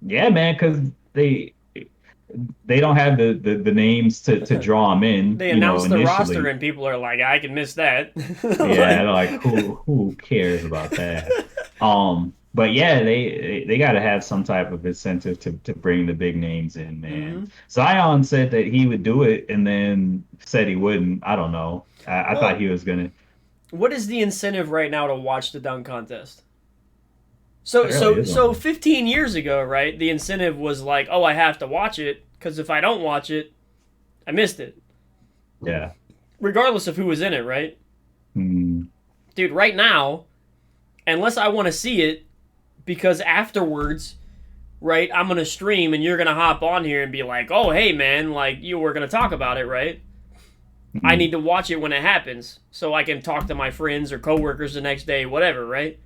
yeah, man, because they don't have the names to draw them in, They announce the roster initially. and people are like, I can miss that. Yeah, like, they're like who cares about that? But yeah, they got to have some type of incentive to bring the big names in, man. mhm. Zion said that he would do it and then said he wouldn't. I don't know. I thought Well, he was gonna. what is the incentive right now to watch the dunk contest? There So really so is so one. 15 years ago, right? The incentive was like, oh, I have to watch it because if I don't watch it, I missed it, Yeah. regardless of who was in it, right? Mm, Dude, right now, unless I want to see it, because afterwards, right, I'm gonna stream and you're gonna hop on here and be like, oh, hey man, like you were gonna talk about it, right? I mm, need to watch it when it happens so I can talk to my friends or coworkers the next day, whatever, right?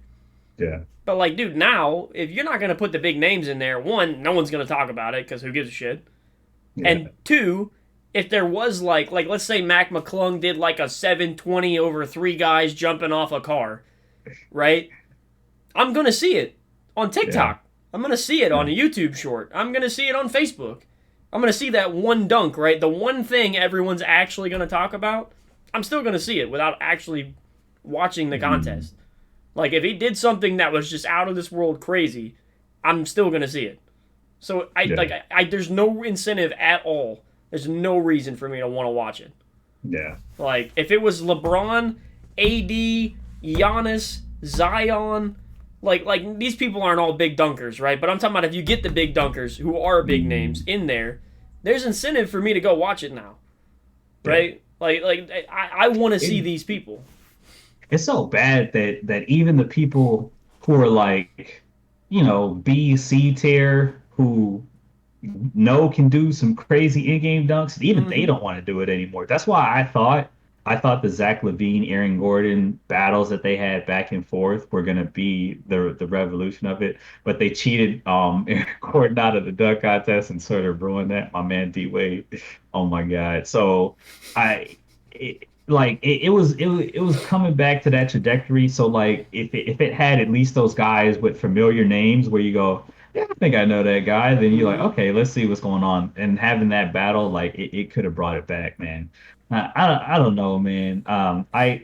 yeah. But like, dude, now if you're not gonna put the big names in there, one, no one's gonna talk about it because who gives a shit, Yeah. and two, if there was like let's say Mac McClung did like a 720 over three guys jumping off a car, right? I'm gonna see it on Yeah. TikTok. I'm gonna see it on Yeah. a YouTube short. I'm gonna see it on Facebook. I'm gonna see that one dunk, right? The one thing everyone's actually gonna talk about. I'm still gonna see it without actually watching the Mm, contest. Like if he did something that was just out of this world crazy, I'm still gonna see it. So yeah. there's no incentive at all. There's no reason for me to want to watch it. Yeah. Like if it was LeBron, AD, Giannis, Zion, like these people aren't all big dunkers, right? But I'm talking about if you get the big dunkers who are big names Mm, in there, there's incentive for me to go watch it now, yeah. right? I want to It, see these people. it's so bad that even the people who are like, B, C tier, who know can do some crazy in-game dunks, even they Mm-hmm. don't want to do it anymore. That's why I thought the Zach Levine, Aaron Gordon battles that they had back and forth were gonna be the revolution of it. But they cheated Aaron Gordon out of the dunk contest and sort of ruined that. My man D Wade. Oh my God. So I it was coming back to that trajectory. So like if it had at least those guys with familiar names where you go, yeah, I think I know that guy, then you're like, Mm-hmm. okay, let's see what's going on. And having that battle, like it could have brought it back, man. I don't know, man. I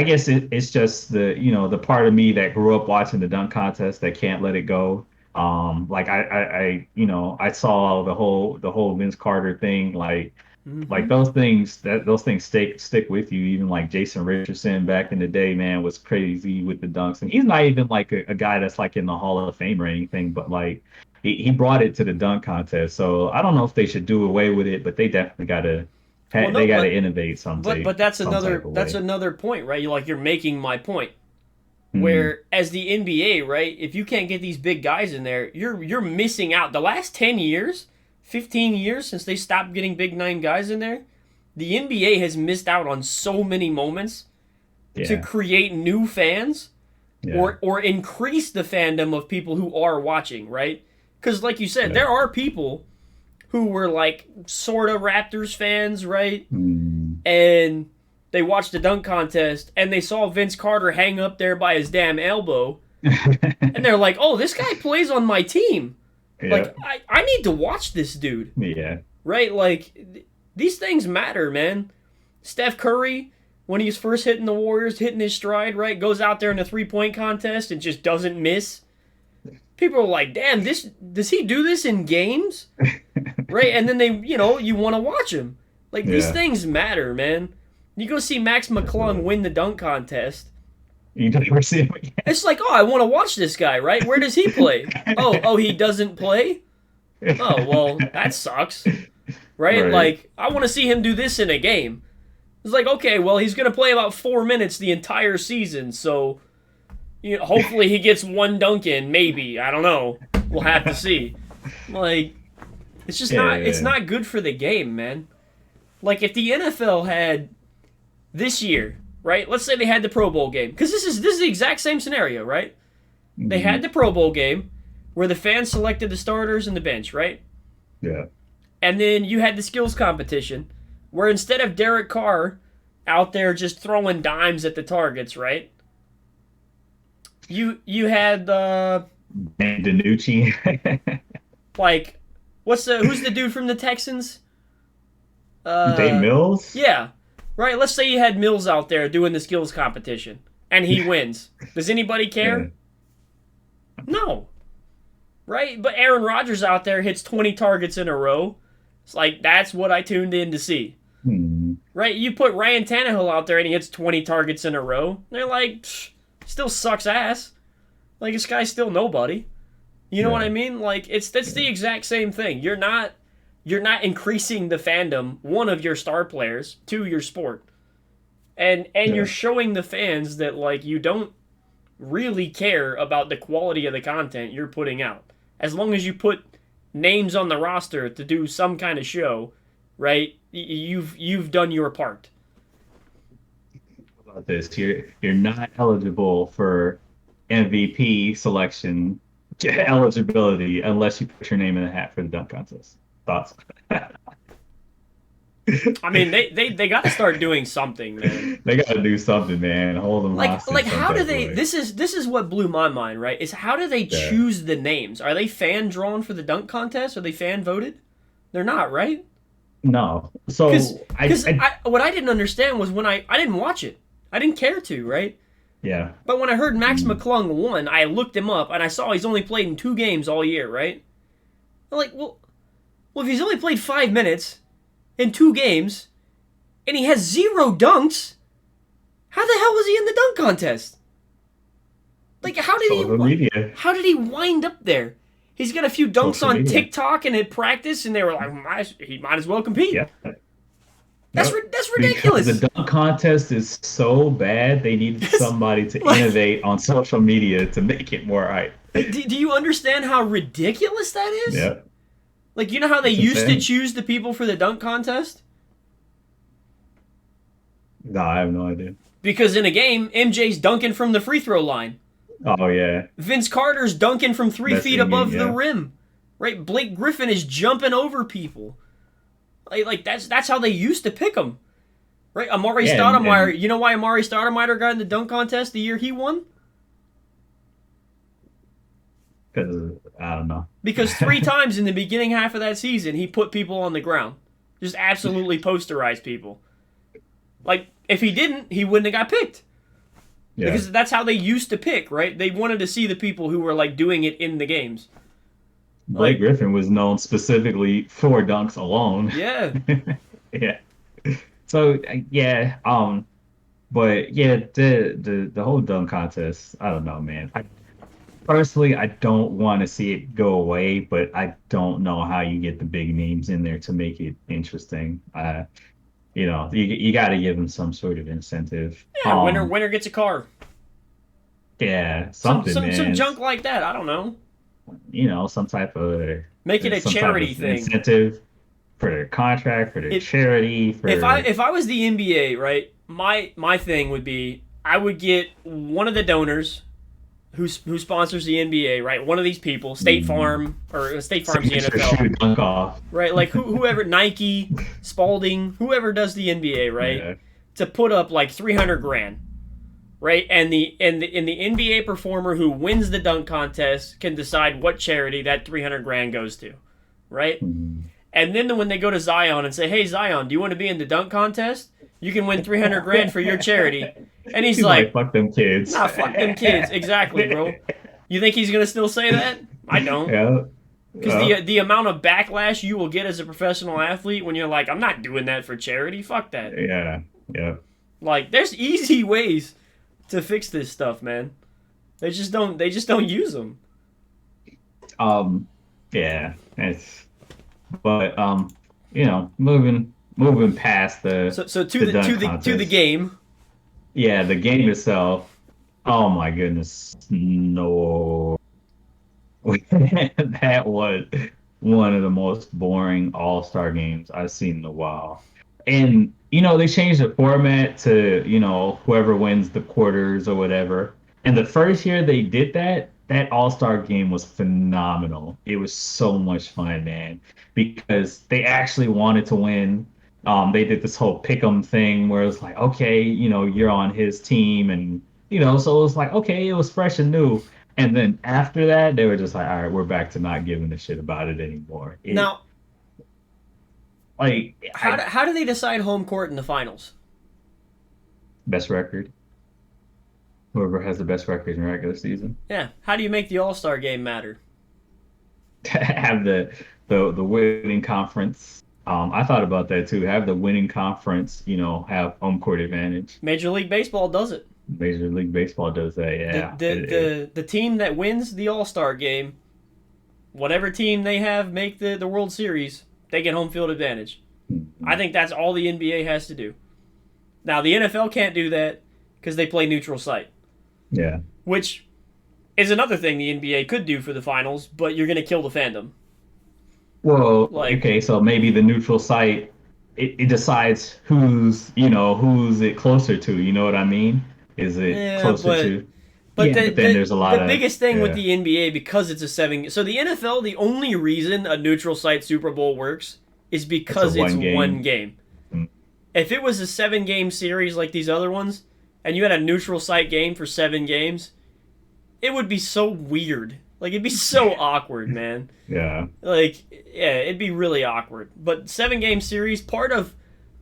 guess it's just the part of me that grew up watching the dunk contest that can't let it go. Like I saw the whole Vince Carter thing, like Mm-hmm. those things stick with you. Even like Jason Richardson back in the day, man, was crazy with the dunks, and he's not even like a guy that's like in the Hall of Fame or anything, but like he brought it to the dunk contest. So I don't know if they should do away with it, but they definitely gotta Well, they no, gotta innovate but some type of that's way. another point, right? You're making my point. Mm, Where as the NBA, right, if you can't get these big guys in there, you're missing out. The last 10 years, 15 years since they stopped getting big name guys in there, the NBA has missed out on so many moments to yeah, create new fans yeah, or increase the fandom of people who are watching, right? Cuz like you said, yeah. there are people who were like sort of Raptors fans, right? Mm. And they watched the dunk contest and they saw Vince Carter hang up there by his damn elbow and they're like, "Oh, this guy plays on my team. Yeah, Like, I need to watch this dude." yeah. Right? These things matter, man. Steph Curry, when he's first hitting the Warriors, hitting his stride, right, goes out there in a 3-point contest and just doesn't miss. People are like, "Damn, this does he do this in games?" Right? And then you want to watch him. Like these Yeah. things matter, man. You go see Max McClung Definitely. win the dunk contest. You never see him It's like, oh, I want to watch this guy, right? Where does he play? Oh, he doesn't play? Oh, again. well, that sucks, right? Right. Like, I want to see him do this in a game. It's like, okay, well, he's going to play about 4 minutes the entire season, so hopefully he gets one dunk in, maybe. I don't know. We'll have to see. Like, it's Yeah. not good for the game, man. Like, if the NFL had this year, right? Let's say they had the Pro Bowl game, because this is the exact same scenario, right? They had Hmm. the Pro Bowl game where the fans selected the starters and the bench, right? Yeah. And then you had the skills competition where instead of Derek Carr out there just throwing dimes at the targets, right? You had the And Danucci. like who's the dude from the Texans? Dave Uh Mills? yeah. Right, let's say you had Mills out there doing the skills competition and he wins. Does anybody Yeah. care? No. Right? But Aaron Rodgers out there hits 20 targets in a row. It's like that's what I tuned in to see. Hmm. Right? You put Ryan Tannehill out there and he hits 20 targets in a row. They're like, still sucks ass. Like this guy's still nobody. You know what I Yeah. mean? Like that's Yeah. the exact same thing. You're not increasing the fandom one of your star players to your sport. And you're Yeah. showing the fans that like you don't really care about the quality of the content you're putting out. As long as you put names on the roster to do some kind of show, right? You've done your part. How about this? You're not eligible for MVP selection eligibility unless you put your name in the hat for the dunk contest. Thoughts? I mean, they got to start doing something, man. They got to do something, man. Hold them Like hostage some how do type of they? way. This is what blew my mind, right? Is how do they Yeah. choose the names? Are they fan drawn for the dunk contest? Are they fan voted? They're not, right? No. Because So I what I didn't understand was when I didn't watch it. I didn't care to, right? yeah. But when I heard Max Mm. McClung won, I looked him up and I saw he's only played in 2 games all year, right? I'm like, well, if he's only played 5 minutes in 2 games and he has 0 dunks, how the hell was he in the dunk contest? Like, Social media. how did he wind up there? He's got a few dunks Social on media. TikTok and at practice, and they were like, he might as well compete. Yeah. That's Yep. that's Because ridiculous. the dunk contest is so bad, they needed somebody to Like, innovate on social media to make it more hype. do you understand how ridiculous that is? Yeah. Like, you know how they It's used to insane. choose the people for the dunk contest? No, I have no idea. Because in a game, MJ's dunking from the free throw line. Oh yeah. Vince Carter's dunking from 3 feet Messing above in, the yeah. rim. Right? Blake Griffin is jumping over people. Like that's how they used to pick them. Right? Amari Yeah, Stoudemire. and You know why Amari Stoudemire got in the dunk contest the year he won? because I don't know. Because 3 times in the beginning half of that season, he put people on the ground. Just absolutely posterized people. Like, if he didn't, he wouldn't have got picked. Yeah. Because that's how they used to pick, right? They wanted to see the people who were, like, doing it in the games. Blake Like, Griffin was known specifically for dunks alone. yeah. Yeah. So yeah, but yeah, the whole dunk contest, I don't know, man. Personally, I don't want to see it go away, but I don't know how you get the big names in there to make it interesting. You got to give them some sort of incentive. Yeah, winner gets a car. Yeah, Some, something, some, some man. junk like that. I don't know. Some type of Make it a some type charity of thing. incentive for their contract, for their If charity, for if I was the NBA, right, my thing would be I would get one of the donors who sponsors the NBA, right? One of these people, State Farm, or State Farm's the signature NFL, shoe dunk off. right? Like whoever, Nike, Spalding, whoever does the NBA, right? Yeah. To put up like 300 grand, right? And the NBA performer who wins the dunk contest can decide what charity that 300 grand goes to, right? Mhm. And then when they go to Zion and say, "Hey Zion, do you want to be in the dunk contest? You can win 300 grand for your charity." And he's like, fuck them kids. "Nah, fuck them kids." Exactly, bro. You think he's gonna still say that? I don't. Yeah. Because the amount of backlash you will get as a professional athlete when you're like, "I'm not doing that for charity." Fuck that. Yeah. Yeah. Like, there's easy ways to fix this stuff, man. They just don't. They just don't use them. Yeah. But moving past So the dunk to the contest. game. Yeah, the game itself. Oh my goodness. No. That was one of the most boring All-Star games I've seen in a while. And they changed the format to, whoever wins the quarters or whatever. And the first year they did that All-Star game was phenomenal. It was so much fun, man, because they actually wanted to win. They did this whole pick 'em thing where it's like, okay, you're on his team, and so it was like, okay, it was fresh and new. And then after that, they were just like, all right, we're back to not giving a shit about it anymore. Now, Like, how do they decide home court in the finals? best record. Whoever has the best record in regular season. Yeah. How do you make the All-Star game matter? Have the winning conference. I thought about that too. Have the winning conference, have home court advantage. Major League Baseball does it. Major League Baseball does that, yeah. The team that wins the All-Star game, whatever team they have make the World Series, they get home field advantage. I think that's all the NBA has to do. Now, the NFL can't do that because they play neutral site. Yeah. Which is another thing the NBA could do for the finals, but you're going to kill the fandom. Well, Like- okay, so maybe the neutral site it decides who's it closer to, you know what I mean? Is it Yeah, closer to But yeah, the, but then the, there's a lot the of biggest thing with yeah. the NBA, because it's a 7... So the NFL, the only reason a neutral site Super Bowl works is because It's a it's one game. one game. if it was a 7-game series like these other ones, and you had a neutral site game for 7 games, it would be so weird. Like, it'd be so awkward, man. Yeah. Like, yeah, it'd be really awkward. But 7-game series, part of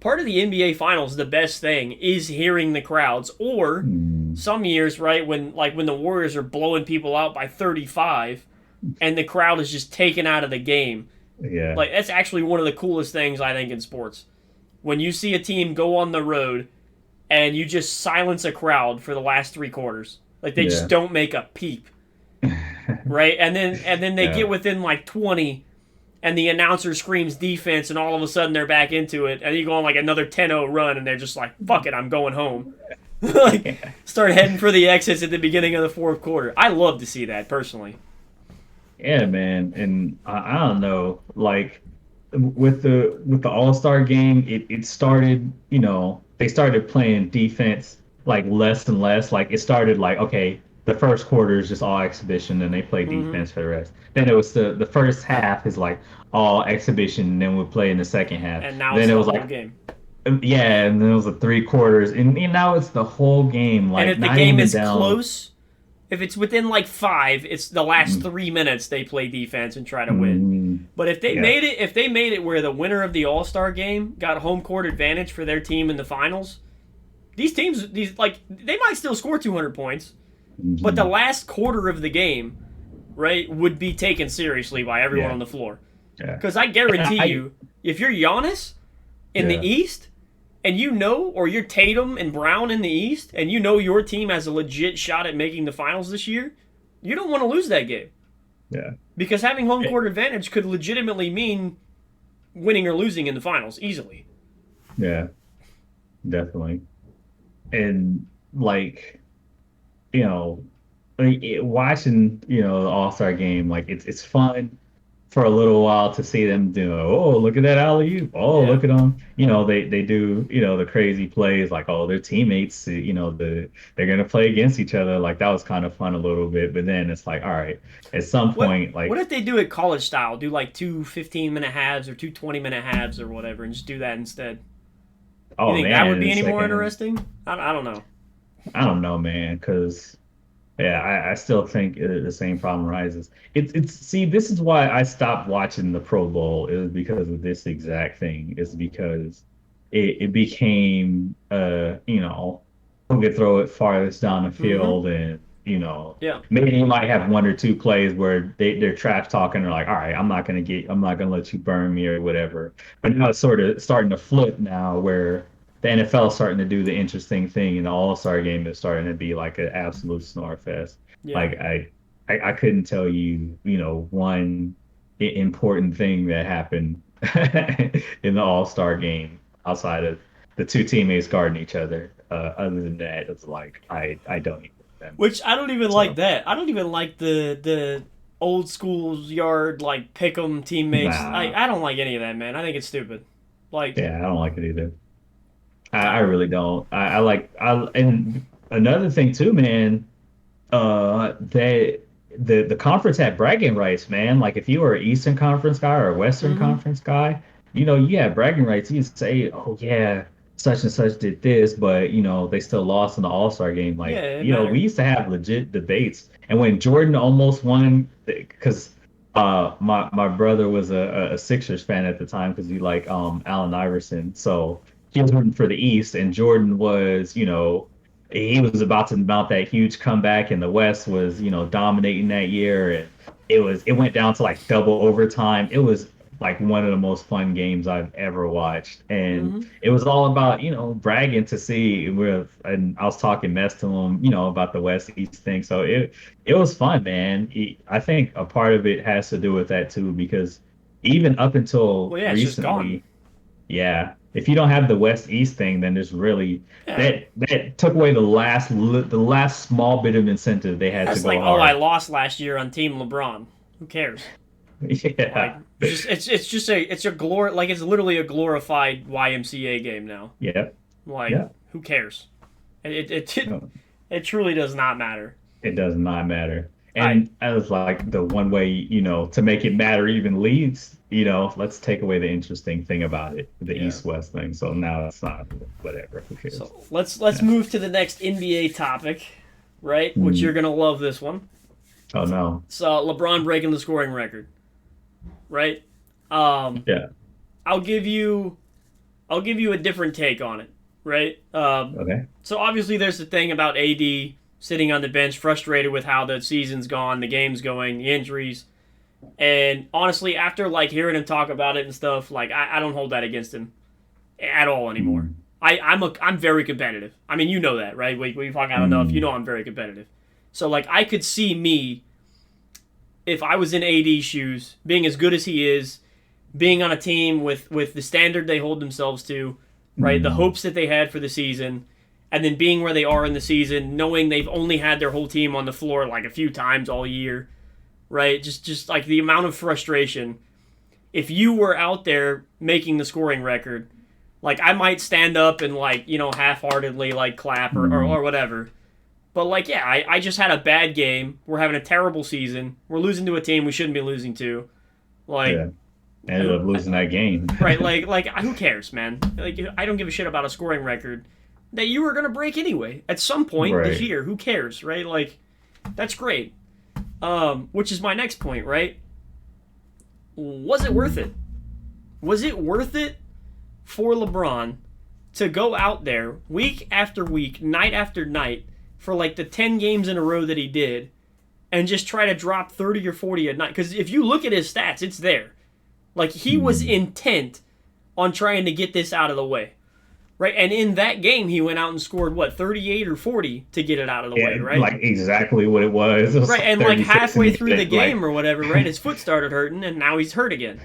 the NBA Finals, the best thing is hearing the crowds. Or Mm, some years, right, when the Warriors are blowing people out by 35, and the crowd is just taken out of the game. yeah. Like, that's actually one of the coolest things I think in sports. When you see a team go on the road and you just silence a crowd for the last 3 quarters. Like, they just Yeah. don't make a peep, right? And then they Yeah. get within like 20, and the announcer screams defense, and all of a sudden they're back into it, and you go on like another 10-0 run, and they're just like, fuck it, I'm going home. Like, start heading for the exits at the beginning of the fourth quarter. I love to see that, personally. Yeah, man. And I don't know, like with the All-Star game, it started, they started playing defense like less and less. Like it started like, okay, the first quarter is just all exhibition and they play Hmm. defense for the rest. Then it was the first half is like all exhibition and then we play in the second half. And now it's Then it the was whole like game. yeah, and then it was the 3 quarters and now it's the whole game, And like if the not game even is down. close, if it's within like 5, it's the last Mm, 3 minutes they play defense and try to win. mm, But if they yeah, made it, if they made it where the winner of the All Star game got home court advantage for their team in the finals, these teams, they might still score 200 points, but the mhm, last quarter of the game, right, would be taken seriously by everyone yeah, on the floor. yeah. Because I And guarantee you, if you're Giannis in the yeah, East, and or you're Tatum and Brown in the East, and your team has a legit shot at making the finals this year, you don't want to lose that game. yeah. Because having home court advantage could legitimately mean winning or losing in the finals easily. Yeah, definitely. And like, you know, watching, the All-Star game, like it's fun for a little while to see them do, oh, look at that alley-oop. Oh, Yeah. look at them. They do, the crazy plays like, oh, their teammates, they're gonna play against each other. Like that was kind of fun a little bit, but then it's like, all right, at some What point, what like, if they do it college style? Do like two 15-minute halves or two 20-minute halves or whatever, and just do that instead. You oh think that man, would in be the any more second, interesting? I don't know. I don't know, man, because yeah, I still think the same problem rises. It's see, this is why I stopped watching the Pro Bowl is because of this exact thing. Is because it became who could throw it farthest down the Mm-hmm. field and Yeah. maybe you might have one or two plays where they're trash talking or like, all right, I'm not gonna let you burn me or whatever. But now it's sort of starting to flip now where the NFL is starting to do the interesting thing, and the All-Star game is starting to be like an absolute snore fest. Yeah. Like I couldn't tell you, one important thing that happened in the All-Star game outside of the two teammates guarding each other. Other than that, it's like I don't even remember. Which I don't even like So that. I don't even like the old school yard like pick 'em teammates. I nah, I don't like any of that, man. I think it's stupid. Like, yeah, I don't like it either. I no. really don't. I like and another thing too, man. They the conference had bragging rights, man. Like if you were an Eastern Conference guy or a Western Mm-hmm. Conference guy, you had bragging rights. You say, "Oh yeah, such and such did this," but they still lost in the All-Star game. Yeah, Like, it we mattered. used to have legit debates. And when Jordan almost won, because my brother was a Sixers fan at the time because he liked Allen Iverson, so he was rooting for the East, and Jordan was, he was about to mount that huge comeback, and the West was, dominating that year, and it went down to like double overtime. It was like one of the most fun games I've ever watched, and Mm-hmm. it was all about bragging to see with, and I was talking mess to him, about the West East thing. So it was fun, man. I think a part of it has to do with that too, because even up until Well, yeah, it's just gone. recently, yeah. If you don't have the West East thing, then there's really Yeah. that took away the last small bit of incentive they had to That's like, go oh, I hard. lost last year on Team LeBron. Who cares? Like, Yeah. just it's a like it's literally a glorified YMCA game now. Yeah. Like, Yeah. who cares? It No, it truly does not matter. it does not matter. I And I was like, the one way, to make it matter even leads, let's take away the interesting thing about it, the yeah. East-West thing. So now it's not whatever. Who cares? So let's Yeah. move to the next NBA topic, right? Which you're Mm. gonna love this one. Oh no. So LeBron breaking the scoring record, right? Um, Yeah. I'll give you a different take on it, right? Okay. So obviously there's the thing about AD sitting on the bench, frustrated with how the season's gone, the game's going, the injuries, and honestly, after like hearing him talk about it and stuff, like I don't hold that against him at all anymore. Mm. I'm very competitive. I mean, you know that, right? We talk out enough. You Mm. know I'm very competitive. So like I could see me if I was in AD's shoes, being as good as he is, being on a team with the standard they hold themselves to, right? The Mm. hopes that they had for the season, and then being where they are in the season, knowing they've only had their whole team on the floor like a few times all year, right? Just like the amount of frustration. If you were out there making the scoring record, like I might stand up and like, half-heartedly like clap or Mm. whatever. But like, yeah, I just had a bad game. We're having a terrible season. We're losing to a team we shouldn't be losing to. Like, Yeah. Ended up losing that game. right? Like who cares, man? Like I don't give a shit about a scoring record that you were gonna break anyway at some point this Right. year. Who cares, right? Like that's great. Which is my next point, right? Was it worth it? Was it worth it for LeBron to go out there week after week, night after night, for like the 10 games in a row that he did, and just try to drop 30 or 40 a night? Because if you look at his stats, it's there. Like he was Mm. intent on trying to get this out of the way, right? And in that game, he went out and scored what 38 or 40 to get it out of the way, Yeah, right? like exactly what it was. It was Right, like and like 36 halfway and through the game like, or whatever, right? His foot started hurting, and now he's hurt again.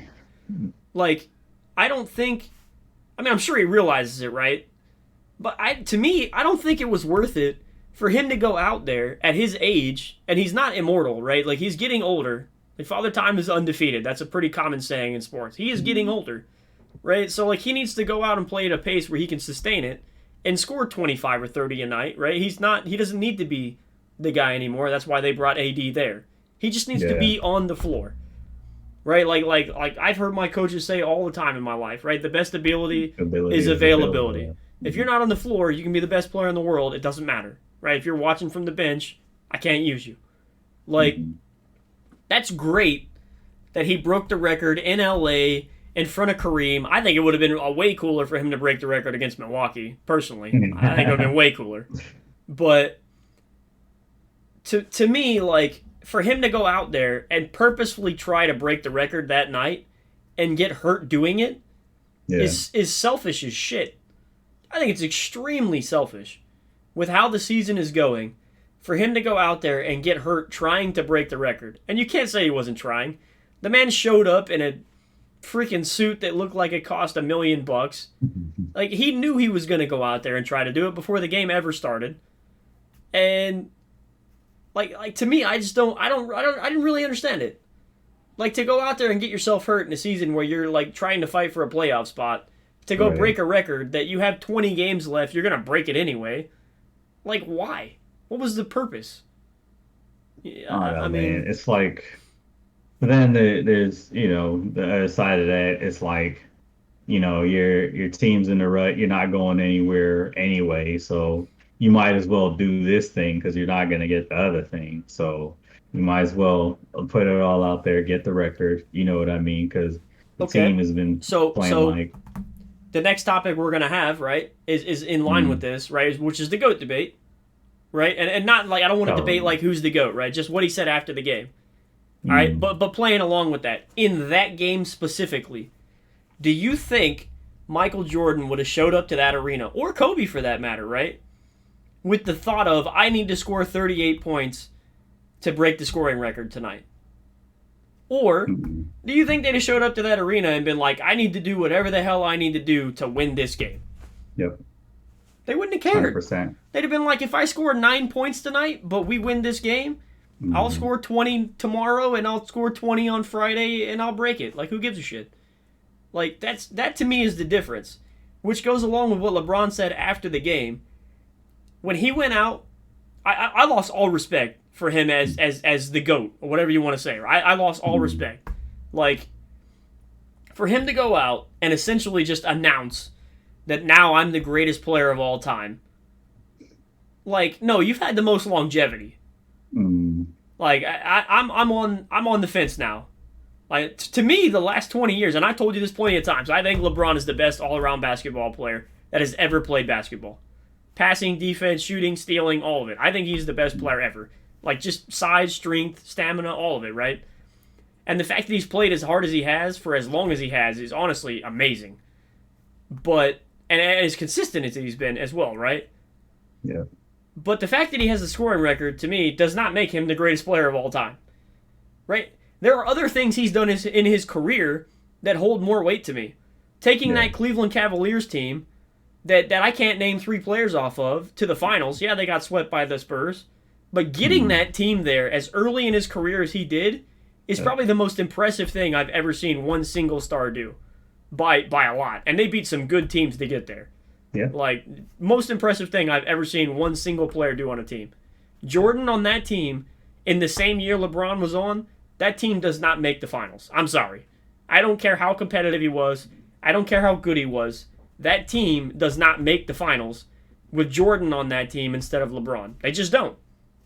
Like, I don't think. I mean, I'm sure he realizes it, right? But to me, I don't think it was worth it for him to go out there at his age, and he's not immortal, right? Like he's getting older. Like Father Time is undefeated. That's a pretty common saying in sports. He is getting older, right? So like he needs to go out and play at a pace where he can sustain it and score 25 or 30 a night, right? He doesn't need to be the guy anymore. That's why they brought AD there. He just needs to yeah, be on the floor. Right? Like I've heard my coaches say all the time in my life, right? The best ability ability is is availability. available. If you're not on the floor, you can be the best player in the world. It doesn't matter, right? If you're watching from the bench, I can't use you. Like, Mhm. that's great that he broke the record in LA in front of Kareem. I think it would have been way cooler for him to break the record against Milwaukee, personally. I think it would have been way cooler. But to me, like, for him to go out there and purposefully try to break the record that night and get hurt doing it Yeah, is selfish as shit. I think it's extremely selfish with how the season is going for him to go out there and get hurt trying to break the record. And you can't say he wasn't trying. The man showed up in a freaking suit that looked like it cost $1 million. Like he knew he was going to go out there and try to do it before the game ever started. And like to me, I didn't really understand it. Like to go out there and get yourself hurt in a season where you're like trying to fight for a playoff spot, to go right. break a record that you have 20 games left, you're gonna break it anyway. Like why? What was the purpose? Yeah, I don't know, I mean, man. It's like, but then there's, the other side of that. It's like, your team's in the rut. You're not going anywhere anyway, so you might as well do this thing because you're not gonna get the other thing. So you might as well put it all out there, get the record. You know what I mean? Because the okay. team has been So playing so like, the next topic we're gonna have, right, is in line with mm, this, right, which is the GOAT debate, right? And not like I don't want to debate oh, like who's the GOAT, right? Just what he said after the game. All right, mm, but playing along with that, in that game specifically, do you think Michael Jordan would have showed up to that arena, or Kobe for that matter, right? With the thought of, I need to score 38 points to break the scoring record tonight? Or mm, do you think they'd have showed up to that arena and been like, I need to do whatever the hell I need to do to win this game? yep, They wouldn't have cared. 100%. They'd have been like, if I score 9 points tonight, but we win this game, I'll Mm, score 20 tomorrow and I'll score 20 on Friday and I'll break it. Like, who gives a shit? Like, that to me is the difference. Which goes along with what LeBron said after the game. When he went out I lost all respect for him as the GOAT, or whatever you want to say. I lost all respect. Like, for him to go out and essentially just announce that now I'm the greatest player of all time. Like, no, you've had the most longevity. Mm, Like, I'm on the fence now. Like, to me, the last 20 years, and I told you this plenty of times, I think LeBron is the best all-around basketball player that has ever played basketball. Passing, defense, shooting, stealing, all of it. I think he's the best player ever. Like, just size, strength, stamina, all of it, right? And the fact that he's played as hard as he has for as long as he has is honestly amazing. But, and as consistent as he's been as well, right? yeah. But the fact that he has a scoring record, to me, does not make him the greatest player of all time. Right? There are other things he's done in his career that hold more weight to me. Taking that Cleveland Cavaliers team that I can't name 3 players off of to the finals. Yeah, they got swept by the Spurs. But getting that team there as early in his career as he did is probably the most impressive thing I've ever seen one single star do. By a lot. And they beat some good teams to get there. Yeah. Like, most impressive thing I've ever seen one single player do on a team. Jordan on that team, in the same year LeBron was on, that team does not make the finals. I'm sorry. I don't care how competitive he was. I don't care how good he was. That team does not make the finals with Jordan on that team instead of LeBron. They just don't.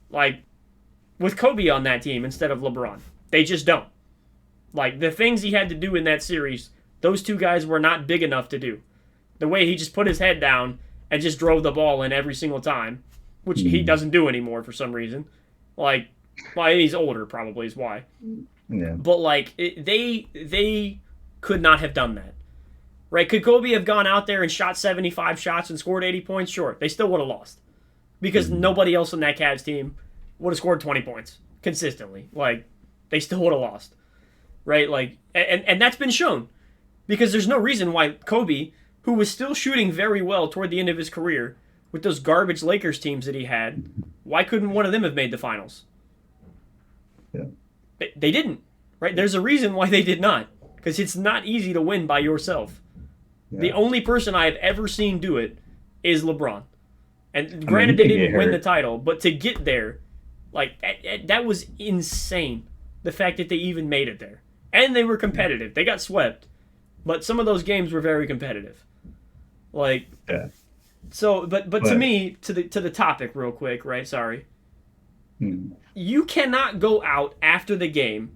Like, with Kobe on that team instead of LeBron. They just don't. Like, the things he had to do in that series, those 2 guys were not big enough to do. The way he just put his head down and just drove the ball in every single time, which he doesn't do anymore for some reason. Like, well, he's older probably is why. Yeah. But, like, they could not have done that. Right? Could Kobe have gone out there and shot 75 shots and scored 80 points? Sure. They still would have lost. Because nobody else on that Cavs team would have scored 20 points consistently. Like, they still would have lost. Right? Like, and that's been shown. Because there's no reason why Kobe, who was still shooting very well toward the end of his career with those garbage Lakers teams that he had, why couldn't one of them have made the finals? Yeah. They didn't. Right? There's a reason why they did not. Because it's not easy to win by yourself. Yeah. The only person I have ever seen do it is LeBron. And granted, they didn't win the title, but to get there, like, that was insane. The fact that they even made it there. And they were competitive. They got swept. But some of those games were very competitive. Like, so, but to me, to the topic real quick, right? Sorry. You cannot go out after the game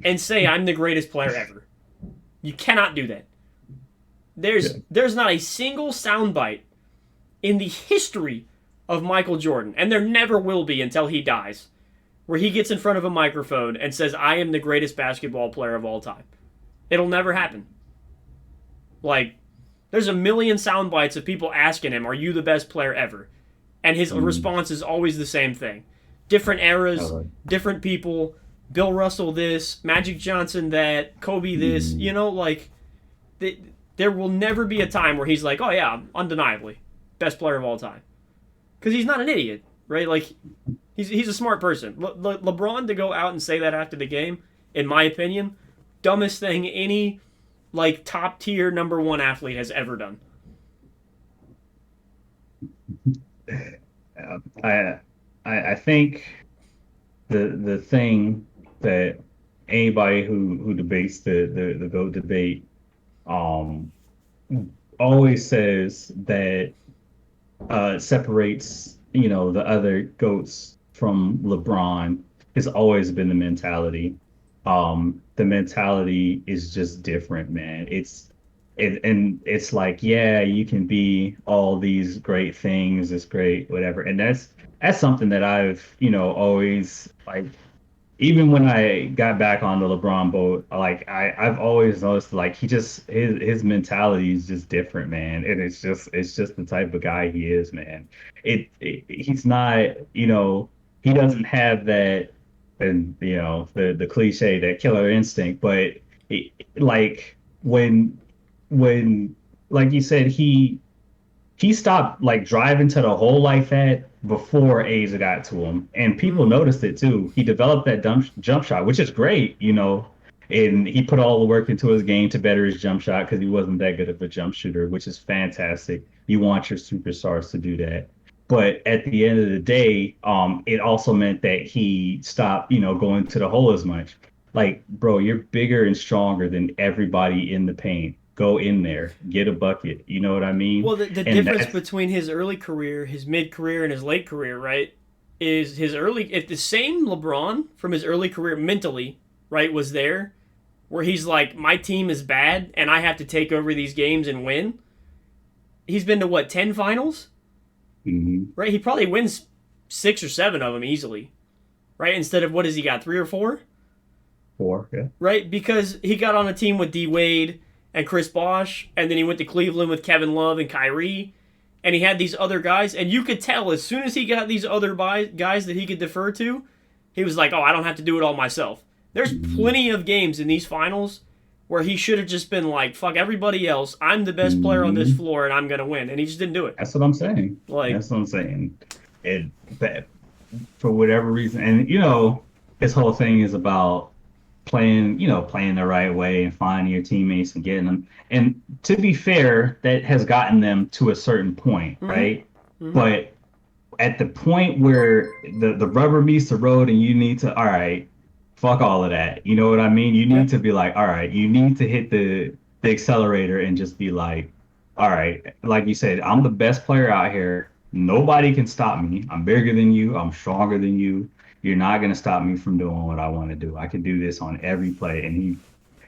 and say, I'm the greatest player ever. You cannot do that. There's not a single soundbite in the history of Michael Jordan, and there never will be until he dies, where he gets in front of a microphone and says, I am the greatest basketball player of all time. It'll never happen. Like, there's a million sound bites of people asking him, are you the best player ever? And his response is always the same thing. Different eras, different people, Bill Russell this, Magic Johnson that, Kobe this, you know, like, there will never be a time where he's like, oh yeah, undeniably, best player of all time. Because he's not an idiot, right? Like, he's a smart person. LeBron to go out and say that after the game, in my opinion, dumbest thing any, like, top-tier number 1 athlete has ever done. I think the thing that anybody who debates the GOAT debate always says that separates, you know, the other GOATs from LeBron has always been the mentality. The mentality is just different, man. It's like, yeah, you can be all these great things, it's great, whatever. And that's something that I've, you know, always, like, even when I got back on the LeBron boat, like, I've always noticed, like, his mentality is just different, man. And it's just the type of guy he is, man. He's not, you know, he doesn't have that, and, you know, the cliche, that killer instinct, but like, when like you said, he stopped, like, driving to the hole like that before A'ja got to him, and people noticed it too. He developed that jump shot, which is great, you know, and he put all the work into his game to better his jump shot because he wasn't that good of a jump shooter, which is fantastic. You want your superstars to do that. But at the end of the day, it also meant that he stopped, going to the hole as much. Like, bro, you're bigger and stronger than everybody in the paint. Go in there, get a bucket. You know what I mean? Well, the And difference that's between his early career, his mid career, and his late career, right, is his early. If the same LeBron from his early career mentally, right, was there, where he's like, my team is bad and I have to take over these games and win. He's been to what, 10 finals? mhm, Right? He probably wins 6 or 7 of them easily, right? Instead of what has he got, 3 or 4? four. Yeah. Right? Because he got on a team with D Wade and Chris Bosh, and then he went to Cleveland with Kevin Love and Kyrie, and he had these other guys, and you could tell as soon as he got these other guys that he could defer to, he was like, oh, I don't have to do it all myself. There's Mhm, plenty of games in these finals where he should have just been like, fuck everybody else. I'm the best player on this mhm. floor, and I'm going to win. And he just didn't do it. That's what I'm saying. Like, That's what I'm saying. It that for whatever reason, and his whole thing is about playing the right way and finding your teammates and getting them. And to be fair, that has gotten them to a certain point, mm-hmm, right? mm-hmm, But at the point where the rubber meets the road and you need to, all right, fuck all of that. You know what I mean? You yeah, need to be like, all right, you need to hit the accelerator and just be like, all right, like you said, I'm the best player out here. Nobody can stop me. I'm bigger than you. I'm stronger than you. You're not gonna stop me from doing what I want to do. I can do this on every play. And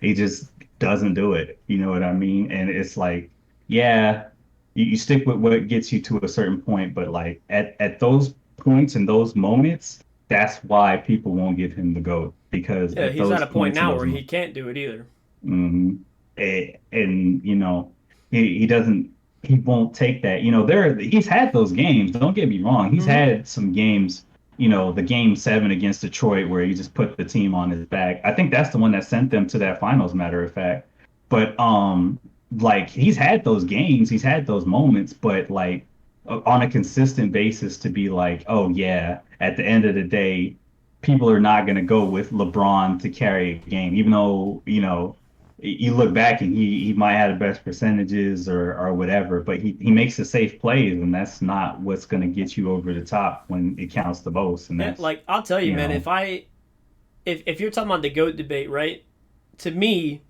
he just doesn't do it. You know what I mean? And it's like, yeah, you stick with what gets you to a certain point, but like at those points and those moments, that's why people won't give him the GOAT because yeah, at he's at those a point points and now those where he moments, can't do it either. hmm and he doesn't he won't take that. He's had those games. Don't get me wrong. He's Mm-hmm. had some games. The game 7 against Detroit where he just put the team on his back. I think that's the one that sent them to that finals, matter of fact. But like he's had those games, he's had those moments, but like on a consistent basis to be like, oh yeah, at the end of the day, people are not going to go with LeBron to carry a game, even though, you look back and he might have the best percentages or whatever, but he makes the safe plays, and that's not what's going to get you over the top when it counts the most. And Yeah, that's, like I'll tell you, you man. know, If you're talking about the goat debate, right? To me,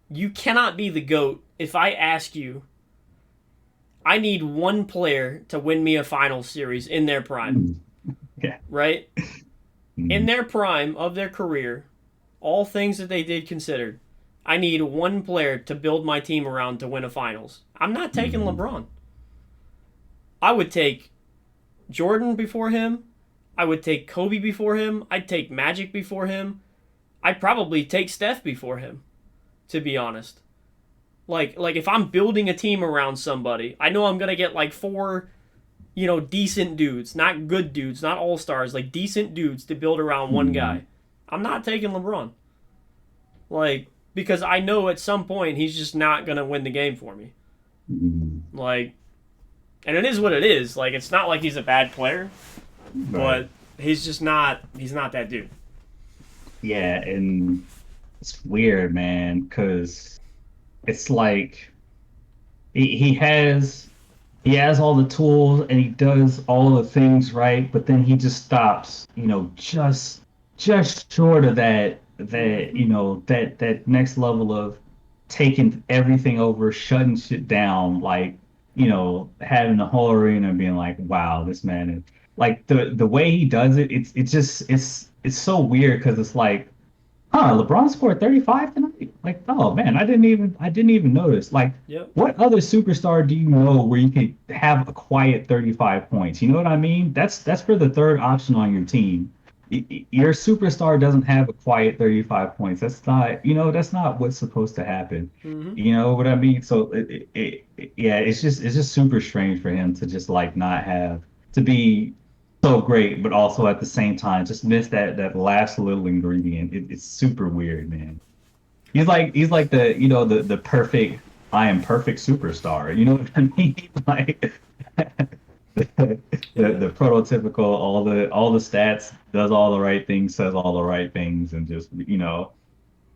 you cannot be the goat if I ask you. I need one player to win me a final series in their prime, mm, yeah. right? In Mm, their prime of their career, all things that they did considered, I need one player to build my team around to win a finals. I'm not taking mm, LeBron. I would take Jordan before him. I would take Kobe before him. I'd take Magic before him. I'd probably take Steph before him, to be honest. Like if I'm building a team around somebody, I know I'm gonna get like four, decent dudes, not good dudes, not all stars, like decent dudes to build around one mm, guy. I'm not taking LeBron. Like, because I know at some point he's just not gonna win the game for me. mm. Like, and it is what it is. Like, it's not like he's a bad player, Right. but he's not that dude. Yeah, and it's weird, man, because it's like he has all the tools and he does all the things right, but then he just stops, just short of Mm-hmm. that next level of taking everything over, shutting shit down, like, having the whole arena being like, wow, this man is like the way he does it, it's so weird because it's like, huh, LeBron scored 35 tonight? Like, oh man, I didn't even notice. Like, Yep. what other superstar do you know where you can have a quiet 35 points? You know what I mean? That's for the third option on your team. Your superstar doesn't have a quiet 35 points. That's not what's supposed to happen. Mm-hmm. You know what I mean? So yeah, it's just super strange for him to just like not have to be so great, but also at the same time just miss that last little ingredient. It's super weird, man. He's like the perfect I am perfect superstar. You know what I mean? Like the, Yeah. the prototypical all the stats, does all the right things, says all the right things, and just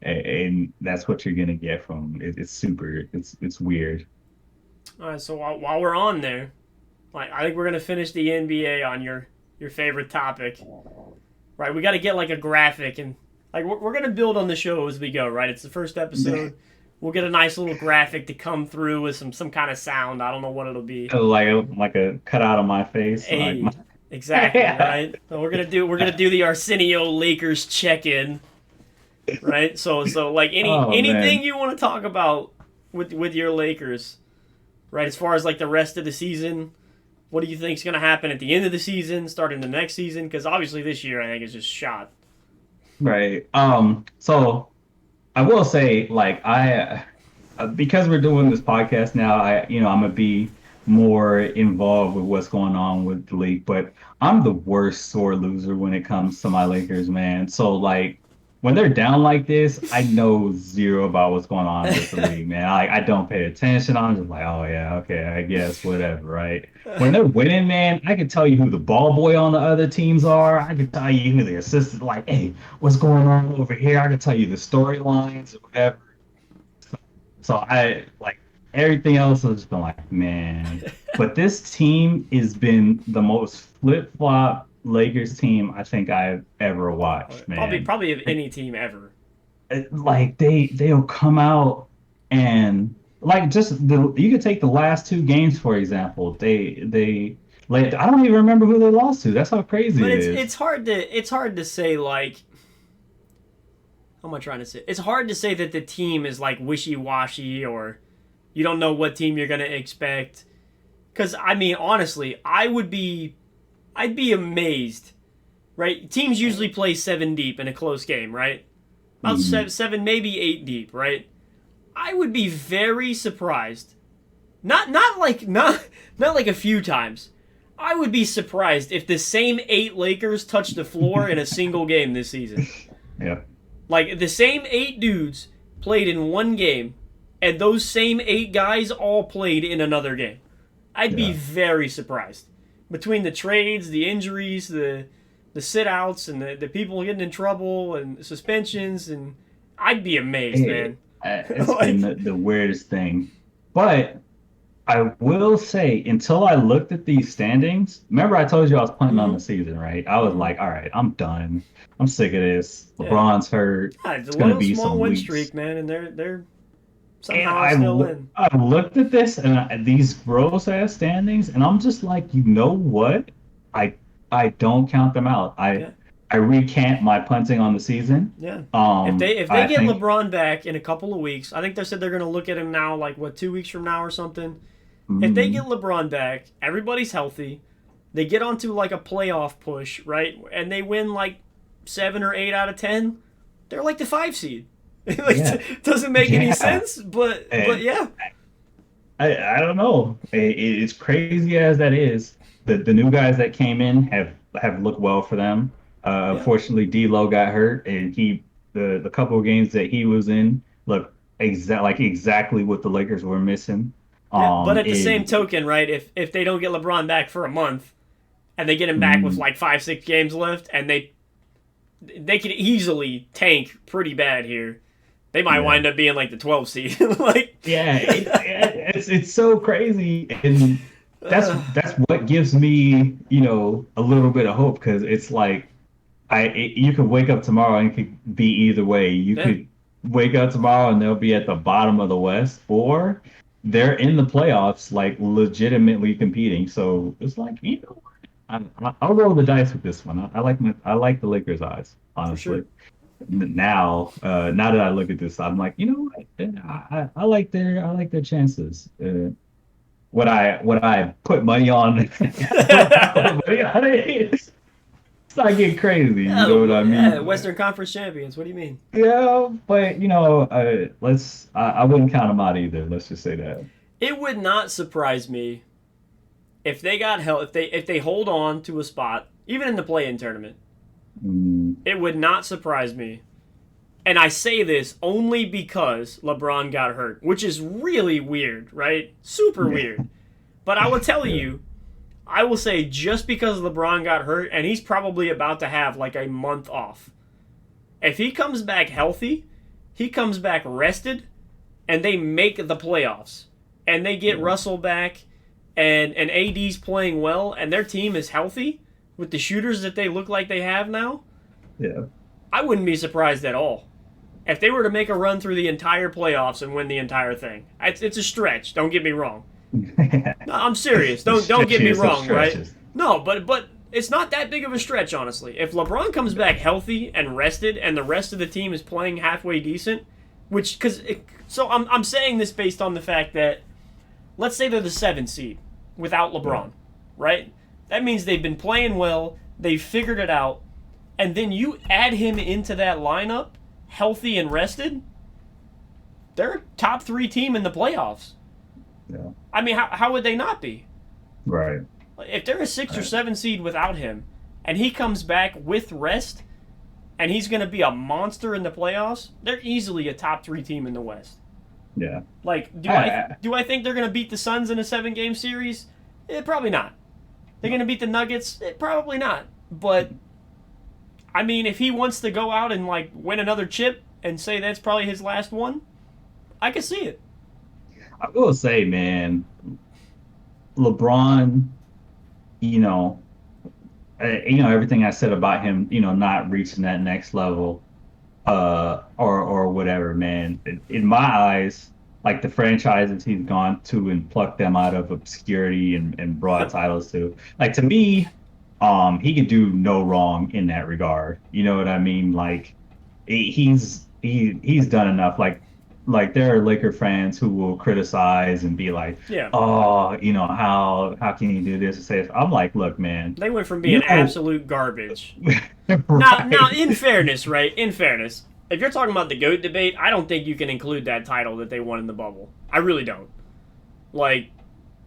and that's what you're gonna get from him. It's super. It's weird. All right. So while we're on there, Like, I think we're gonna finish the NBA on your favorite topic, right? We got to get like a graphic and like we're gonna build on the show as we go, right? It's the first episode. We'll get a nice little graphic to come through with some kind of sound. I don't know what it'll be. Like a cutout of my face. Like my... Hey, exactly, right? So we're gonna do the Arsenio Lakers check-in, right? So like Oh anything man. you want to talk about with your Lakers, right? As far as like the rest of the season, what do you think is gonna happen at the end of the season, starting the next season? Because obviously this year I think is just shot. Right. So I will say, like, because we're doing this podcast now, I'm gonna be more involved with what's going on with the league. But I'm the worst sore loser when it comes to my Lakers, man. So like, when they're down like this, I know zero about what's going on with the league, man. I don't pay attention. I'm just like, oh yeah, okay, I guess whatever, right? When they're winning, man, I can tell you who the ball boy on the other teams are. I can tell you who the assistant, like, hey, what's going on over here? I can tell you the storylines or whatever. So I like everything else has been like, man. But this team has been the most flip-flop Lakers team I think I've ever watched, Probably man. probably of any team ever. Like they'll come out and like you could take the last two games for example. They like I don't even remember who they lost to. That's how crazy But it it's is. hard to say like how am I trying to say? It's hard to say that the team is like wishy-washy or you don't know what team you're gonna expect. Cause I mean honestly, I'd be amazed, right? Teams usually play seven deep in a close game, right? About Mhm. seven, maybe eight deep, right? I would be very surprised. Not like a few times. I would be surprised if the same eight Lakers touched the floor in a single game this season. Yeah. Like the same eight dudes played in one game, and those same eight guys all played in another game. I'd be Yeah. very surprised. Between the trades, the injuries, the sit outs, and the people getting in trouble and suspensions, and I'd be amazed, It, man. it's been Like, the weirdest thing. But I will say, until I looked at these standings, remember I told you I was punting on mm-hmm, the season, right? I was mm-hmm, like, all right, I'm done. I'm sick of this. yeah. LeBron's hurt. It's a It's gonna little be small some win weeks. streak, man, and they're And somehow still in. I looked at this and these gross ass standings, and I'm just like, you know what? I I don't count them out. Yeah, I recant my punting on the season. yeah. If they I get think. LeBron back in a couple of weeks, I think they said they're gonna look at him now, like what 2 weeks from now or something. If they get mm, LeBron back, everybody's healthy. They get onto like a playoff push, right? And they win like 7 or 8 out of 10. They're like the 5 seed. Like yeah, doesn't make any yeah. sense, but And yeah, I don't know. It's crazy as that is. The new guys that came in have looked well for them. yeah, Unfortunately, D'Lo got hurt, and the couple of games that he was in looked exactly what the Lakers were missing. yeah. But at the same In token, right? If they don't get LeBron back for a month and they get him back with mm, like 5 6 games left, and they could easily tank pretty bad here. They might yeah, wind up being like the 12 seed. Like, yeah, it's so crazy, and uh, that's what gives me a little bit of hope because it's like you could wake up tomorrow and it could be either way. You yeah, could wake up tomorrow and they'll be at the bottom of the West, or they're in the playoffs, like legitimately competing. So it's like, I'll roll the dice with this one. I like the Lakers' odds, for honestly. sure. Now that I look at this, I'm like, you know what? I like their chances. What I put money on, I put money on it. It's not getting crazy. You know what I Yeah, mean? Western Conference champions. What do you mean? Yeah, but I wouldn't count them out either. Let's just say that. It would not surprise me if they got help. If they hold on to a spot, even in the play-in tournament. Mm, It would not surprise me. And I say this only because LeBron got hurt, which is really weird, right? Super yeah, weird. But I will tell yeah, you, I will say just because LeBron got hurt, and he's probably about to have like a month off. If he comes back healthy, he comes back rested, and they make the playoffs, and they get yeah, Russell back, and AD's playing well, and their team is healthy with the shooters that they look like they have now, Yeah. I wouldn't be surprised at all if they were to make a run through the entire playoffs and win the entire thing. It's a stretch. Don't get me wrong. No, I'm serious. Don't get me wrong, right? No, but it's not that big of a stretch, honestly. If LeBron comes back healthy and rested, and the rest of the team is playing halfway decent, so I'm saying this based on the fact that, let's say they're the 7th seed without LeBron, right? That means they've been playing well, they've figured it out, and then you add him into that lineup, healthy and rested, they're a top 3 team in the playoffs. Yeah. I mean, how would they not be? Right. If they're a 6 or 7 seed without him, and he comes back with rest, and he's going to be a monster in the playoffs, they're easily a top 3 team in the West. Yeah. Like, do I think they're going to beat the Suns in a 7-game series? Probably not. They're going to beat the Nuggets? Probably not. But, I mean, if he wants to go out and, like, win another chip and say that's probably his last one, I can see it. I will say, man, LeBron, everything I said about him, not reaching that next level, or whatever, man. In my eyes, like the franchises he's gone to and plucked them out of obscurity and brought titles to, like to me, he could do no wrong in that regard. You know what I mean? Like he's done enough. Like there are Laker fans who will criticize and be like, yeah, oh, how can you do this and say this? I'm like, look, man, they went from being absolute garbage. Right. Now, in fairness, if you're talking about the GOAT debate, I don't think you can include that title that they won in the bubble. I really don't. Like,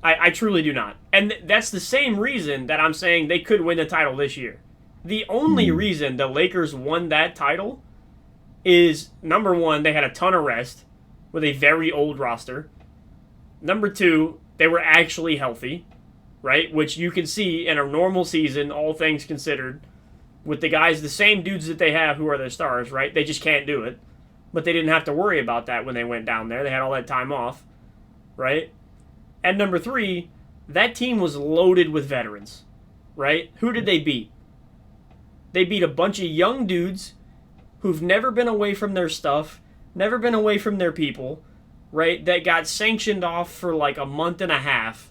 I truly do not. And that's the same reason that I'm saying they could win the title this year. The only reason the Lakers won that title is, number one, they had a ton of rest with a very old roster. Number two, they were actually healthy, right? Which you can see in a normal season, all things considered, with the guys, the same dudes that they have who are their stars, right? They just can't do it. But they didn't have to worry about that when they went down there. They had all that time off, right? And number three, that team was loaded with veterans, right? Who did they beat? They beat a bunch of young dudes who've never been away from their stuff, never been away from their people, right? That got sanctioned off for like a month and a half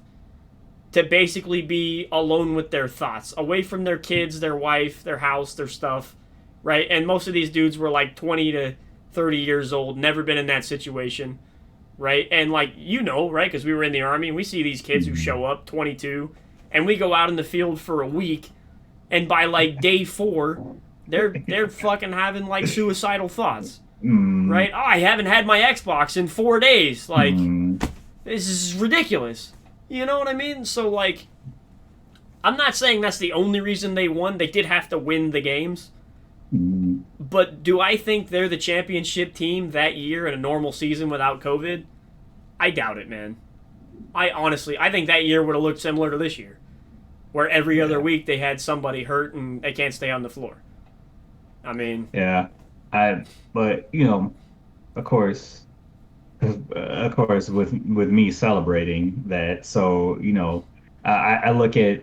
to basically be alone with their thoughts, away from their kids, their wife, their house, their stuff, right? And most of these dudes were like 20 to 30 years old, never been in that situation, right? And like, right? Because we were in the Army, and we see these kids who show up 22, and we go out in the field for a week, and by like day 4, they're fucking having like suicidal thoughts, right? Oh, I haven't had my Xbox in 4 days. Like, this is ridiculous. You know what I mean? So like, I'm not saying that's the only reason they won. They did have to win the games. But do I think they're the championship team that year in a normal season without COVID? I doubt it, man. I think that year would have looked similar to this year, where every other week they had somebody hurt and they can't stay on the floor. I mean... Yeah. But, of course, with me celebrating that, so, I look at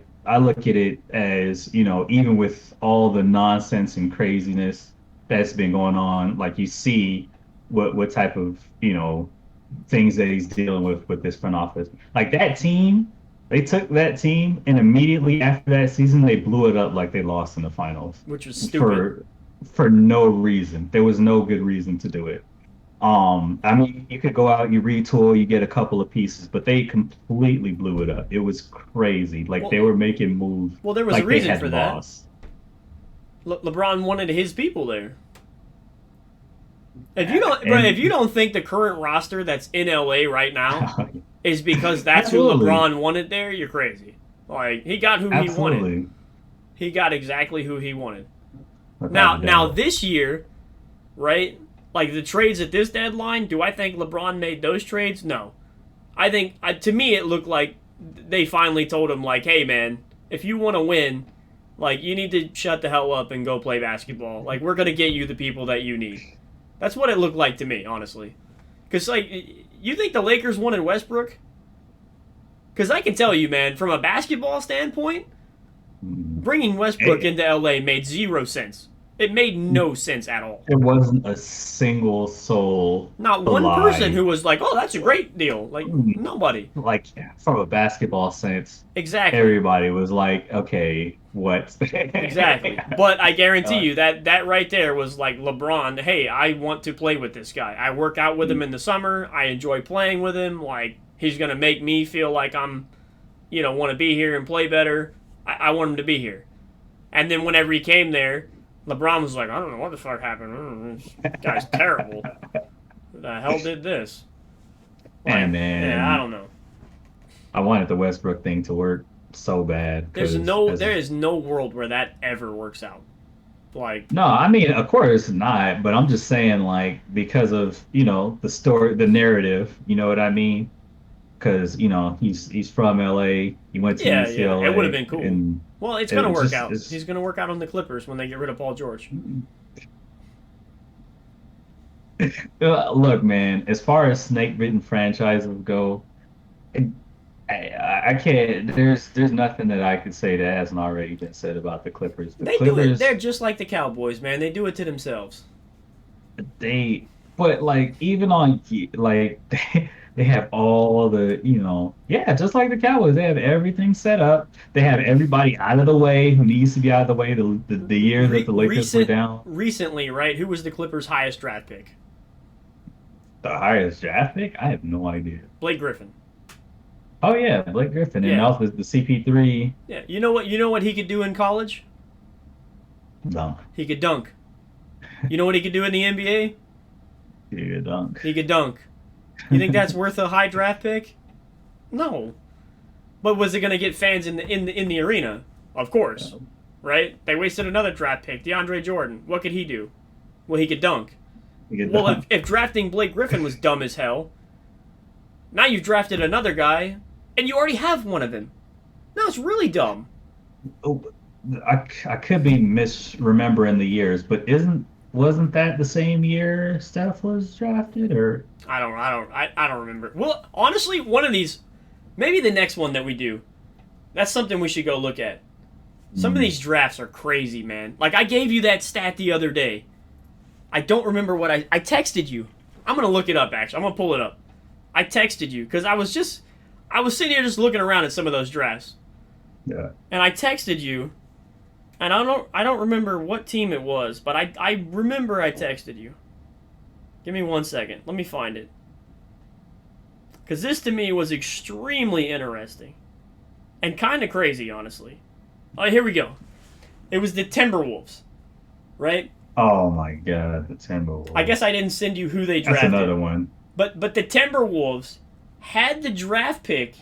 it as, even with all the nonsense and craziness that's been going on, like you see what type of, things that he's dealing with this front office. Like that team, they took that team and immediately after that season, they blew it up like they lost in the finals. Which was stupid. For no reason. There was no good reason to do it. I mean, you could go out, you retool, you get a couple of pieces, but they completely blew it up. It was crazy. Like they were making moves. Well, there was like a reason for lost. that. LeBron wanted his people there. If you don't think the current roster that's in LA right now is because that's who LeBron wanted there, you're crazy. Like he got who he wanted. He got exactly who he wanted. Now this year, right? Like the trades at this deadline, do I think LeBron made those trades? No. I think, to me, it looked like they finally told him, like, hey, man, if you want to win, like, you need to shut the hell up and go play basketball. Like, we're going to get you the people that you need. That's what it looked like to me, honestly. Because, like, you think the Lakers wanted Westbrook? Because I can tell you, man, from a basketball standpoint, bringing Westbrook into LA made 0 sense. It made no sense at all. There wasn't a single soul Not one person who was like, "Oh, that's a great deal." Like nobody. Like from a basketball sense, Exactly. everybody was like, "Okay, what?" Exactly. But I guarantee you that right there was like LeBron. Hey, I want to play with this guy. I work out with him in the summer. I enjoy playing with him. Like he's gonna make me feel like I'm, want to be here and play better. I want him to be here. And then whenever he came there, LeBron was like, I don't know what the fuck happened. This guy's terrible. Who the hell did this? Like, man, yeah, I don't know. I wanted the Westbrook thing to work so bad. There is no world where that ever works out. Like, no, I mean, of course not. But I'm just saying, like, because of the story, the narrative. You know what I mean? Because he's from LA. He went to UCLA. Yeah, it would have been cool. Well, it's gonna work out. He's gonna work out on the Clippers when they get rid of Paul George. Look, man. As far as snake-bitten franchises go, I can't. There's nothing that I could say that hasn't already been said about the Clippers. They do it. They're just like the Cowboys, man. They do it to themselves. But like even on like they have all the just like the Cowboys. They have everything set up. They have everybody out of the way who needs to be out of the way. The year that the Lakers were down recently, right? Who was the Clippers' highest draft pick? The highest draft pick? I have no idea. Blake Griffin. Oh yeah, Blake Griffin, and also the CP3. Yeah, you know what he could do in college? Dunk. He could dunk. You know what he could do in the NBA? He could dunk. He could dunk. You think that's worth a high draft pick? No. But was it going to get fans in the arena? Of course. No. Right? They wasted another draft pick, DeAndre Jordan. What could he do? Well, he could dunk. If drafting Blake Griffin was dumb as hell, now you've drafted another guy, and you already have one of them. No, it's really dumb. Oh, I could be misremembering the years, but wasn't that the same year Steph was drafted, or I don't remember. Well, honestly, one of these, maybe the next one that we do, that's something we should go look at. Some of these drafts are crazy, man. Like I gave you that stat the other day. I don't remember what I texted you. I'm gonna look it up. Actually, I'm gonna pull it up. I texted you because I was sitting here just looking around at some of those drafts. Yeah. And I texted you. And I don't remember what team it was, but I remember I texted you. Give me 1 second. Let me find it. Because this to me was extremely interesting. And kind of crazy, honestly. Oh, here we go. It was the Timberwolves. Right? Oh my god, the Timberwolves. I guess I didn't send you who they drafted. That's another one. But the Timberwolves had the draft pick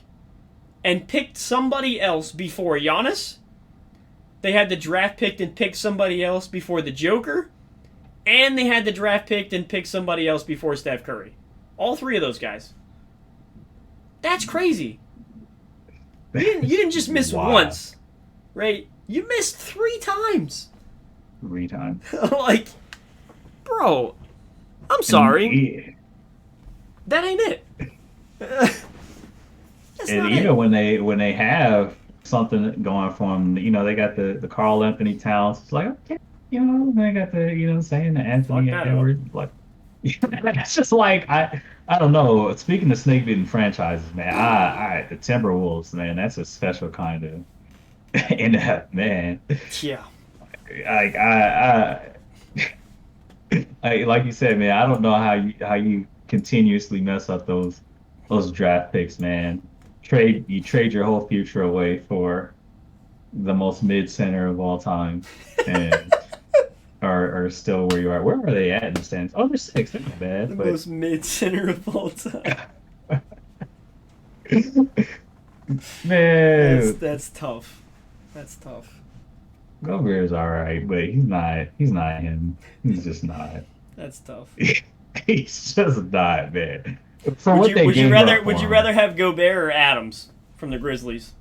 and picked somebody else before Giannis. They had the draft picked and picked somebody else before the Joker. And they had the draft picked and picked somebody else before Steph Curry. All three of those guys. That's crazy. You didn't just miss once. Right? You missed 3 times. 3 times. Like, bro, I'm sorry. That ain't it. And even when they have something going for them, they got the Carl Anthony Towns. It's like, okay, they got the saying the Anthony Edwards. Like, it's just like I don't know. Speaking of snake-bitten franchises, man, the Timberwolves, man, that's a special kind of inept, man. Yeah. Like you said, man, I don't know how you continuously mess up those draft picks, man. You trade your whole future away for the most mid center of all time, and are still where you are. Where are they at in the stands? Oh, they're 6th. They're not bad. The most mid center of all time. Man, that's tough. That's tough. Gobert's all right, but he's not. He's not him. He's just not. That's tough. He's just not, man. Would you rather have Gobert or Adams from the Grizzlies?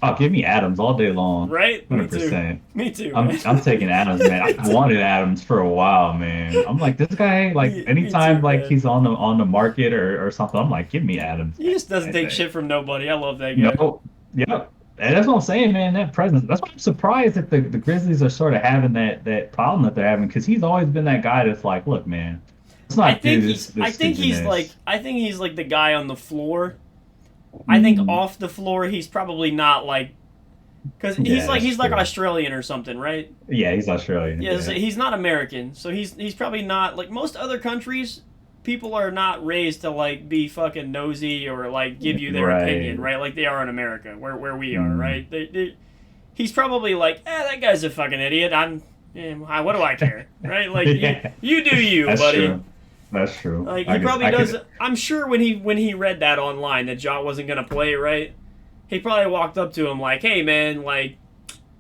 Oh, give me Adams all day long. Right? Me too. 100%. Me too, I'm man. I'm taking Adams, man. Me I've too. wanted Adams for a while, man. I'm like this guy, like Me anytime too, like man. he's on the market or something, I'm like, give me Adams, He man. just doesn't I take think. shit from nobody. I love that guy. No, yep. And that's what I'm saying, man. That presence. That's why I'm surprised that the Grizzlies are sort of having that problem that they're having because he's always been that guy that's like, look, man, let's not do this stupidness. I think he's like the guy on the floor. I think Mm, off the floor he's probably not like, because yeah, that's he's like true. Australian or something, right? Yeah, he's Australian. Yeah, so Yeah. he's not American, so he's probably not like most other countries. People are not raised to like be fucking nosy or like give you their opinion, Right. right? Like they are in America, where we are, Mm. right? He's probably like, that guy's a fucking idiot. What do I care, right? Like Yeah, you do you, that's buddy. true. That's true. Like he probably I does. could. I'm sure when he read that online that Ja wasn't gonna play, right? He probably walked up to him like, "Hey man, like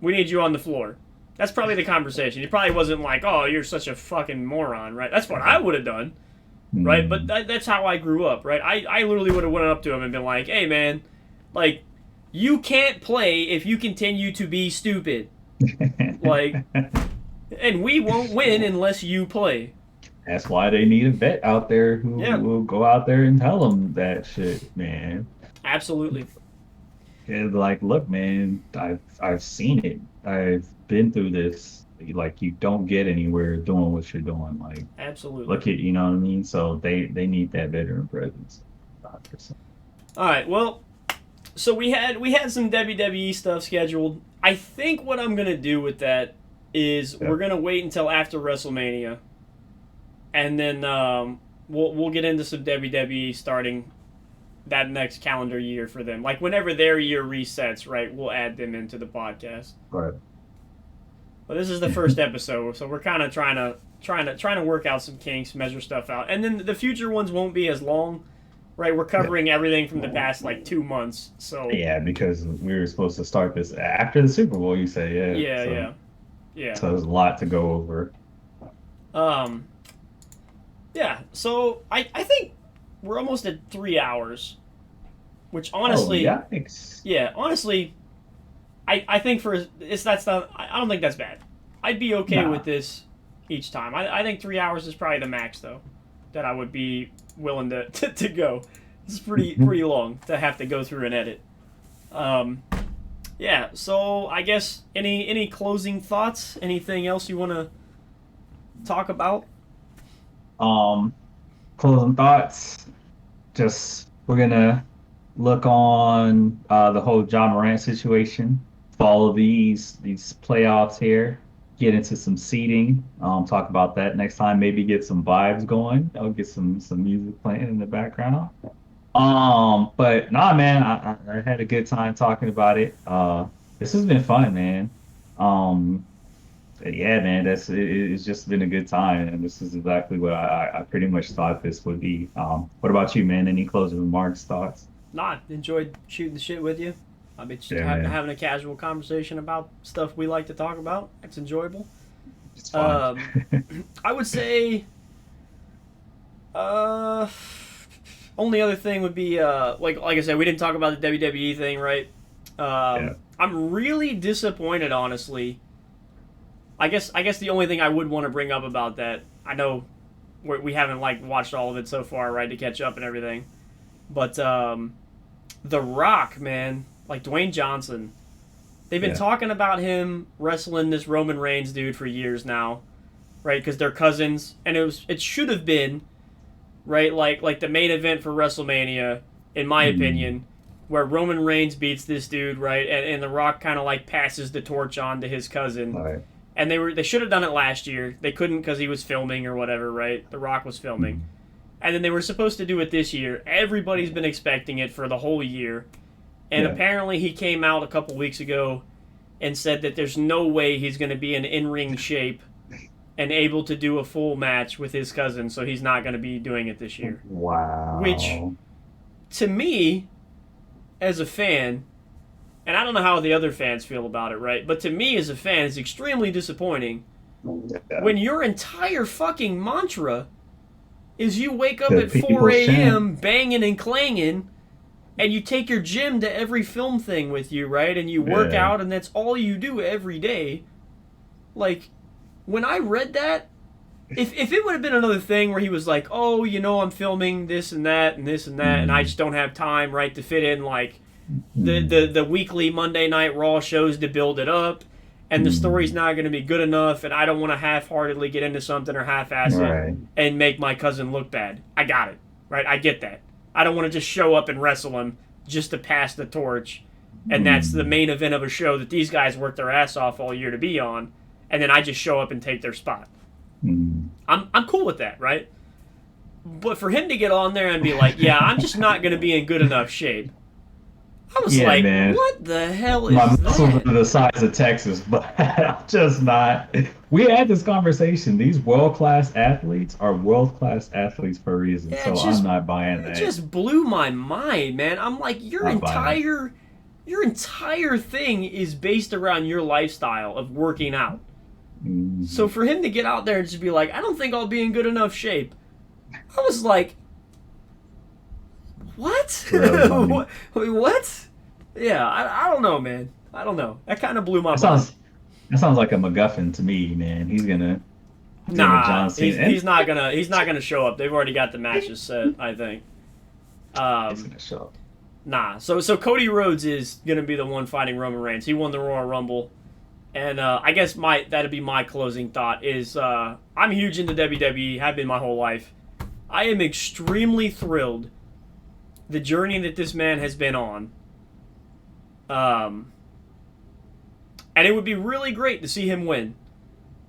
we need you on the floor." That's probably the conversation. He probably wasn't like, "Oh, you're such a fucking moron," right? That's what I would have done, right? But Mm. that's how I grew up, right? I literally would have went up to him and been like, "Hey man, like you can't play if you continue to be stupid, like, and we won't win unless you play." That's why they need a vet out there who Yeah, will go out there and tell them that shit, man. absolutely. And like, look, man, I've seen it. I've been through this. Like, you don't get anywhere doing what you're doing. Like, Absolutely. look at, you know what I mean? So they need that veteran presence. 100%. All right. Well, so we had some WWE stuff scheduled. I think what I'm gonna do with that is we're Yep. gonna wait until after WrestleMania, and then we'll get into some WWE starting that next calendar year for them. Like whenever their year resets, right? We'll add them into the podcast. But But this is the first episode, so we're kind of trying to work out some kinks, measure stuff out, and then the future ones won't be as long, right? We're covering everything from the past like 2 months, so yeah, because we were supposed to start this after the Super Bowl, you say, yeah. yeah, So, yeah, yeah. so there's a lot to go over. Um, yeah. So I think we're almost at 3 hours, which Oh, honestly, yikes. yeah, honestly, I think that's not. I don't think that's bad. I'd be okay Nah. with this each time. I think 3 hours is probably the max though, that I would be willing to go. It's pretty long to have to go through and edit. Um, yeah. So I guess any closing thoughts? Anything else you want to talk about? Um, Closing thoughts. Just we're gonna look on the whole John Morant situation. Follow these playoffs here. Get into some seating. Talk about that next time. Maybe get some vibes going. I'll get some music playing in the background. But nah, man, I had a good time talking about it. This has been fun, man. Um, yeah, man, it's just been a good time, and this is exactly what I pretty much thought this would be. What about you, man? Any closing remarks, thoughts? Nah, enjoyed shooting the shit with you. I mean, just Yeah, man, having a casual conversation about stuff we like to talk about. It's enjoyable. it's fun. Um, I would say, uh, only other thing would be like I said, we didn't talk about the WWE thing, right? Yeah, I'm really disappointed, honestly. I guess the only thing I would want to bring up about that, I know we haven't like watched all of it so far, right, to catch up and everything, but The Rock, man, like Dwayne Johnson, they've been yeah, talking about him wrestling this Roman Reigns dude for years now, right? Because they're cousins, and it should have been right, like the main event for WrestleMania, in my mm, opinion, where Roman Reigns beats this dude, right, and The Rock kind of like passes the torch on to his cousin, all right. and they should have done it last year. They couldn't because he was filming or whatever, right? The Rock was filming, Mm, and then they were supposed to do it this year. Everybody's been expecting it for the whole year, and yeah, apparently he came out a couple weeks ago and said that there's no way he's going to be in in-ring shape and able to do a full match with his cousin, so he's not going to be doing it this year. Which, wow. to me, as a fan, and I don't know how the other fans feel about it, right? But to me, as a fan, it's extremely disappointing Yeah. when your entire fucking mantra is you wake up The at 4 people's champ. a.m. banging and clanging and you take your gym to every film thing with you, right? And you work Yeah. out, and that's all you do every day. Like, when I read that, if it would have been another thing where he was like, oh, I'm filming this and that and this and that, and I Mm, just don't have time, right, to fit in like mm, the weekly Monday Night Raw shows to build it up, and the story's mm. not going to be good enough, and I don't want to half-heartedly get into something or half-ass it Right. and make my cousin look bad. I got it, right? I get that. I don't want to just show up and wrestle him just to pass the torch, and that's the Mm, main event of a show that these guys worked their ass off all year to be on, and then I just show up and take their spot. mm. I'm cool with that, right? But for him to get on there and be like, yeah, I'm just not going to be in good enough shape. I was Yeah, like, man. what the hell My is muscles that? are the size of Texas, but I'm just not. We had this conversation. These world-class athletes are world-class athletes for a reason. Yeah, So I'm not buying it that. just blew my mind, man. I'm like, Not buying your entire thing is based around your lifestyle of working out. it. So for him to get out there and just be like, I don't think I'll be in good enough shape, I was like, what? Really funny. What? Yeah, I don't know, man. I don't know. That kind of blew my That mind. sounds that sounds like a MacGuffin to me, man. He's gonna Nah, John he's Cena, and he's not gonna show up. They've already got the matches set, I think. he's Um, gonna show up. nah. So Cody Rhodes is gonna be the one fighting Roman Reigns. He won the Royal Rumble, and I guess that'd be my closing thought is I'm huge into WWE. Have been my whole life. I am extremely thrilled the journey that this man has been on. And it would be really great to see him win.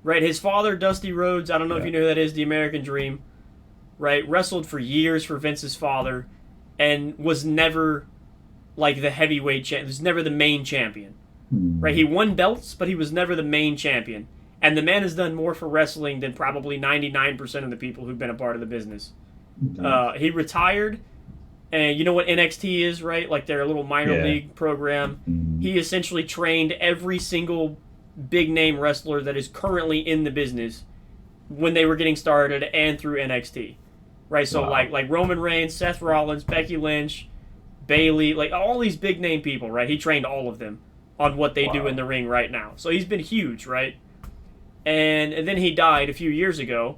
Right, his father, Dusty Rhodes, I don't know if Yeah. you know who that is, the American Dream, right, wrestled for years for Vince's father and was never like the heavyweight champion, was never the main champion. Right, he Hmm. won belts, but he was never the main champion. And the man has done more for wrestling than probably 99% of the people who've been a part of the business. He retired, and you know what NXT is, right? Like their little minor Yeah. league program. Hmm. He essentially trained every single big name wrestler that is currently in the business when they were getting started and through NXT. Right? So Wow. like Roman Reigns, Seth Rollins, Becky Lynch, Bailey, like all these big name people, right? He trained all of them on what they do in Wow. the ring right now. So he's been huge, right? And then he died a few years ago,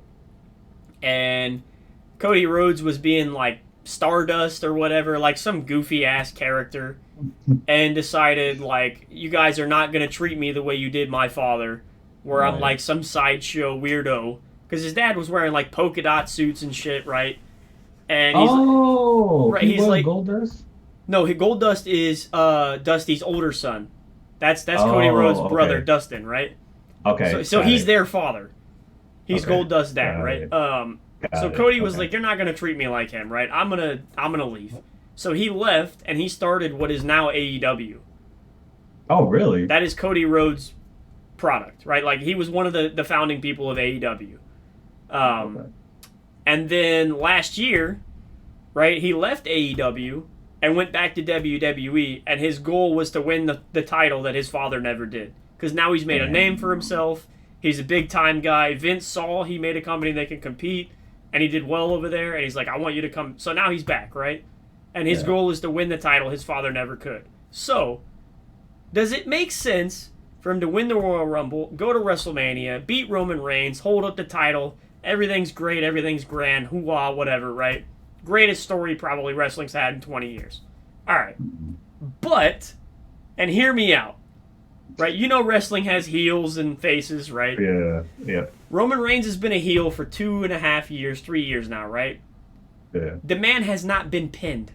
and Cody Rhodes was being like Stardust or whatever, like some goofy ass character, and decided like you guys are not gonna treat me the way you did my father, where I'm Right. like some sideshow weirdo. Because his dad was wearing like polka dot suits and shit, right? And Oh, right, he he's was like Goldust? no, Goldust is Dusty's older son. That's Cody Oh, Rhodes' brother, okay. Dustin, right? Okay, So got he's it. their father. He's Okay, Goldust's dad, got right? it. So Got it. Cody was Okay. like, "You're not gonna treat me like him, right? I'm gonna leave." So he left, and he started what is now AEW. Oh, really? That is Cody Rhodes' product, right? Like he was one of the founding people of AEW. Okay. And then last year, right, he left AEW and went back to WWE, and his goal was to win the title that his father never did. Because now he's made a name for Damn. himself. He's a big time guy. Vince saw he made a company that can compete, and he did well over there, and he's like, I want you to come. So now he's back, right? And his Yeah. goal is to win the title his father never could. So, does it make sense for him to win the Royal Rumble, go to WrestleMania, beat Roman Reigns, hold up the title, everything's great, everything's grand, hoo-ah, whatever, right? Greatest story probably wrestling's had in 20 years. All right. But, and hear me out, right? You know wrestling has heels and faces, right? Yeah, yeah, Roman Reigns has been a heel for 2.5 years, 3 years now, right? yeah. The man has not been pinned.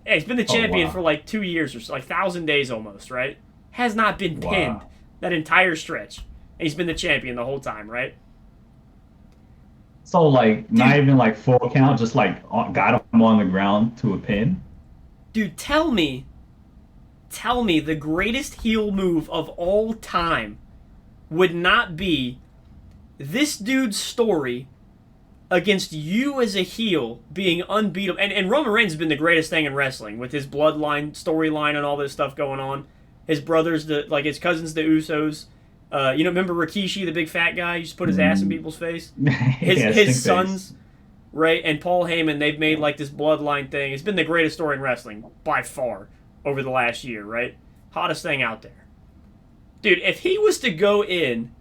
Yeah, he's been the Oh, champion wow. for like 2 years or so, like 1,000 days almost, right? Has not been pinned Wow. that entire stretch. And he's been the champion the whole time, right? So like not Dude. even like full count, just like got him on the ground to a pin. Dude, tell me the greatest heel move of all time would not be this dude's story against you as a heel being unbeatable. And Roman Reigns has been the greatest thing in wrestling with his bloodline storyline and all this stuff going on. His brothers, his cousins, the Usos. Remember Rikishi, the big fat guy, used to put his ass in people's face? His Yeah, stink face. sons, right? And Paul Heyman, they've made like this bloodline thing. It's been the greatest story in wrestling by far over the last year, right? Hottest thing out there. Dude, if he was to go in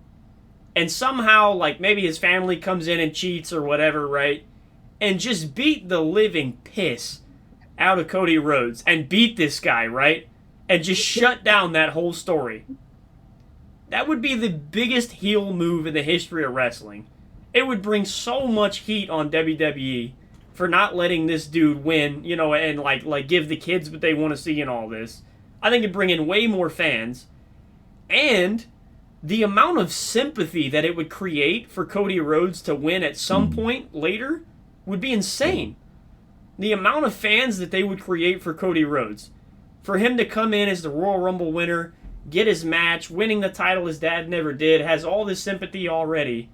and somehow, like, maybe his family comes in and cheats or whatever, right? And just beat the living piss out of Cody Rhodes and beat this guy, right? And just shut down that whole story. That would be the biggest heel move in the history of wrestling. It would bring so much heat on WWE for not letting this dude win, you know, and like give the kids what they want to see and all this. I think it'd bring in way more fans. And the amount of sympathy that it would create for Cody Rhodes to win at some point later would be insane. The amount of fans that they would create for Cody Rhodes. For him to come in as the Royal Rumble winner, get his match, winning the title his dad never did, has all this sympathy already,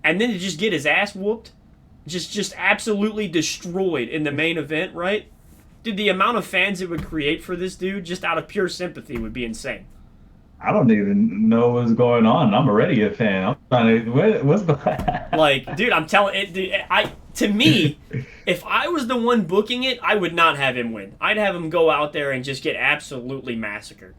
and then to just get his ass whooped, just absolutely destroyed in the main event, right? Dude, the amount of fans it would create for this dude, just out of pure sympathy, would be insane. I don't even know what's going on. I'm already a fan. I'm trying to. What's the? Like, dude, I'm telling it. To me, if I was the one booking it, I would not have him win. I'd have him go out there and just get absolutely massacred.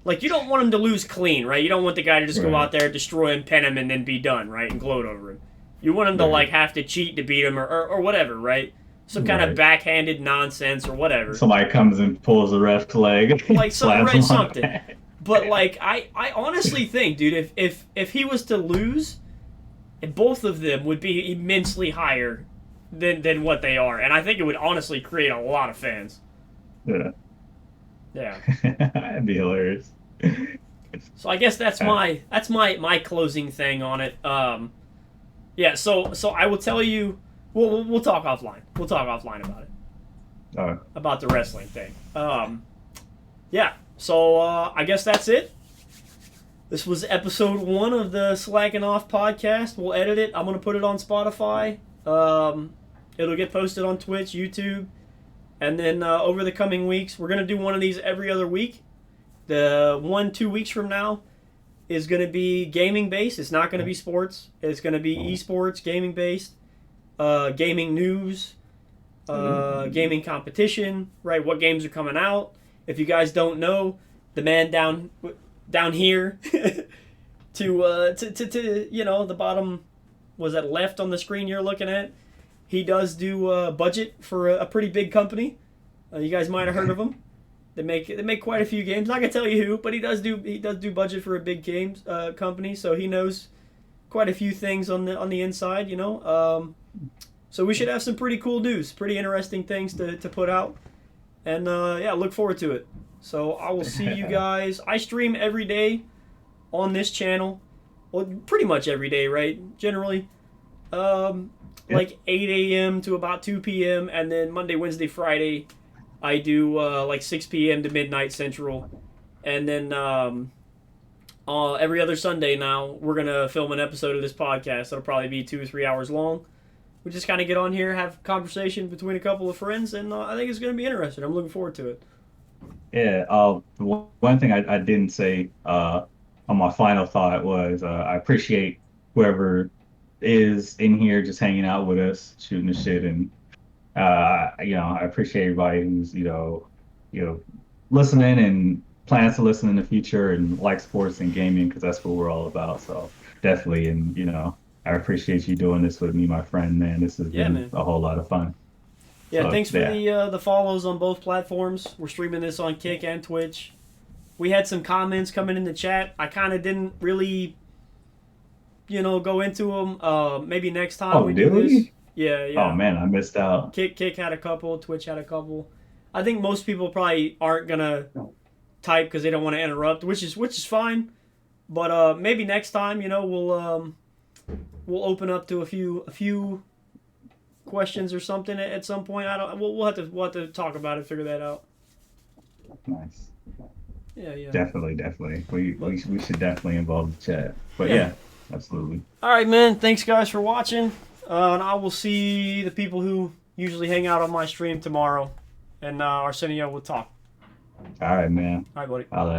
Like, you don't want him to lose clean, right? You don't want the guy to just go out there, destroy him, pin him, and then be done, right? And gloat over him. You want him to, like, have to cheat to beat him or whatever, right? Some kind of backhanded nonsense or whatever. Somebody comes and pulls the ref's leg. Like, something. But, like, I honestly think, dude, if he was to lose, both of them would be immensely higher than what they are. And I think it would honestly create a lot of fans. Yeah. Yeah. That'd be hilarious. So I guess that's my closing thing on it. Yeah, so I will tell you, we'll talk offline. We'll talk offline about it. About the wrestling thing. Yeah, so I guess that's it. This was episode 1 of the Slackin' Off podcast. We'll edit it. I'm going to put it on Spotify. It'll get posted on Twitch, YouTube. And then over the coming weeks, we're going to do one of these every other week. The 1-2 weeks from now is going to be gaming based. It's not going to be sports. It's going to be esports, gaming based, gaming news, gaming competition, right? What games are coming out. If you guys don't know, the man down here to you know, the bottom, was that left on the screen you're looking at? He does do budget for a pretty big company. You guys might have heard of him. They make quite a few games. Not gonna tell you who, but he does do budget for a big games company. So he knows quite a few things on the inside, you know. So we should have some pretty cool news, pretty interesting things to put out, and yeah, look forward to it. So I will see you guys. I stream every day on this channel. Well, pretty much every day, right? Generally. Like 8 a.m. to about 2 p.m. And then Monday, Wednesday, Friday, I do like 6 p.m. to midnight Central. And then every other Sunday now, we're going to film an episode of this podcast. It'll probably be 2 or 3 hours long. We just kind of get on here, have conversation between a couple of friends, and I think it's going to be interesting. I'm looking forward to it. Yeah, one thing I didn't say on my final thought was I appreciate whoever is in here just hanging out with us, shooting the shit, and you know, I appreciate everybody who's you know listening and plans to listen in the future and like sports and gaming, because that's what we're all about. So definitely, and you know, I appreciate you doing this with me, my friend. Man, this has been a whole lot of fun. Yeah, so, thanks for the follows on both platforms. We're streaming this on Kick and Twitch. We had some comments coming in the chat. I kind of didn't really, you know, go into them. Maybe next time we do this. Yeah. Oh man, I missed out. Kick had a couple. Twitch had a couple. I think most people probably aren't gonna type because they don't want to interrupt, which is fine. But maybe next time, you know, we'll open up to a few questions or something at some point. We'll have to talk about it, figure that out. Nice. Yeah. Definitely. We should definitely involve the chat. But yeah, absolutely. All right, man. Thanks, guys, for watching. And I will see the people who usually hang out on my stream tomorrow. And Arsenio will talk. All right, man. All right, buddy. I'll